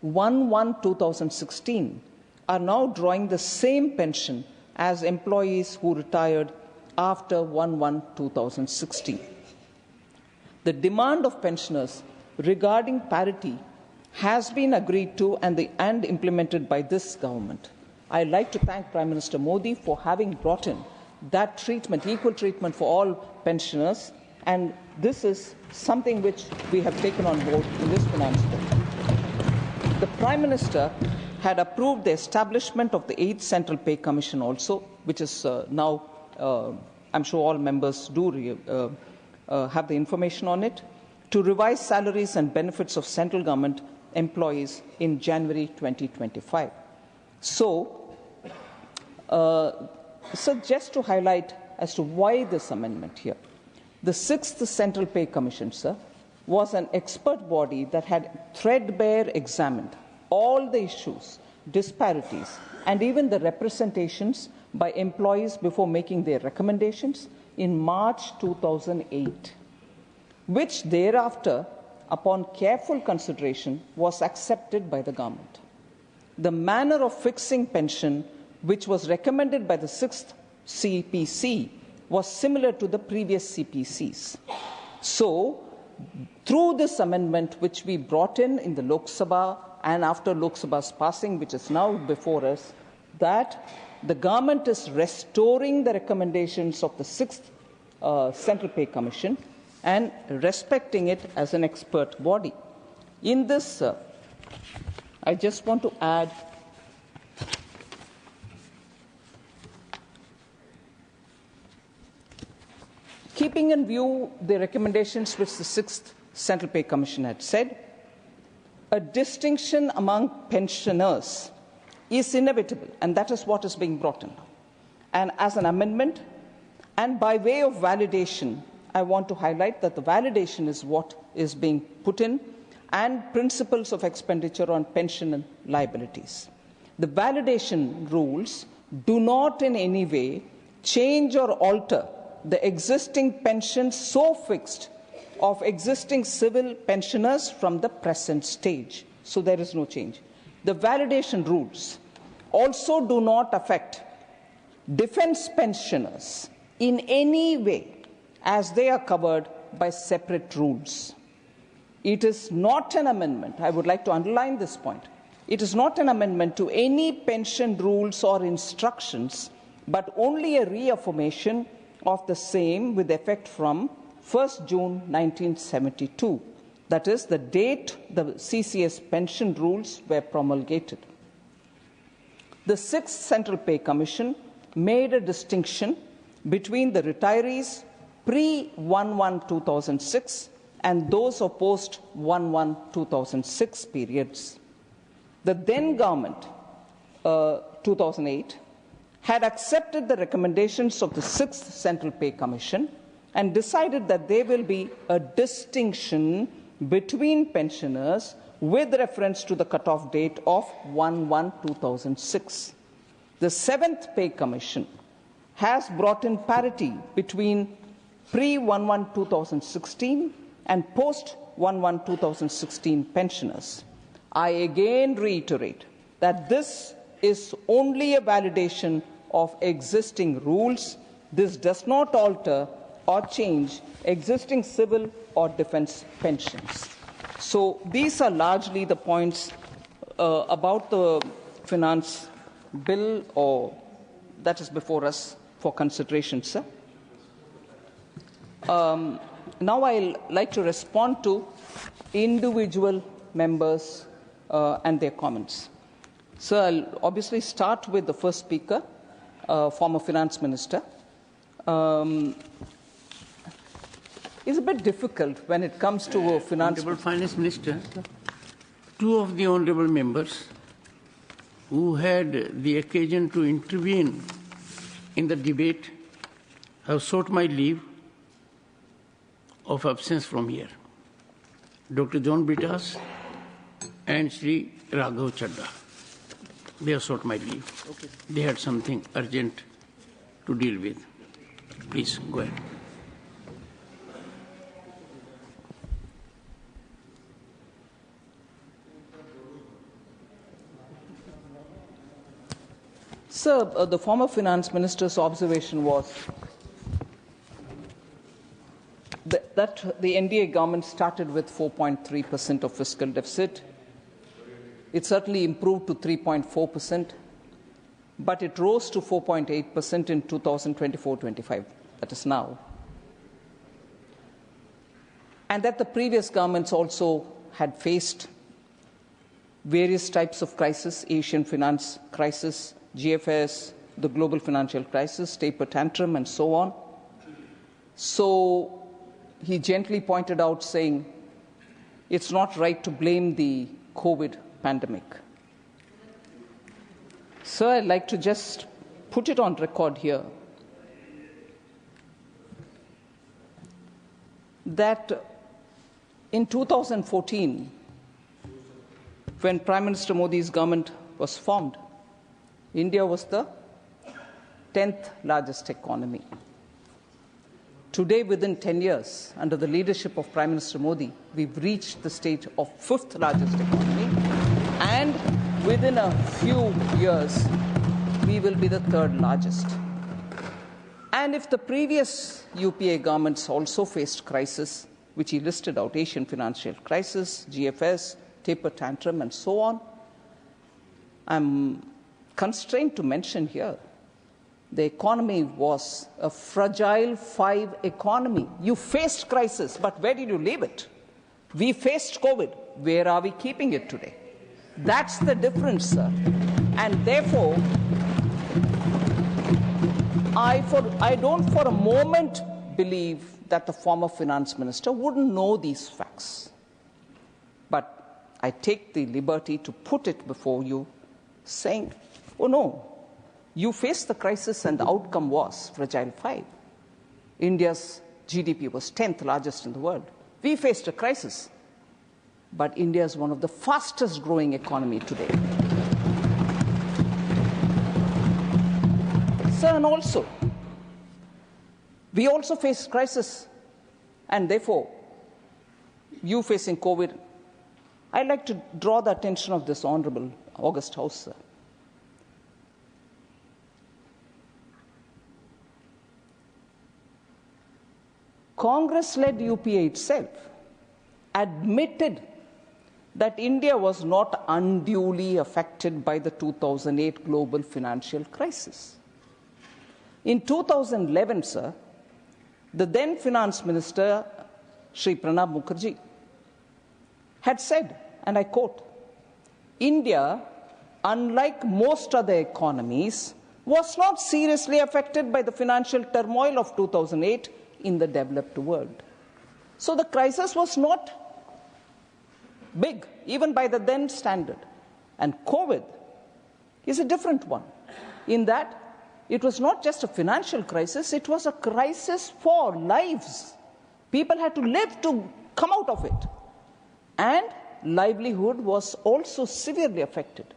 1/1/2016 are now drawing the same pension as employees who retired after 1/1/2016. The demand of pensioners regarding parity has been agreed to and implemented by this government. I'd like to thank Prime Minister Modi for having brought in that treatment, equal treatment for all pensioners, and this is something which we have taken on board in this finance bill. The Prime Minister had approved the establishment of the 8th Central Pay Commission also, which is now, I'm sure all members do have the information on it, to revise salaries and benefits of central government employees in January 2025. So, So just to highlight as to why this amendment here. The 6th Central Pay Commission, sir, was an expert body that had threadbare examined all the issues, disparities, and even the representations by employees before making their recommendations in March 2008, which thereafter, upon careful consideration, was accepted by the government. The manner of fixing pension, which was recommended by the 6th CPC, was similar to the previous CPCs. So, through this amendment, which we brought in the Lok Sabha and after Lok Sabha's passing, which is now before us, that the government is restoring the recommendations of the 6th Central Pay Commission and respecting it as an expert body. In this, I just want to add keeping in view the recommendations which the 6th Central Pay Commission had said, a distinction among pensioners is inevitable, and that is what is being brought in. And as an amendment, and by way of validation, I want to highlight that the validation is what is being put in, and principles of expenditure on pension and liabilities. The validation rules do not in any way change or alter the existing pensions so fixed of existing civil pensioners from the present stage. So there is no change. The validation rules also do not affect defense pensioners in any way, as they are covered by separate rules. It is not an amendment, I would like to underline this point, it is not an amendment to any pension rules or instructions, but only a reaffirmation of the same with effect from 1st June 1972. That is the date the CCS pension rules were promulgated. The 6th Central Pay Commission made a distinction between the retirees pre-11-2006 and those of post-11-2006 periods. The then government, 2008, had accepted the recommendations of the 6th Central Pay Commission and decided that there will be a distinction between pensioners with reference to the cutoff date of 1/1/2006. The 7th Pay Commission has brought in parity between pre-11-2016 and post-11-2016 pensioners. I again reiterate that this is only a validation of existing rules. This does not alter or change existing civil or defense pensions. So these are largely the points about the finance bill or that is before us for consideration, sir. Now I'll like to respond to individual members and their comments. So I'll obviously start with the first speaker, former finance minister. It's a bit difficult when it comes to Honorable Finance Minister, two of the honorable members who had the occasion to intervene in the debate have sought my leave of absence from here. Dr. John Bitas and Sri Raghav Chadda. They have sought my leave. Okay. They had something urgent to deal with. Please, go ahead. Sir, the former finance minister's observation was that the NDA government started with 4.3% of fiscal deficit. It certainly improved to 3.4%, but it rose to 4.8% in 2024-25, that is now. And that the previous governments also had faced various types of crisis, Asian finance crisis, GFS, the global financial crisis, taper tantrum, and so on. So he gently pointed out, saying, it's not right to blame the COVID pandemic. So I'd like to just put it on record here that in 2014, when Prime Minister Modi's government was formed, India was the 10th largest economy. Today, within 10 years, under the leadership of Prime Minister Modi, we've reached the stage of 5th largest economy, and within a few years, we will be the 3rd largest. And if the previous UPA governments also faced crisis, which he listed out, Asian financial crisis, GFS, taper tantrum, and so on, I'm constrained to mention here, the economy was a fragile 5 economy. You faced crisis, but where did you leave it? We faced COVID. Where are we keeping it today? That's the difference, sir. And therefore, I don't for a moment believe that the former finance minister wouldn't know these facts. But I take the liberty to put it before you, saying, oh no, you faced the crisis and the outcome was fragile 5. India's GDP was 10th largest in the world. We faced a crisis, but India is one of the fastest growing economy today. Sir, and also, we also faced crisis, and therefore, you facing COVID, I'd like to draw the attention of this Honorable August House, sir. Congress-led UPA itself admitted that India was not unduly affected by the 2008 global financial crisis. In 2011, sir, the then Finance Minister, Shri Pranab Mukherjee, had said, and I quote, India, unlike most other economies, was not seriously affected by the financial turmoil of 2008 in the developed world. So the crisis was not big, even by the then standard. And COVID is a different one, in that it was not just a financial crisis, it was a crisis for lives. People had to live to come out of it. And livelihood was also severely affected.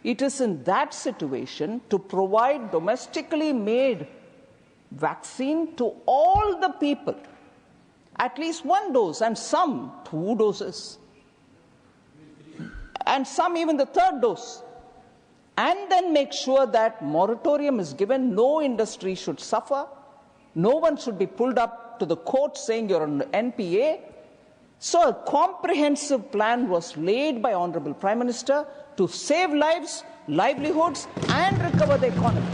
It is in that situation to provide domestically made vaccine to all the people, at least 1 dose, and some 2 doses, and some even the 3rd dose, and then make sure that moratorium is given, no industry should suffer, no one should be pulled up to the court saying you're on NPA. So a comprehensive plan was laid by Honorable Prime Minister to save lives, livelihoods, and recover the economy.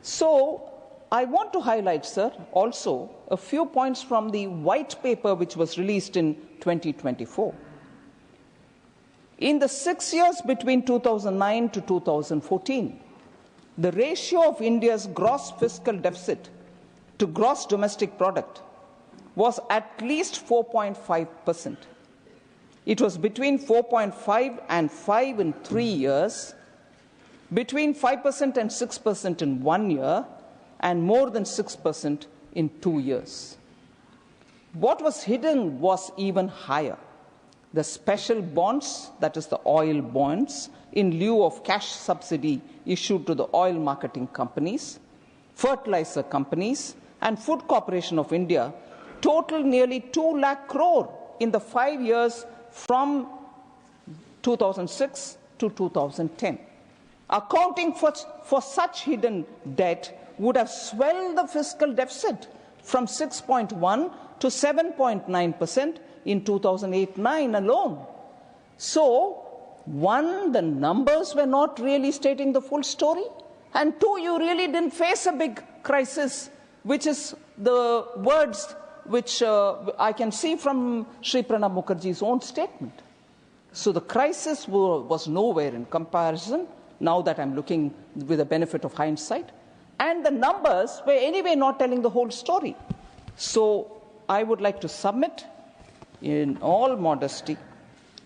So, I want to highlight, sir, also a few points from the white paper which was released in 2024. In the 6 years between 2009 to 2014, the ratio of India's gross fiscal deficit to gross domestic product was at least 4.5%. It was between 4.5 and 5 in 3 years, between 5% and 6% in 1 year, and more than 6% in 2 years. What was hidden was even higher. The special bonds, that is the oil bonds, in lieu of cash subsidy issued to the oil marketing companies, fertilizer companies, and Food Corporation of India, totaled nearly 2 lakh crore in the 5 years from 2006 to 2010. Accounting for such hidden debt would have swelled the fiscal deficit from 6.1 to 7.9% in 2008-9 alone. So, one, the numbers were not really stating the full story, and two, you really didn't face a big crisis, which is the words which I can see from Shri Pranab Mukherjee's own statement. So the crisis was nowhere in comparison, now that I'm looking with the benefit of hindsight, and the numbers were anyway not telling the whole story. So I would like to submit in all modesty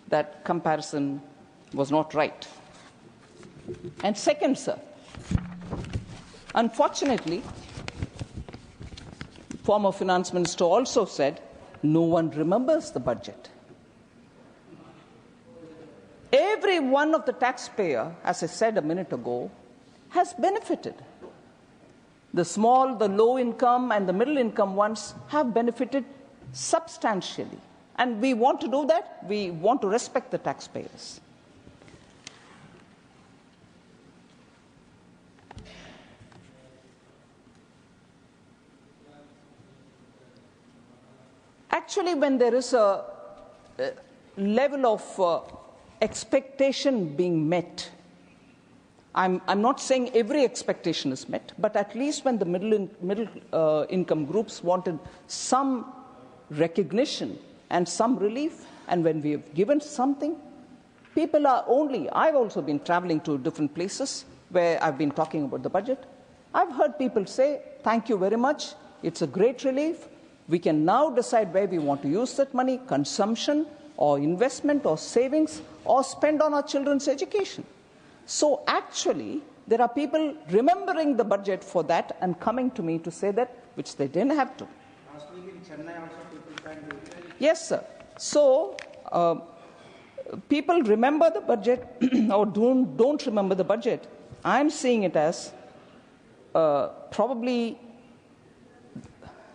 that comparison was not right. And second, sir, unfortunately, former finance minister also said, no one remembers the budget. Every one of the taxpayer, as I said a minute ago, has benefited. The small, the low income and the middle income ones have benefited substantially. And we want to do that. We want to respect the taxpayers. Actually, when there is a level of expectation being met, I'm not saying every expectation is met, but at least when the middle income groups wanted some recognition and some relief, and when we have given something, people are only, I've also been traveling to different places where I've been talking about the budget. I've heard people say, thank you very much, it's a great relief. We can now decide where we want to use that money, consumption or investment or savings or spend on our children's education. So actually, there are people remembering the budget for that and coming to me to say that, which they didn't have to. Yes, sir. So people remember the budget or don't remember the budget. I'm seeing it as probably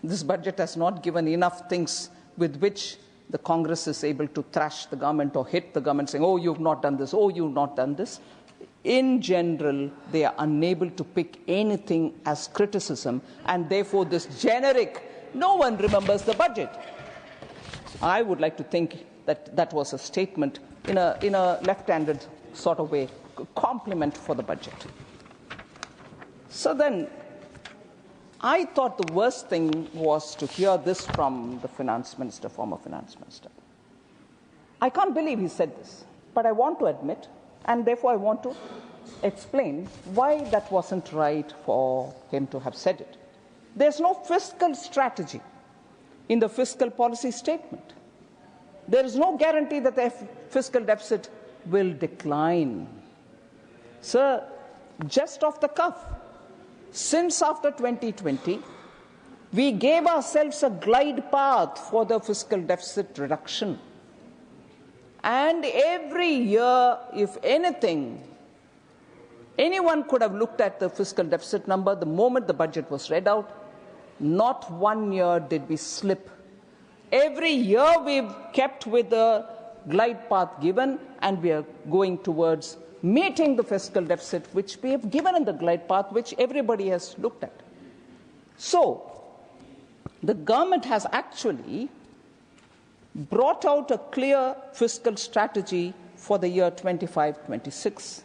this budget has not given enough things with which the Congress is able to thrash the government or hit the government saying, oh, you've not done this, oh, you've not done this. In general, they are unable to pick anything as criticism, and therefore this generic, no one remembers the budget. I would like to think that that was a statement in a left-handed sort of way, compliment for the budget. So then, I thought the worst thing was to hear this from the finance minister, former finance minister. I can't believe he said this, but I want to admit, and therefore I want to explain why that wasn't right for him to have said it. There's no fiscal strategy in the fiscal policy statement. There is no guarantee that the fiscal deficit will decline. Sir, just off the cuff, since after 2020, we gave ourselves a glide path for the fiscal deficit reduction. And every year, if anything, anyone could have looked at the fiscal deficit number the moment the budget was read out. Not 1 year did we slip. Every year we've kept with the glide path given, and we are going towards meeting the fiscal deficit, which we have given in the glide path, which everybody has looked at. So, the government has actually brought out a clear fiscal strategy for the year 25-26,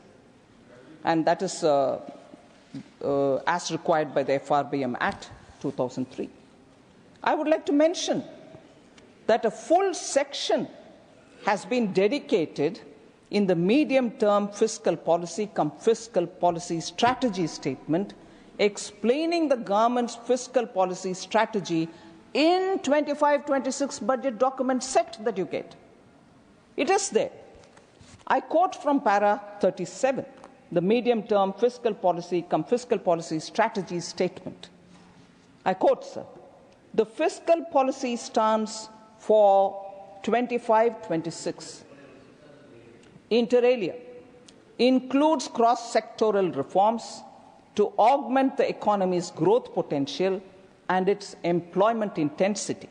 and that is as required by the FRBM Act 2003. I would like to mention that a full section has been dedicated in the medium-term fiscal policy strategy statement, explaining the government's fiscal policy strategy in 25-26 budget document set that you get. It is there. I quote from para 37, the medium-term fiscal policy strategy statement. I quote, sir, the fiscal policy stance for 25-26 inter alia includes cross-sectoral reforms to augment the economy's growth potential and its employment intensity,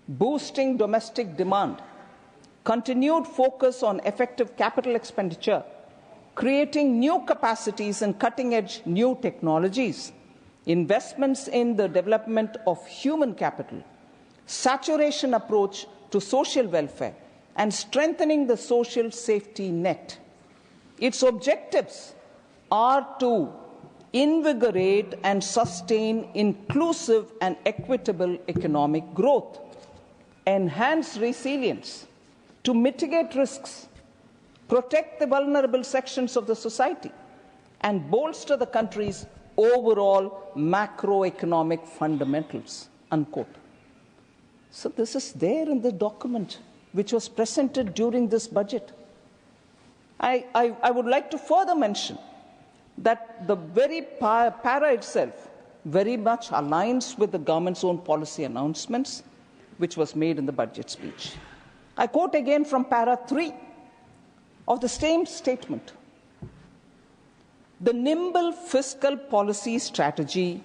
boosting domestic demand, continued focus on effective capital expenditure, creating new capacities and cutting-edge new technologies, investments in the development of human capital, saturation approach to social welfare, and strengthening the social safety net. Its objectives are to invigorate and sustain inclusive and equitable economic growth, enhance resilience, to mitigate risks, protect the vulnerable sections of the society, and bolster the country's overall macroeconomic fundamentals, unquote. So this is there in the document which was presented during this budget. I would like to further mention that the very para itself very much aligns with the government's own policy announcements, which was made in the budget speech. I quote again from para 3 of the same statement. The nimble fiscal policy strategy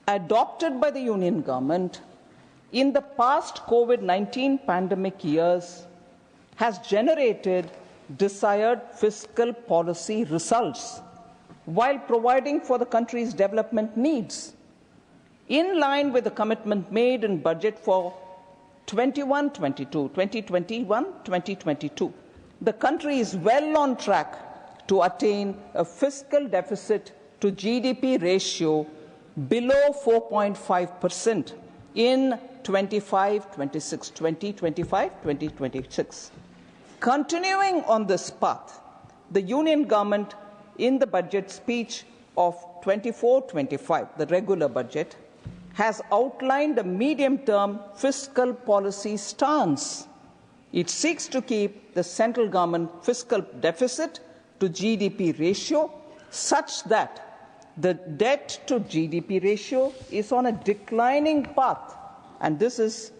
adopted by the Union government in the past COVID-19 pandemic years has generated desired fiscal policy results while providing for the country's development needs. In line with the commitment made in budget for 2021-22, the country is well on track to attain a fiscal deficit to GDP ratio below 4.5% in 2025-26. Continuing on this path, the Union government in the budget speech of 24-25, the regular budget, has outlined a medium-term fiscal policy stance. It seeks to keep the central government fiscal deficit to GDP ratio such that the debt to GDP ratio is on a declining path. And this is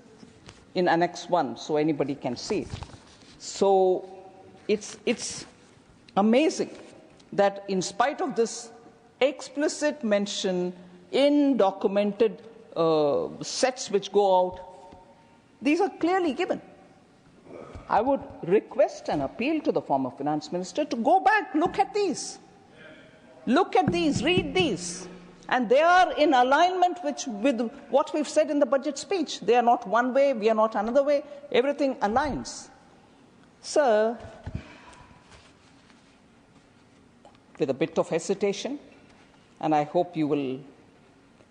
in Annex 1, so anybody can see it. So it's amazing that in spite of this explicit mention in documented sets which go out, these are clearly given. I would request and appeal to the former finance minister to go back, look at these. Look at these, read these. And they are in alignment with what we've said in the budget speech. They are not one way, we are not another way. Everything aligns. Sir, with a bit of hesitation, and I hope you will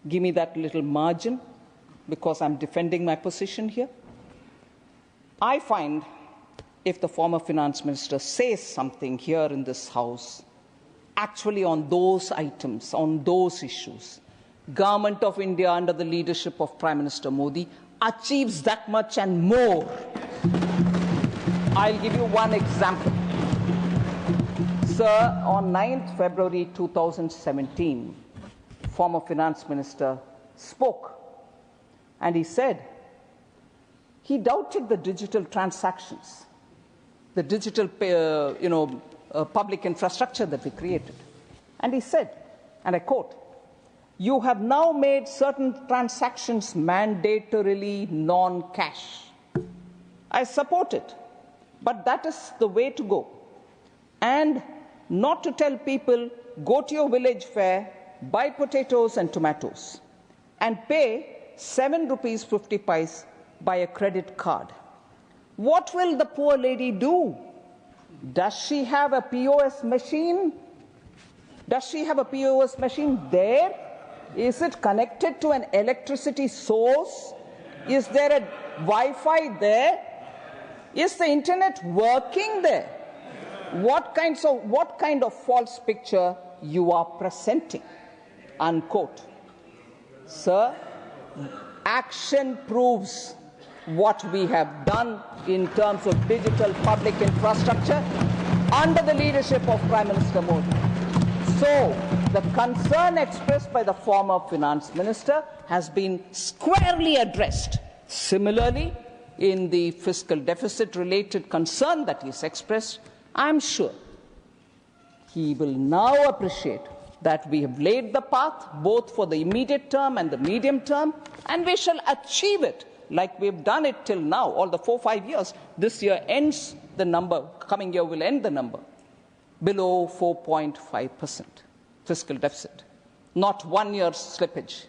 give me that little margin because I'm defending my position here. I find if the former finance minister says something here in this House, actually on those items, on those issues, Government of India under the leadership of Prime Minister Modi achieves that much and more. I'll give you one example. Sir, on 9th February 2017, former finance minister spoke and he said he doubted the digital transactions, the digital public infrastructure that we created. And he said, and I quote, "You have now made certain transactions mandatorily non-cash. I support it, but that is the way to go. And not to tell people, go to your village fair, buy potatoes and tomatoes, and pay ₹7.50 by a credit card. What will the poor lady do? Does she have a POS machine? Does she have a POS machine there? Is it connected to an electricity source? Is there a Wi-Fi there? Is the internet working there? What kind of false picture you are presenting?" Unquote. Sir, action proves what we have done in terms of digital public infrastructure under the leadership of Prime Minister Modi. So, the concern expressed by the former finance minister has been squarely addressed. Similarly, in the fiscal deficit related concern that is expressed, I'm sure he will now appreciate that we have laid the path both for the immediate term and the medium term, and we shall achieve it like we've done it till now, all the 4-5 years. This year ends the number, coming year will end the number, below 4.5% fiscal deficit. Not 1 year's slippage.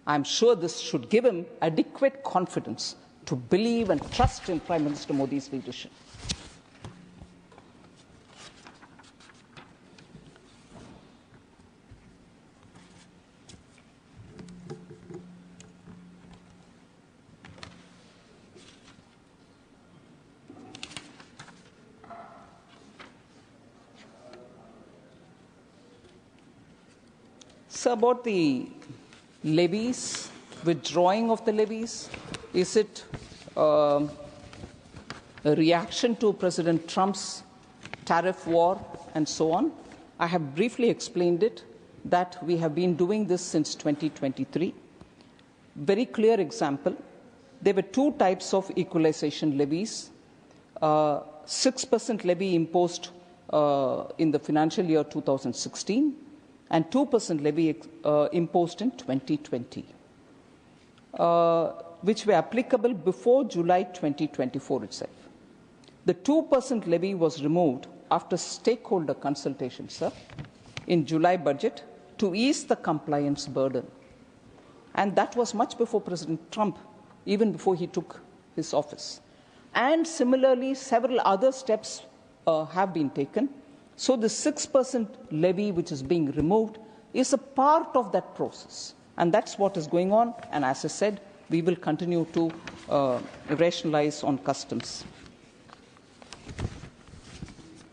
I'm sure this should give him adequate confidence to believe and trust in Prime Minister Modi's leadership. So about the levies, withdrawing of the levies, is it a reaction to President Trump's tariff war and so on. I have briefly explained it, that we have been doing this since 2023. Very clear example. There were two types of equalization levies. 6% levy imposed in the financial year 2016 and 2% levy imposed in 2020, which were applicable before July 2024 itself. The 2% levy was removed after stakeholder consultation, sir, in July budget to ease the compliance burden. And that was much before President Trump, even before he took his office. And similarly, several other steps have been taken. So the 6% levy which is being removed is a part of that process. And that's what is going on. And as I said, we will continue to rationalize on customs.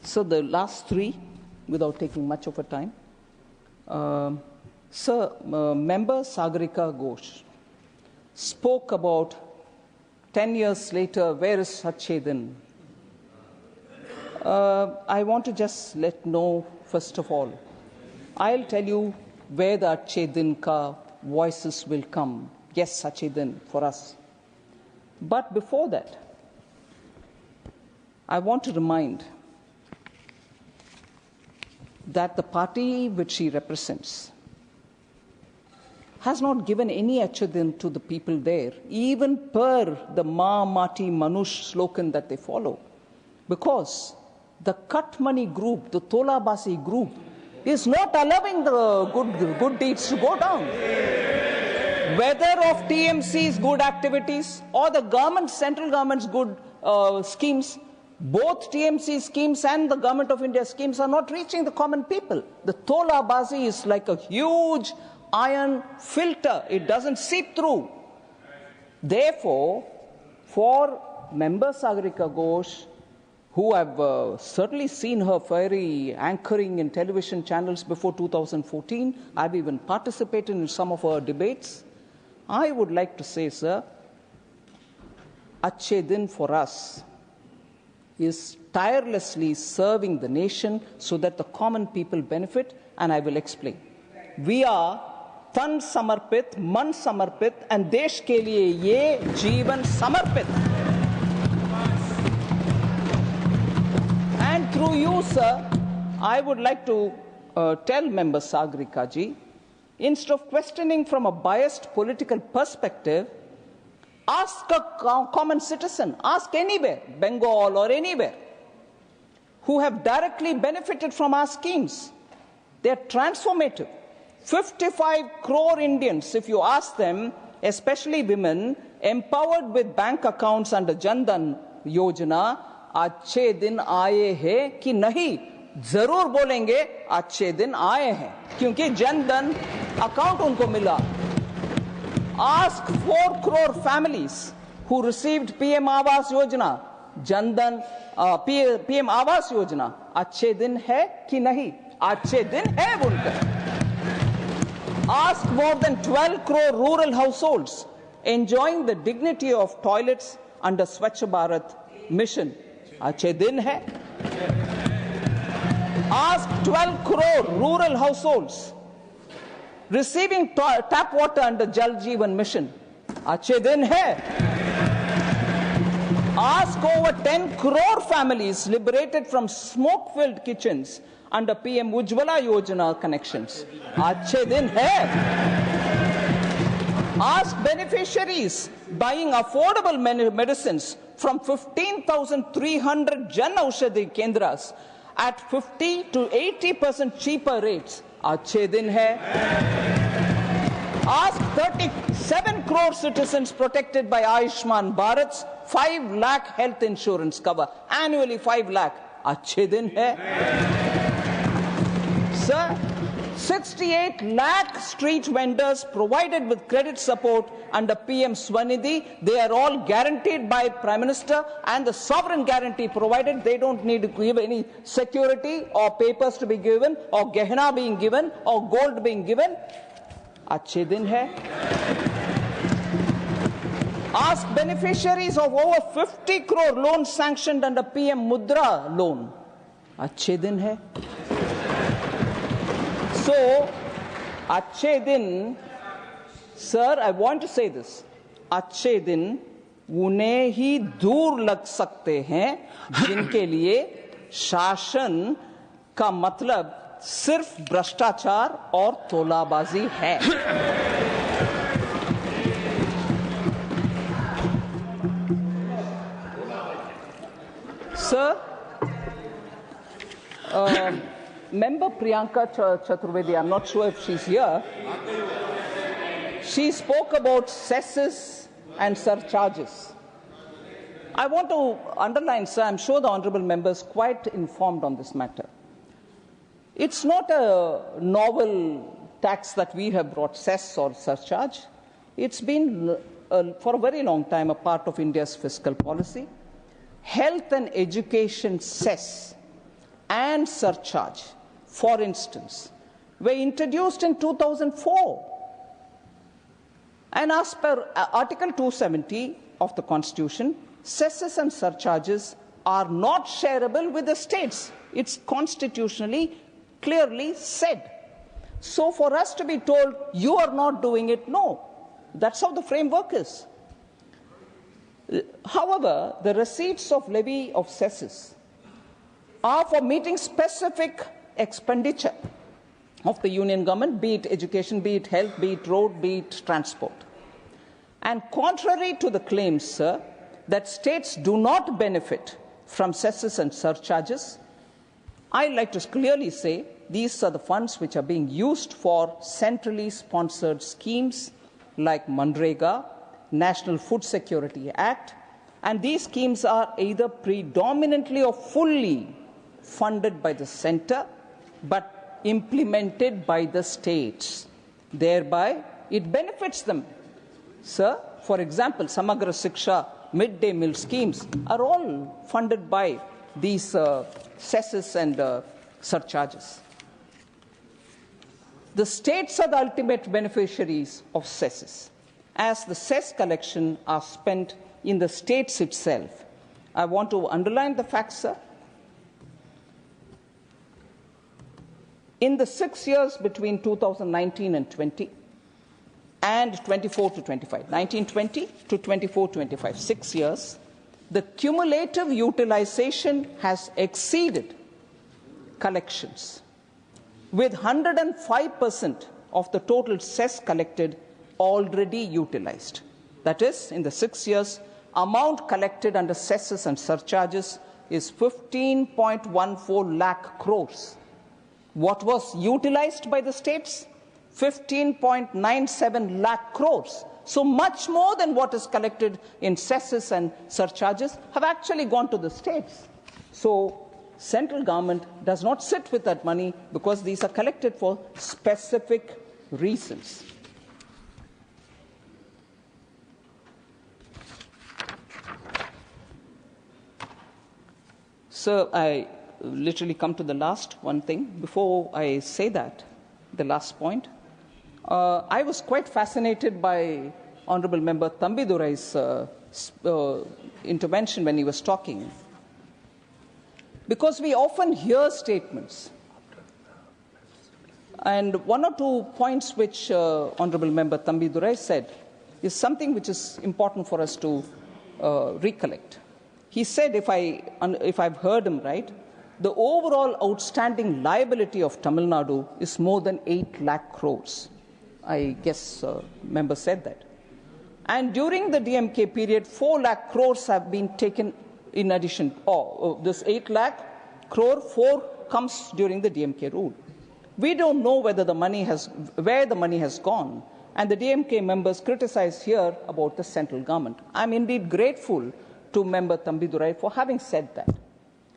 So the last three, without taking much of a time. Member Sagarika Ghosh spoke about 10 years later, where is Sachedin? I want to just let know, first of all, I'll tell you where the Achedin ka voices will come. Yes, Sachedin for us. But before that, I want to remind that the party which he represents has not given any Achedin to the people there, even per the Ma Mati Manush slogan that they follow. Because the Katmani group, the Tolabasi group, is not allowing the good deeds to go down. Whether of TMC's good activities or the government, central government's good schemes, both TMC schemes and the Government of India schemes are not reaching the common people. The Tolabasi is like a huge iron filter. It doesn't seep through. Therefore, for Member Sagarika Ghosh, who have certainly seen her fiery anchoring in television channels before 2014, I've even participated in some of her debates, I would like to say, sir, Achedin for us is tirelessly serving the nation so that the common people benefit, and I will explain. We are तन समर्पित, मन समर्पित, and देश के लिए ये जीवन समर्पित. And through you, sir, I would like to tell Member Sagarika ji, instead of questioning from a biased political perspective, ask a common citizen, ask anywhere, Bengal or anywhere, who have directly benefited from our schemes. They are transformative. 55 crore Indians, if you ask them, especially women, empowered with bank accounts under Jan Dhan Yojana, अच्छे दिन आए हैं कि नहीं, जरूर बोलेंगे अच्छे दिन आए हैं, क्योंकि जन धन अकाउंट उनको मिला. Ask 4 crore families who received PM Awas Yojana, Jan Dhan, PM Awas Yojana, अच्छे दिन है कि नहीं, अच्छे दिन है बोलकर. Ask more than 12 crore rural households enjoying the dignity of toilets under Swachh Bharat mission. Achhe din hai. Ask 12 crore rural households receiving tap water under Jal Jeevan mission. Achhe din hai. Ask over 10 crore families liberated from smoke-filled kitchens under PM Ujjwala Yojana connections. Achhe din hai. Ask beneficiaries buying affordable medicines from 15,300 Jan Aushadhi Kendras at 50 to 80% cheaper rates. Achhe din hai. Ask 37 crore citizens protected by Ayushman Bharat's 5 lakh health insurance cover. Annually 5 lakh. Achhe din hai. Sir, 68 lakh street vendors provided with credit support under PM Swanidhi. They are all guaranteed by Prime Minister, and the sovereign guarantee provided. They don't need to give any security or papers to be given or gehna being given or gold being given. Achhe din hai. Ask beneficiaries of over 50 crore loans sanctioned under PM Mudra loan. अच्छे दिन है. So, अच्छे दिन, sir, I want to say this. अच्छे दिन उन्हें ही दूर लग सकते हैं जिनके लिए शासन का मतलब सिर्फ भ्रष्टाचार और तोलाबाजी है. Sir, Member Priyanka Chaturvedi, I'm not sure if she's here. She spoke about cesses and surcharges. I want to underline, sir, I'm sure the honourable member is quite informed on this matter. It's not a novel tax that we have brought, cess or surcharge. It's been, for a very long time, a part of India's fiscal policy. Health and education cess and surcharge, for instance, were introduced in 2004. And as per Article 270 of the Constitution, cesses and surcharges are not shareable with the states. It's constitutionally clearly said. So for us to be told, you are not doing it, no. That's how the framework is. However, the receipts of levy of cesses are for meeting specific expenditure of the union government, be it education, be it health, be it road, be it transport. And contrary to the claims, sir, that states do not benefit from cesses and surcharges, I like to clearly say these are the funds which are being used for centrally sponsored schemes like Manrega, National Food Security Act, and these schemes are either predominantly or fully funded by the centre but implemented by the states. Thereby, it benefits them. Sir, for example, Samagra Shiksha midday meal schemes are all funded by these cesses and surcharges. The states are the ultimate beneficiaries of cesses, as the cess collection are spent in the states itself. I want to underline the fact, sir. In the 6 years between 2019 and 20, and 24 to 25, 1920 to 24-25, 6 years, the cumulative utilization has exceeded collections, with 105% of the total cess collected already utilized. That is, in the 6 years, amount collected under cesses and surcharges is 15.14 lakh crores. What was utilized by the states? 15.97 lakh crores. So much more than what is collected in cesses and surcharges have actually gone to the states. So central government does not sit with that money because these are collected for specific reasons. So I literally come to the last one thing. Before I say that, the last point, I was quite fascinated by Honourable Member Thambidurai's intervention when he was talking, because we often hear statements, and one or two points which Honourable Member Thambidurai said is something which is important for us to recollect. He said, if I've heard him right, the overall outstanding liability of Tamil Nadu is more than 8 lakh crores. I guess member said that. And during the DMK period, 4 lakh crores have been taken in addition. This 8 lakh crore, 4 comes during the DMK rule. We don't know where the money has gone. And the DMK members criticize here about the central government. I'm indeed grateful to Member Thambidurai for having said that.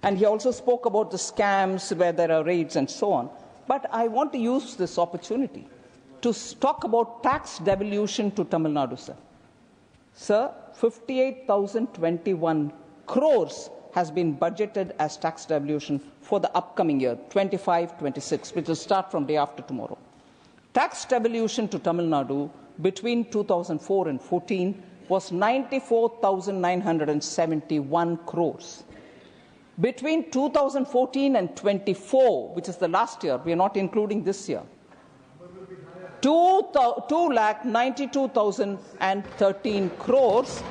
And he also spoke about the scams where there are raids and so on. But I want to use this opportunity to talk about tax devolution to Tamil Nadu, sir. Sir, 58,021 crores has been budgeted as tax devolution for the upcoming year, 25-26, which will start from day after tomorrow. Tax devolution to Tamil Nadu between 2004 and 14 was 94,971 crores. Between 2014 and 24, which is the last year, we are not including this year, 2,92,013 crores,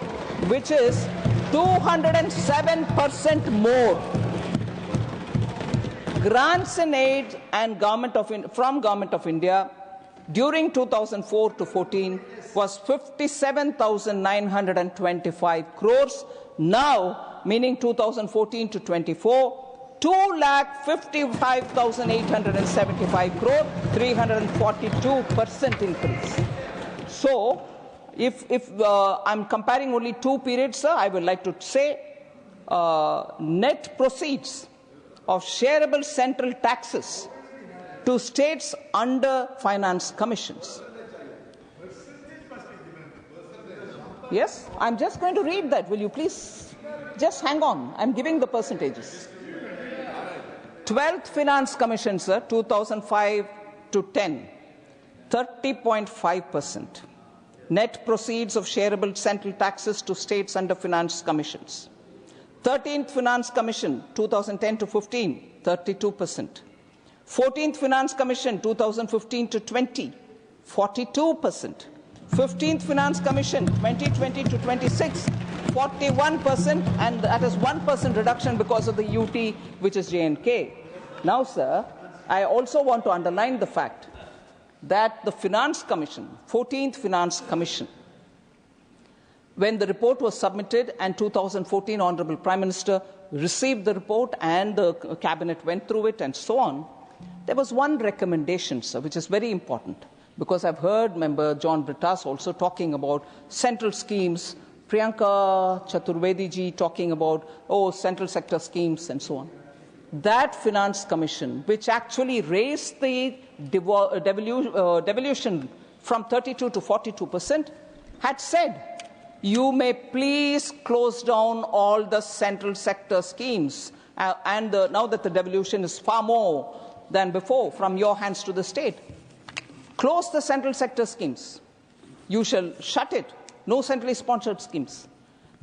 which is 207% more. Grants and aid and from Government of India during 2004 to 14 was 57,925 crores. Now, meaning 2014 to 24, 2,55,875 crore, 342% increase. So, if I'm comparing only two periods, sir, I would like to say net proceeds of shareable central taxes to states under finance commissions. Yes, I'm just going to read that. Will you please just hang on? I'm giving the percentages. 12th Finance Commission, sir, 2005 to 10, 30.5%. Net proceeds of shareable central taxes to states under finance commissions. 13th Finance Commission, 2010 to 15, 32%. 14th Finance Commission, 2015 to 20, 42%. 15th Finance Commission, 2020 to 26, 41%, and that is 1% reduction because of the UT, which is J&K. Now, sir, I also want to underline the fact that the Finance Commission, 14th Finance Commission, when the report was submitted and 2014 Honorable Prime Minister received the report and the Cabinet went through it and so on, there was one recommendation, sir, which is very important, because I've heard Member John Brittas also talking about central schemes, Priyanka Chaturvedi ji talking about, central sector schemes and so on. That Finance Commission, which actually raised the devolution from 32 to 42%, had said, you may please close down all the central sector schemes. Now that the devolution is far more than before from your hands to the state, close the central sector schemes. You shall shut it. No centrally sponsored schemes.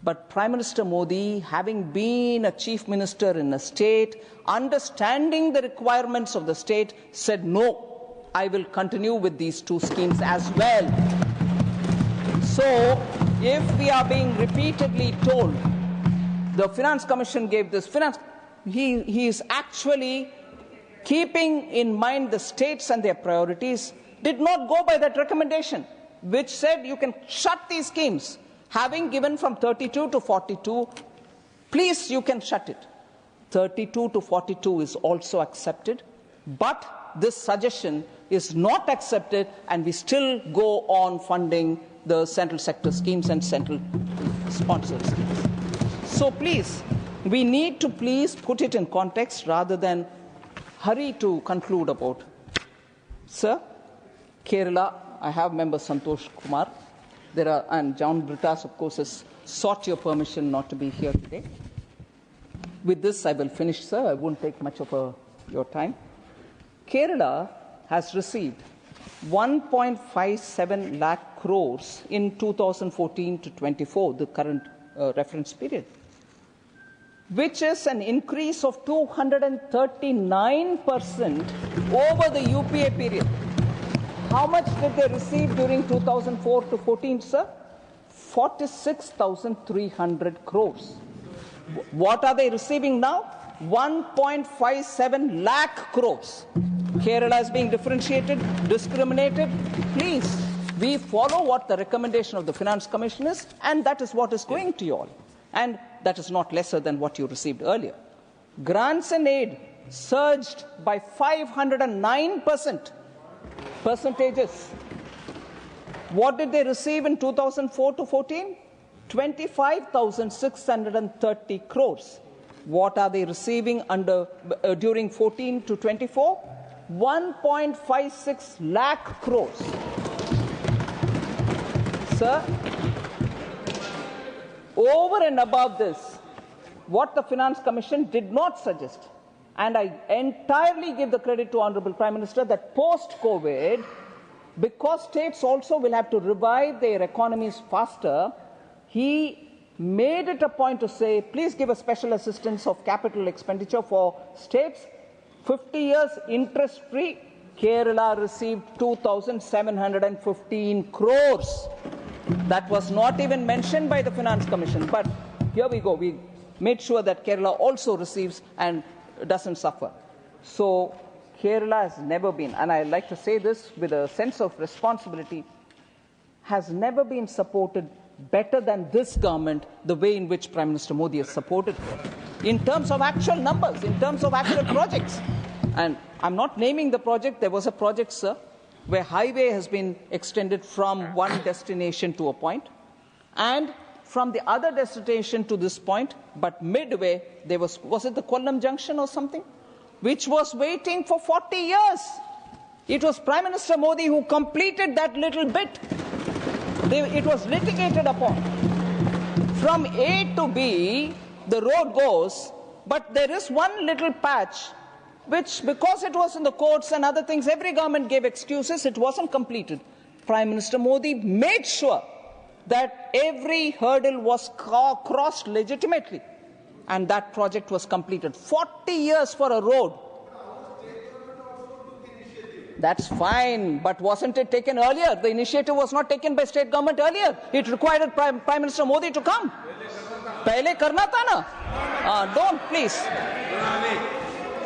But Prime Minister Modi, having been a chief minister in a state, understanding the requirements of the state, said, no, I will continue with these two schemes as well. So, if we are being repeatedly told, the Finance Commission gave this, he is actually keeping in mind the states and their priorities, did not go by that recommendation, which said you can shut these schemes. Having given from 32 to 42, please, you can shut it. 32 to 42 is also accepted, but this suggestion is not accepted, and we still go on funding the central sector schemes and central sponsored schemes. So please, we need to please put it in context rather than hurry to conclude about. Sir, Kerala, I have Member Santosh Kumar. And John Brittas, of course, has sought your permission not to be here today. With this, I will finish, sir. I won't take much of your time. Kerala has received 1.57 lakh crores in 2014 to 24, the current reference period, which is an increase of 239% over the UPA period. How much did they receive during 2004 to 14, sir? 46,300 crores. What are they receiving now? 1.57 lakh crores. Kerala is being differentiated, discriminated. Please, we follow what the recommendation of the Finance Commission is, and that is what is going to you all. And that is not lesser than what you received earlier. Grants and aid surged by 509%. Percentages. What did they receive in 2004 to 14? 25,630 crores. What are they receiving during 14 to 24? 1.56 lakh crores. Sir, over and above this, what the Finance Commission did not suggest, and I entirely give the credit to Honorable Prime Minister, that post-COVID, because states also will have to revive their economies faster, he made it a point to say, please give a special assistance of capital expenditure for states. 50 years interest-free. Kerala received 2,715 crores. That was not even mentioned by the Finance Commission. But here we go. We made sure that Kerala also receives and doesn't suffer. So Kerala has never been, and I like to say this with a sense of responsibility, has never been supported better than this government, the way in which Prime Minister Modi has supported it. In terms of actual numbers, in terms of actual projects. And I'm not naming the project. There was a project, sir, where highway has been extended from one destination to a point, and from the other destination to this point, but midway, there was it the Kollam Junction or something, which was waiting for 40 years. It was Prime Minister Modi who completed that little bit. It was litigated upon. From A to B, the road goes, but there is one little patch which, because it was in the courts and other things, every government gave excuses, it wasn't completed. Prime Minister Modi made sure that every hurdle was crossed legitimately, and that project was completed. 40 years for a road. That's fine, but wasn't it taken earlier? The initiative was not taken by state government earlier. It required Prime Minister Modi to come. Pehle karna tha na? Don't, please.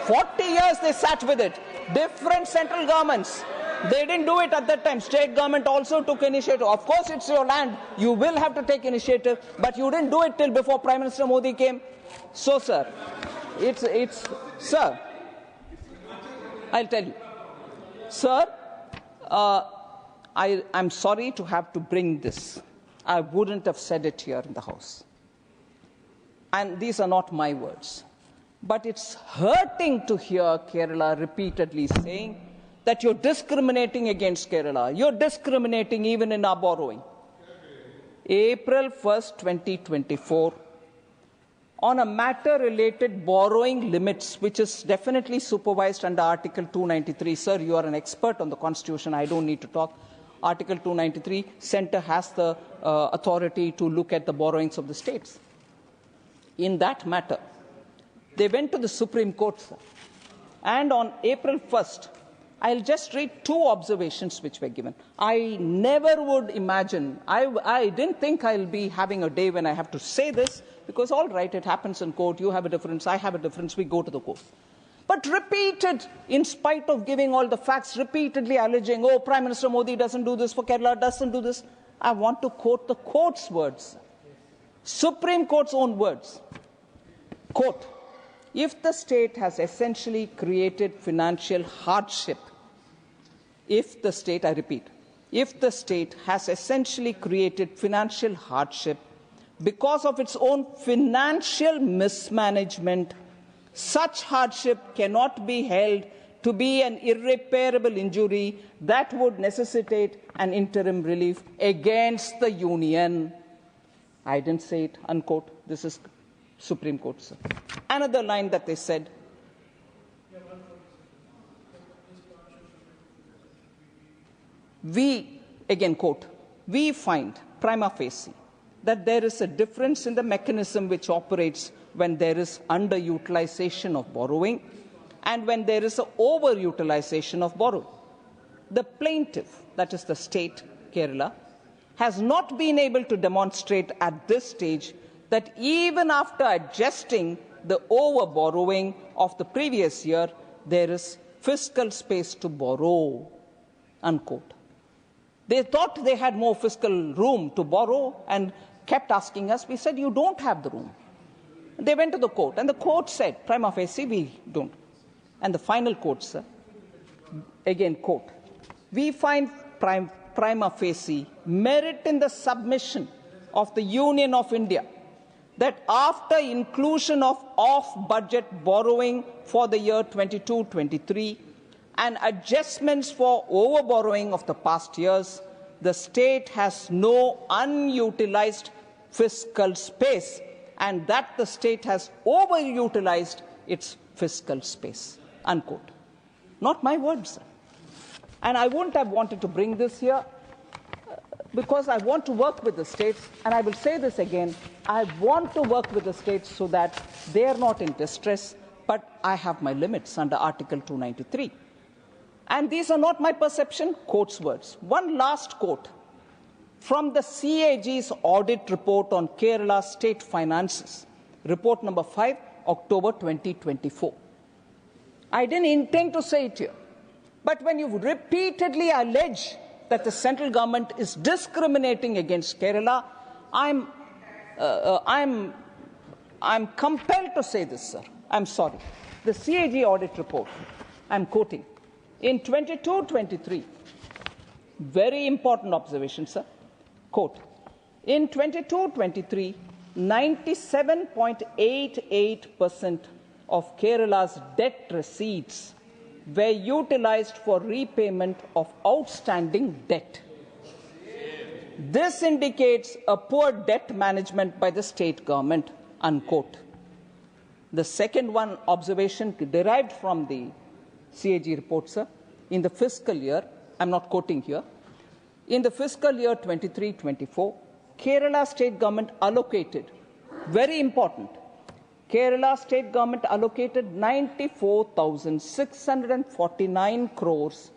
40 years they sat with it. Different central governments. They didn't do it at that time. State government also took initiative. Of course, it's your land. You will have to take initiative, but you didn't do it till before Prime Minister Modi came. So, sir, sir, I'll tell you. Sir, I'm sorry to have to bring this. I wouldn't have said it here in the House. And these are not my words. But it's hurting to hear Kerala repeatedly saying that you're discriminating against Kerala. You're discriminating even in our borrowing. April 1st, 2024, on a matter related borrowing limits, which is definitely supervised under Article 293. Sir, you are an expert on the Constitution. I don't need to talk. Article 293, Centre has the authority to look at the borrowings of the states. In that matter, they went to the Supreme Court, sir. And on April 1st, I'll just read two observations which were given. I never would imagine, I didn't think I'll be having a day when I have to say this, because all right, it happens in court, you have a difference, I have a difference, we go to the court. But repeated, in spite of giving all the facts, repeatedly alleging, oh, Prime Minister Modi doesn't do this for Kerala, doesn't do this. I want to quote the court's words. Supreme Court's own words. Quote, if the state has essentially created financial hardship, if the state, I repeat, if the state has essentially created financial hardship because of its own financial mismanagement, such hardship cannot be held to be an irreparable injury that would necessitate an interim relief against the union. I didn't say it, unquote. This is Supreme Court, sir. Another line that they said, we, again quote, we find prima facie that there is a difference in the mechanism which operates when there is underutilization of borrowing and when there is an overutilization of borrowing. The plaintiff, that is the state, Kerala, has not been able to demonstrate at this stage that even after adjusting the over-borrowing of the previous year, there is fiscal space to borrow, unquote. They thought they had more fiscal room to borrow and kept asking us. We said, you don't have the room. They went to the court, and the court said, prima facie, we don't. And the final quote, sir, again, quote, we find prima facie merit in the submission of the Union of India that after inclusion of off-budget borrowing for the year 22-23 and adjustments for over-borrowing of the past years, the state has no unutilized fiscal space, and that the state has overutilized its fiscal space, unquote. Not my words, sir. And I wouldn't have wanted to bring this here. because I want to work with the states, and I will say this again, I want to work with the states so that they are not in distress, but I have my limits under Article 293. And these are not my perception, quotes words. One last quote from the CAG's audit report on Kerala state finances, report number 5, October 2024. I didn't intend to say it here, but when you repeatedly allege that the central government is discriminating against Kerala, I'm compelled to say this, sir. I'm sorry. The CAG audit report, I'm quoting, in 22-23, very important observation, sir. Quote, in 22-23, 97.88% of Kerala's debt receipts were utilized for repayment of outstanding debt. This indicates a poor debt management by the state government, unquote. The second one observation derived from the CAG report, sir, in the fiscal year, I'm not quoting here, in the fiscal year 23-24, Kerala state government allocated, very important, Kerala state government allocated 94,649 crores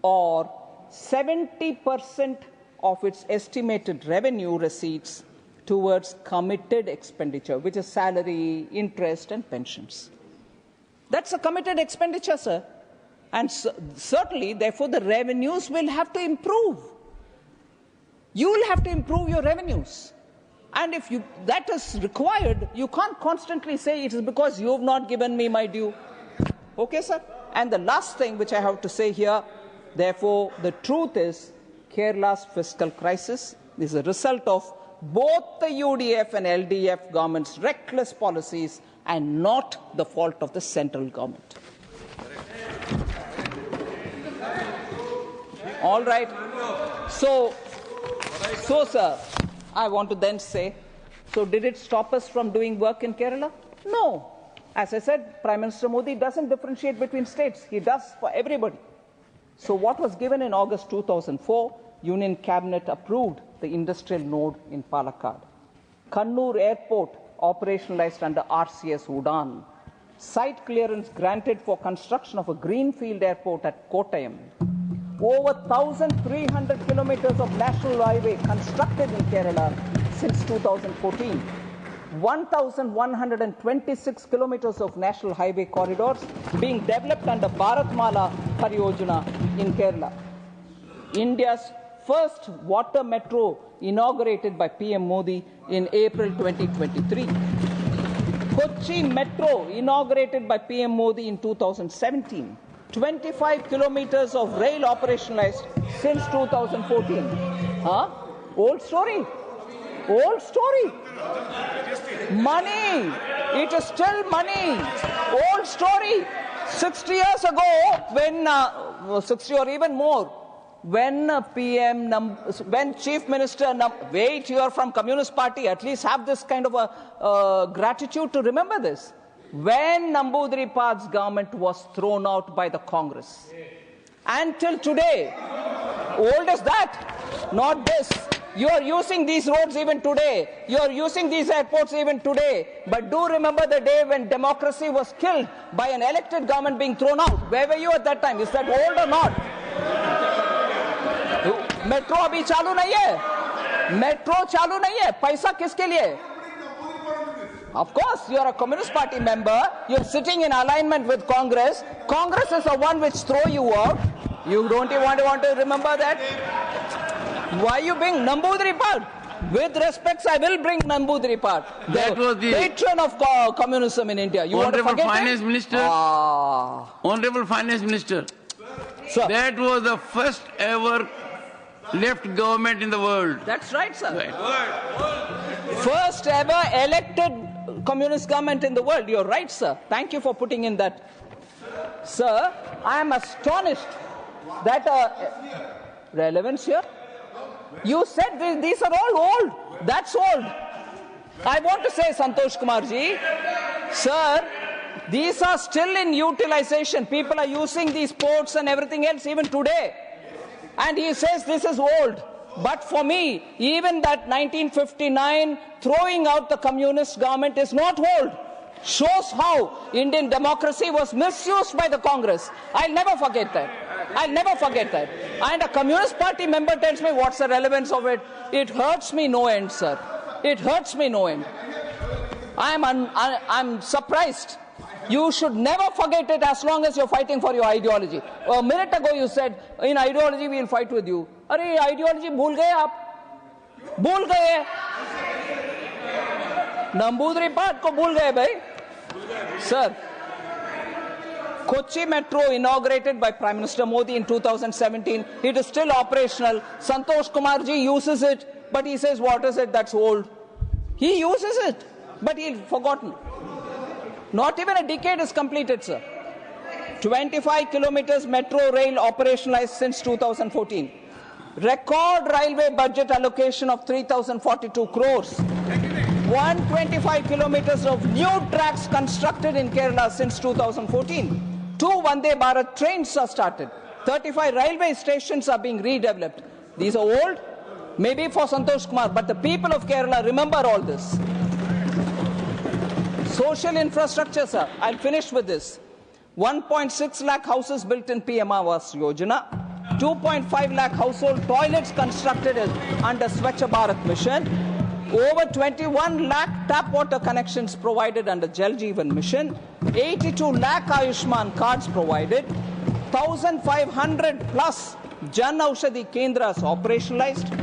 or 70% of its estimated revenue receipts towards committed expenditure, which is salary, interest, and pensions. That's a committed expenditure, sir. And certainly, therefore, the revenues will have to improve. You will have to improve your revenues. And if that is required, you can't constantly say it is because you have not given me my due. Okay, sir? And the last thing which I have to say here, therefore, the truth is Kerala's fiscal crisis is a result of both the UDF and LDF government's reckless policies and not the fault of the central government. All right. So, sir, I want to then say, so did it stop us from doing work in Kerala? No. As I said, Prime Minister Modi doesn't differentiate between states. He does for everybody. So what was given in August 2004, Union Cabinet approved the industrial node in Palakkad. Kannur Airport operationalized under RCS Udan. Site clearance granted for construction of a greenfield airport at Kottayam. Over 1,300 kilometers of national highway constructed in Kerala since 2014. 1,126 kilometers of national highway corridors being developed under Bharatmala Pariyojana in Kerala. India's first water metro inaugurated by PM Modi in April 2023. Kochi Metro inaugurated by PM Modi in 2017. 25 kilometers of rail operationalized since 2014. Huh? Old story. Old story. Money. It is still money. Old story. 60 years ago, when 60 or even more, when when Chief Minister, wait, you are from Communist Party, at least have this kind of a gratitude to remember this. When Namboodiripal's government was thrown out by the Congress. Until today, old as that, not this. You are using these roads even today. You are using these airports even today. But do remember the day when democracy was killed by an elected government being thrown out. Where were you at that time? Is that old or not? Metro abhi chalu nahi hai. Metro chalu nahi hai. Paisa kiske liye? Of course, you are a Communist Party member. You are sitting in alignment with Congress. Congress is the one which throw you out. You don't even want to remember that? Why are you being Namboodiripal? With respect, I will bring Namboodiripal. That was the patron of communism in India. You Honorable want to forget Finance Minister. Honorable Finance Minister. Sir. That was the first ever left government in the world. That's right, sir. Right. First ever elected communist government in the world. You're right, sir. Thank you for putting in that. Sir, I am astonished that relevance here. You said these are all old. That's old. I want to say, Santosh Kumar ji, sir, these are still in utilization. People are using these ports and everything else even today. And he says this is old. But for me, even that 1959 throwing out the communist government is not hold. Shows how Indian democracy was misused by the Congress. I'll never forget that. I'll never forget that. And a Communist Party member tells me what's the relevance of it. It hurts me no end, sir. It hurts me no end. I'm surprised. You should never forget it as long as you're fighting for your ideology. A minute ago you said, in ideology we'll fight with you. Arey, ideology bhul gaye aap? Bhul gaye? Nambudri Path ko bhul gaye, bhai? Sir, Kochi Metro inaugurated by Prime Minister Modi in 2017. It is still operational. Santosh Kumar ji uses it, but he says, what is it? That's old. He uses it, but he's forgotten. Not even a decade is completed, sir. 25 kilometers metro rail operationalized since 2014. Record railway budget allocation of 3,042 crores. 125 kilometers of new tracks constructed in Kerala since 2014. 2 Vande Bharat trains are started. 35 railway stations are being redeveloped. These are old, maybe for Santosh Kumar, but the people of Kerala remember all this. Social infrastructure, sir. I'll finish with this. 1.6 lakh houses built in PM Awas Yojana. 2.5 lakh household toilets constructed under Swachh Bharat Mission. Over 21 lakh tap water connections provided under Jal Jeevan Mission. 82 lakh Ayushman cards provided. 1,500 plus Jan Aushadhi Kendras operationalized.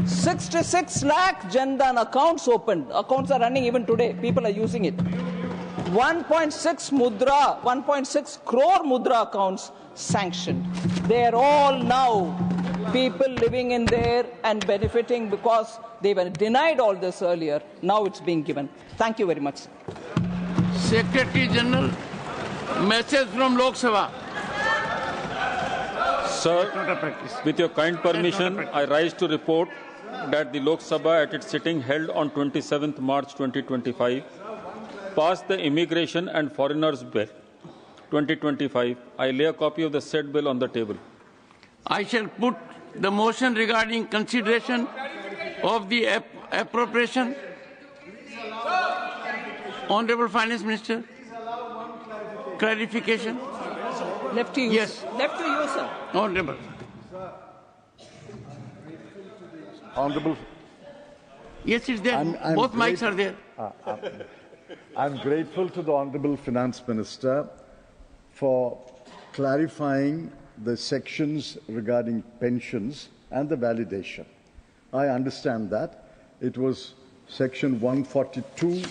66 lakh Jandan accounts opened. Accounts are running even today. People are using it. 1.6 crore mudra accounts sanctioned. They are all now people living in there and benefiting because they were denied all this earlier. Now it's being given. Thank you very much. Secretary General, message from Lok Sabha. Sir, with your kind permission, I rise to report that the Lok Sabha at its sitting held on 27th March 2025 passed the Immigration and Foreigners Bill 2025. I lay a copy of the said bill on the table. I shall put the motion regarding consideration of the appropriation. Honorable Finance Minister, clarification. Left to you. Yes. Left to you, sir. Honorable. Honorable. Yes, it's there. Both mics are there. I'm grateful to the Honorable Finance Minister for clarifying the sections regarding pensions and the validation. I understand that. It was section 142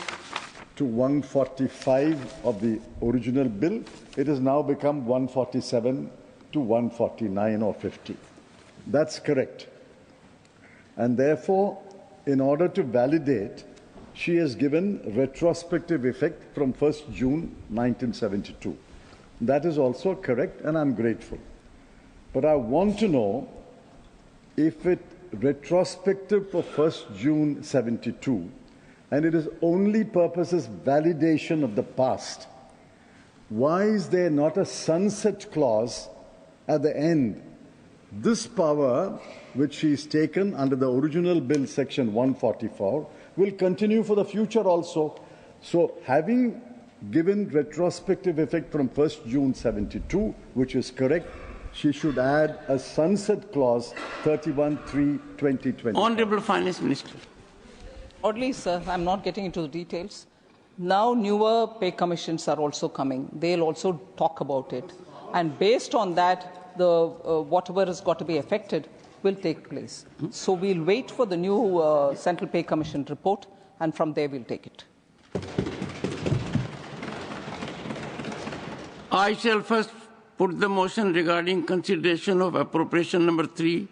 to 145 of the original bill. It has now become 147 to 149 or 50. That's correct. And therefore, in order to validate, she has given retrospective effect from 1st June 1972. That is also correct, and I'm grateful. But I want to know if it retrospective for 1st June 72, and it is only purposes validation of the past, why is there not a sunset clause at the end? This power, which she is taken under the original bill section 144, will continue for the future also. So having given retrospective effect from 1st June 72, which is correct, she should add a sunset clause 31/3/2020. Honorable Finance Minister. Oddly, sir, I'm not getting into the details. Now newer pay commissions are also coming. They'll also talk about it. And based on that, the whatever has got to be affected will take place. So we'll wait for the new Central Pay Commission report, and from there we'll take it. I shall first put the motion regarding consideration of appropriation number 3,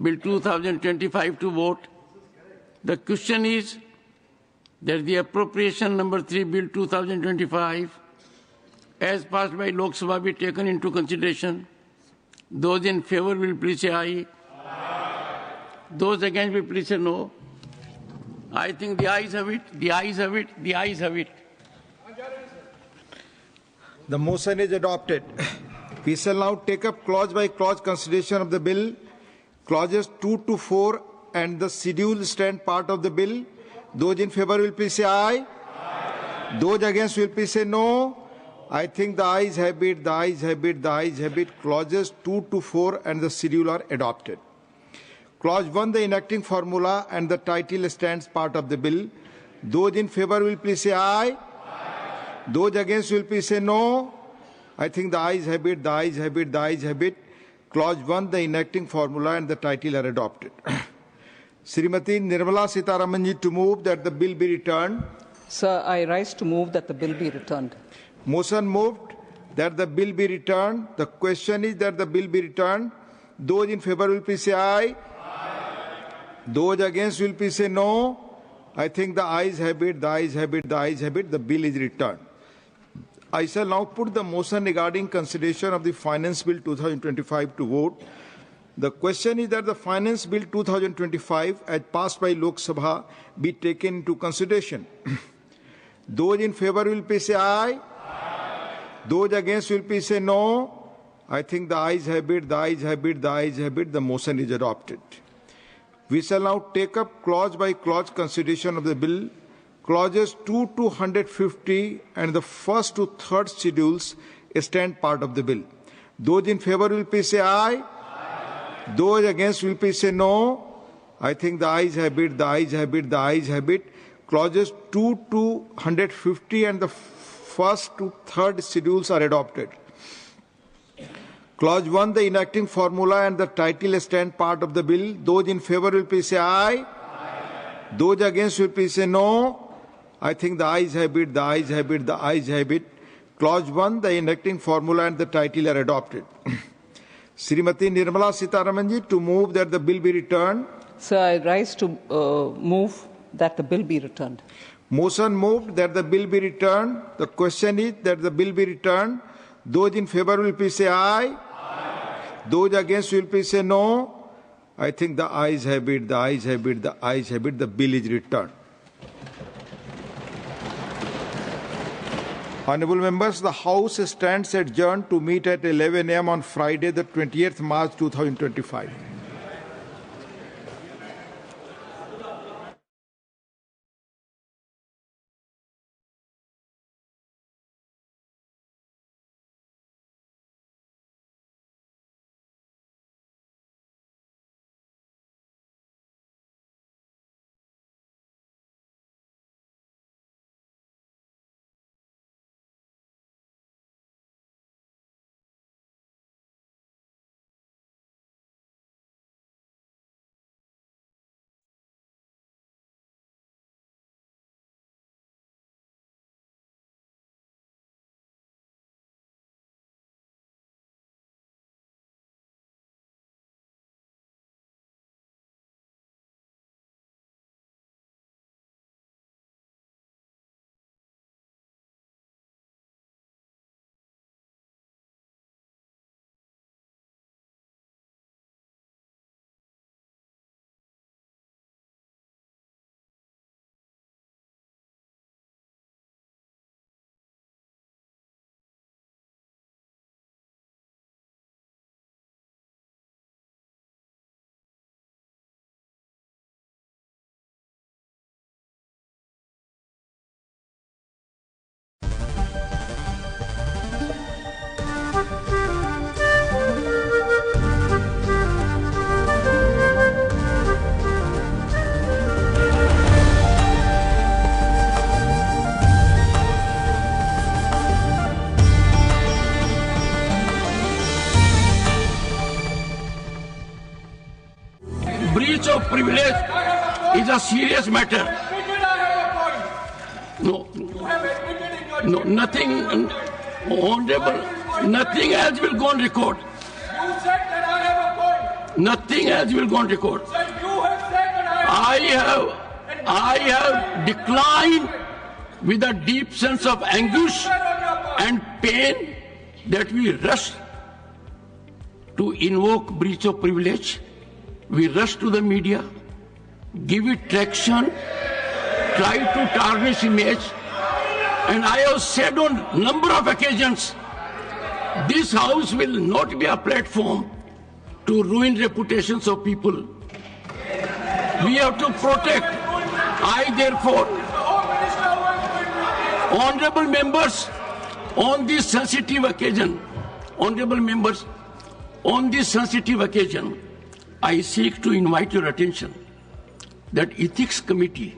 Bill 2025 to vote. The question is that the appropriation number 3, Bill 2025, as passed by Lok Sabha, be taken into consideration. Those in favor will please say aye. Those against will please say no. I think the ayes have it, the ayes have it, the ayes have it. The motion is adopted. We shall now take up clause by clause consideration of the bill. Clauses 2 to 4 and the schedule stand part of the bill. Those in favor will please say aye. Those against will please say no. I think the ayes have it, the ayes have it, the ayes have it. Clauses 2 to 4 and the schedule are adopted. Clause 1, the enacting formula and the title stands part of the bill. Those in favor will please say aye. Those against will please say no. I think the ayes have it, the ayes have it, the ayes have it. Clause 1, the enacting formula and the title are adopted. Srimati Nirmala Sitharaman ji to move that the bill be returned. Sir, I rise to move that the bill be returned. Motion moved that the bill be returned. The question is that the bill be returned. Those in favor will please say aye. Those against will please say no. I think the ayes have it, the ayes have it, the ayes have it. The bill is returned. I shall now put the motion regarding consideration of the Finance Bill 2025 to vote. The question is that the Finance Bill 2025 as passed by Lok Sabha be taken into consideration. Those in favor will please say aye. Those against will please say no. I think the ayes have it, the ayes have it, the ayes have it. The motion is adopted. We shall now take up clause by clause consideration of the bill. Clauses 2 to 150 and the first to third schedules stand part of the bill. Those in favor will please say aye. Those against will please say no. I think the ayes have it, the ayes have it, the ayes have it. Clauses 2 to 150 and the first to third schedules are adopted. Clause 1, the enacting formula and the title stand part of the bill. Those in favor will please say aye. Those against will please say no. I think the ayes have it, the ayes have it, the ayes have it. Clause 1, the enacting formula and the title are adopted. Srimati Nirmala Sitharaman ji to move that the bill be returned. Sir, I rise to move that the bill be returned. Motion moved that the bill be returned. The question is that the bill be returned. Those in favor will please say aye. Those against will please say no. I think the ayes have it, the ayes have it, the ayes have it. The bill is returned. Honourable members, the House stands adjourned to meet at 11 a.m. on Friday, the 20th March 2025. Breach of privilege is a serious matter. No, nothing, honorable, nothing else will go on record. Nothing else will go on record. I have declined with a deep sense of anguish and pain that we rushed to invoke breach of privilege. We rush to the media, give it traction, try to tarnish image. And I have said on a number of occasions, this House will not be a platform to ruin reputations of people. We have to protect. I therefore, honorable members, on this sensitive occasion, I seek to invite your attention that Ethics Committee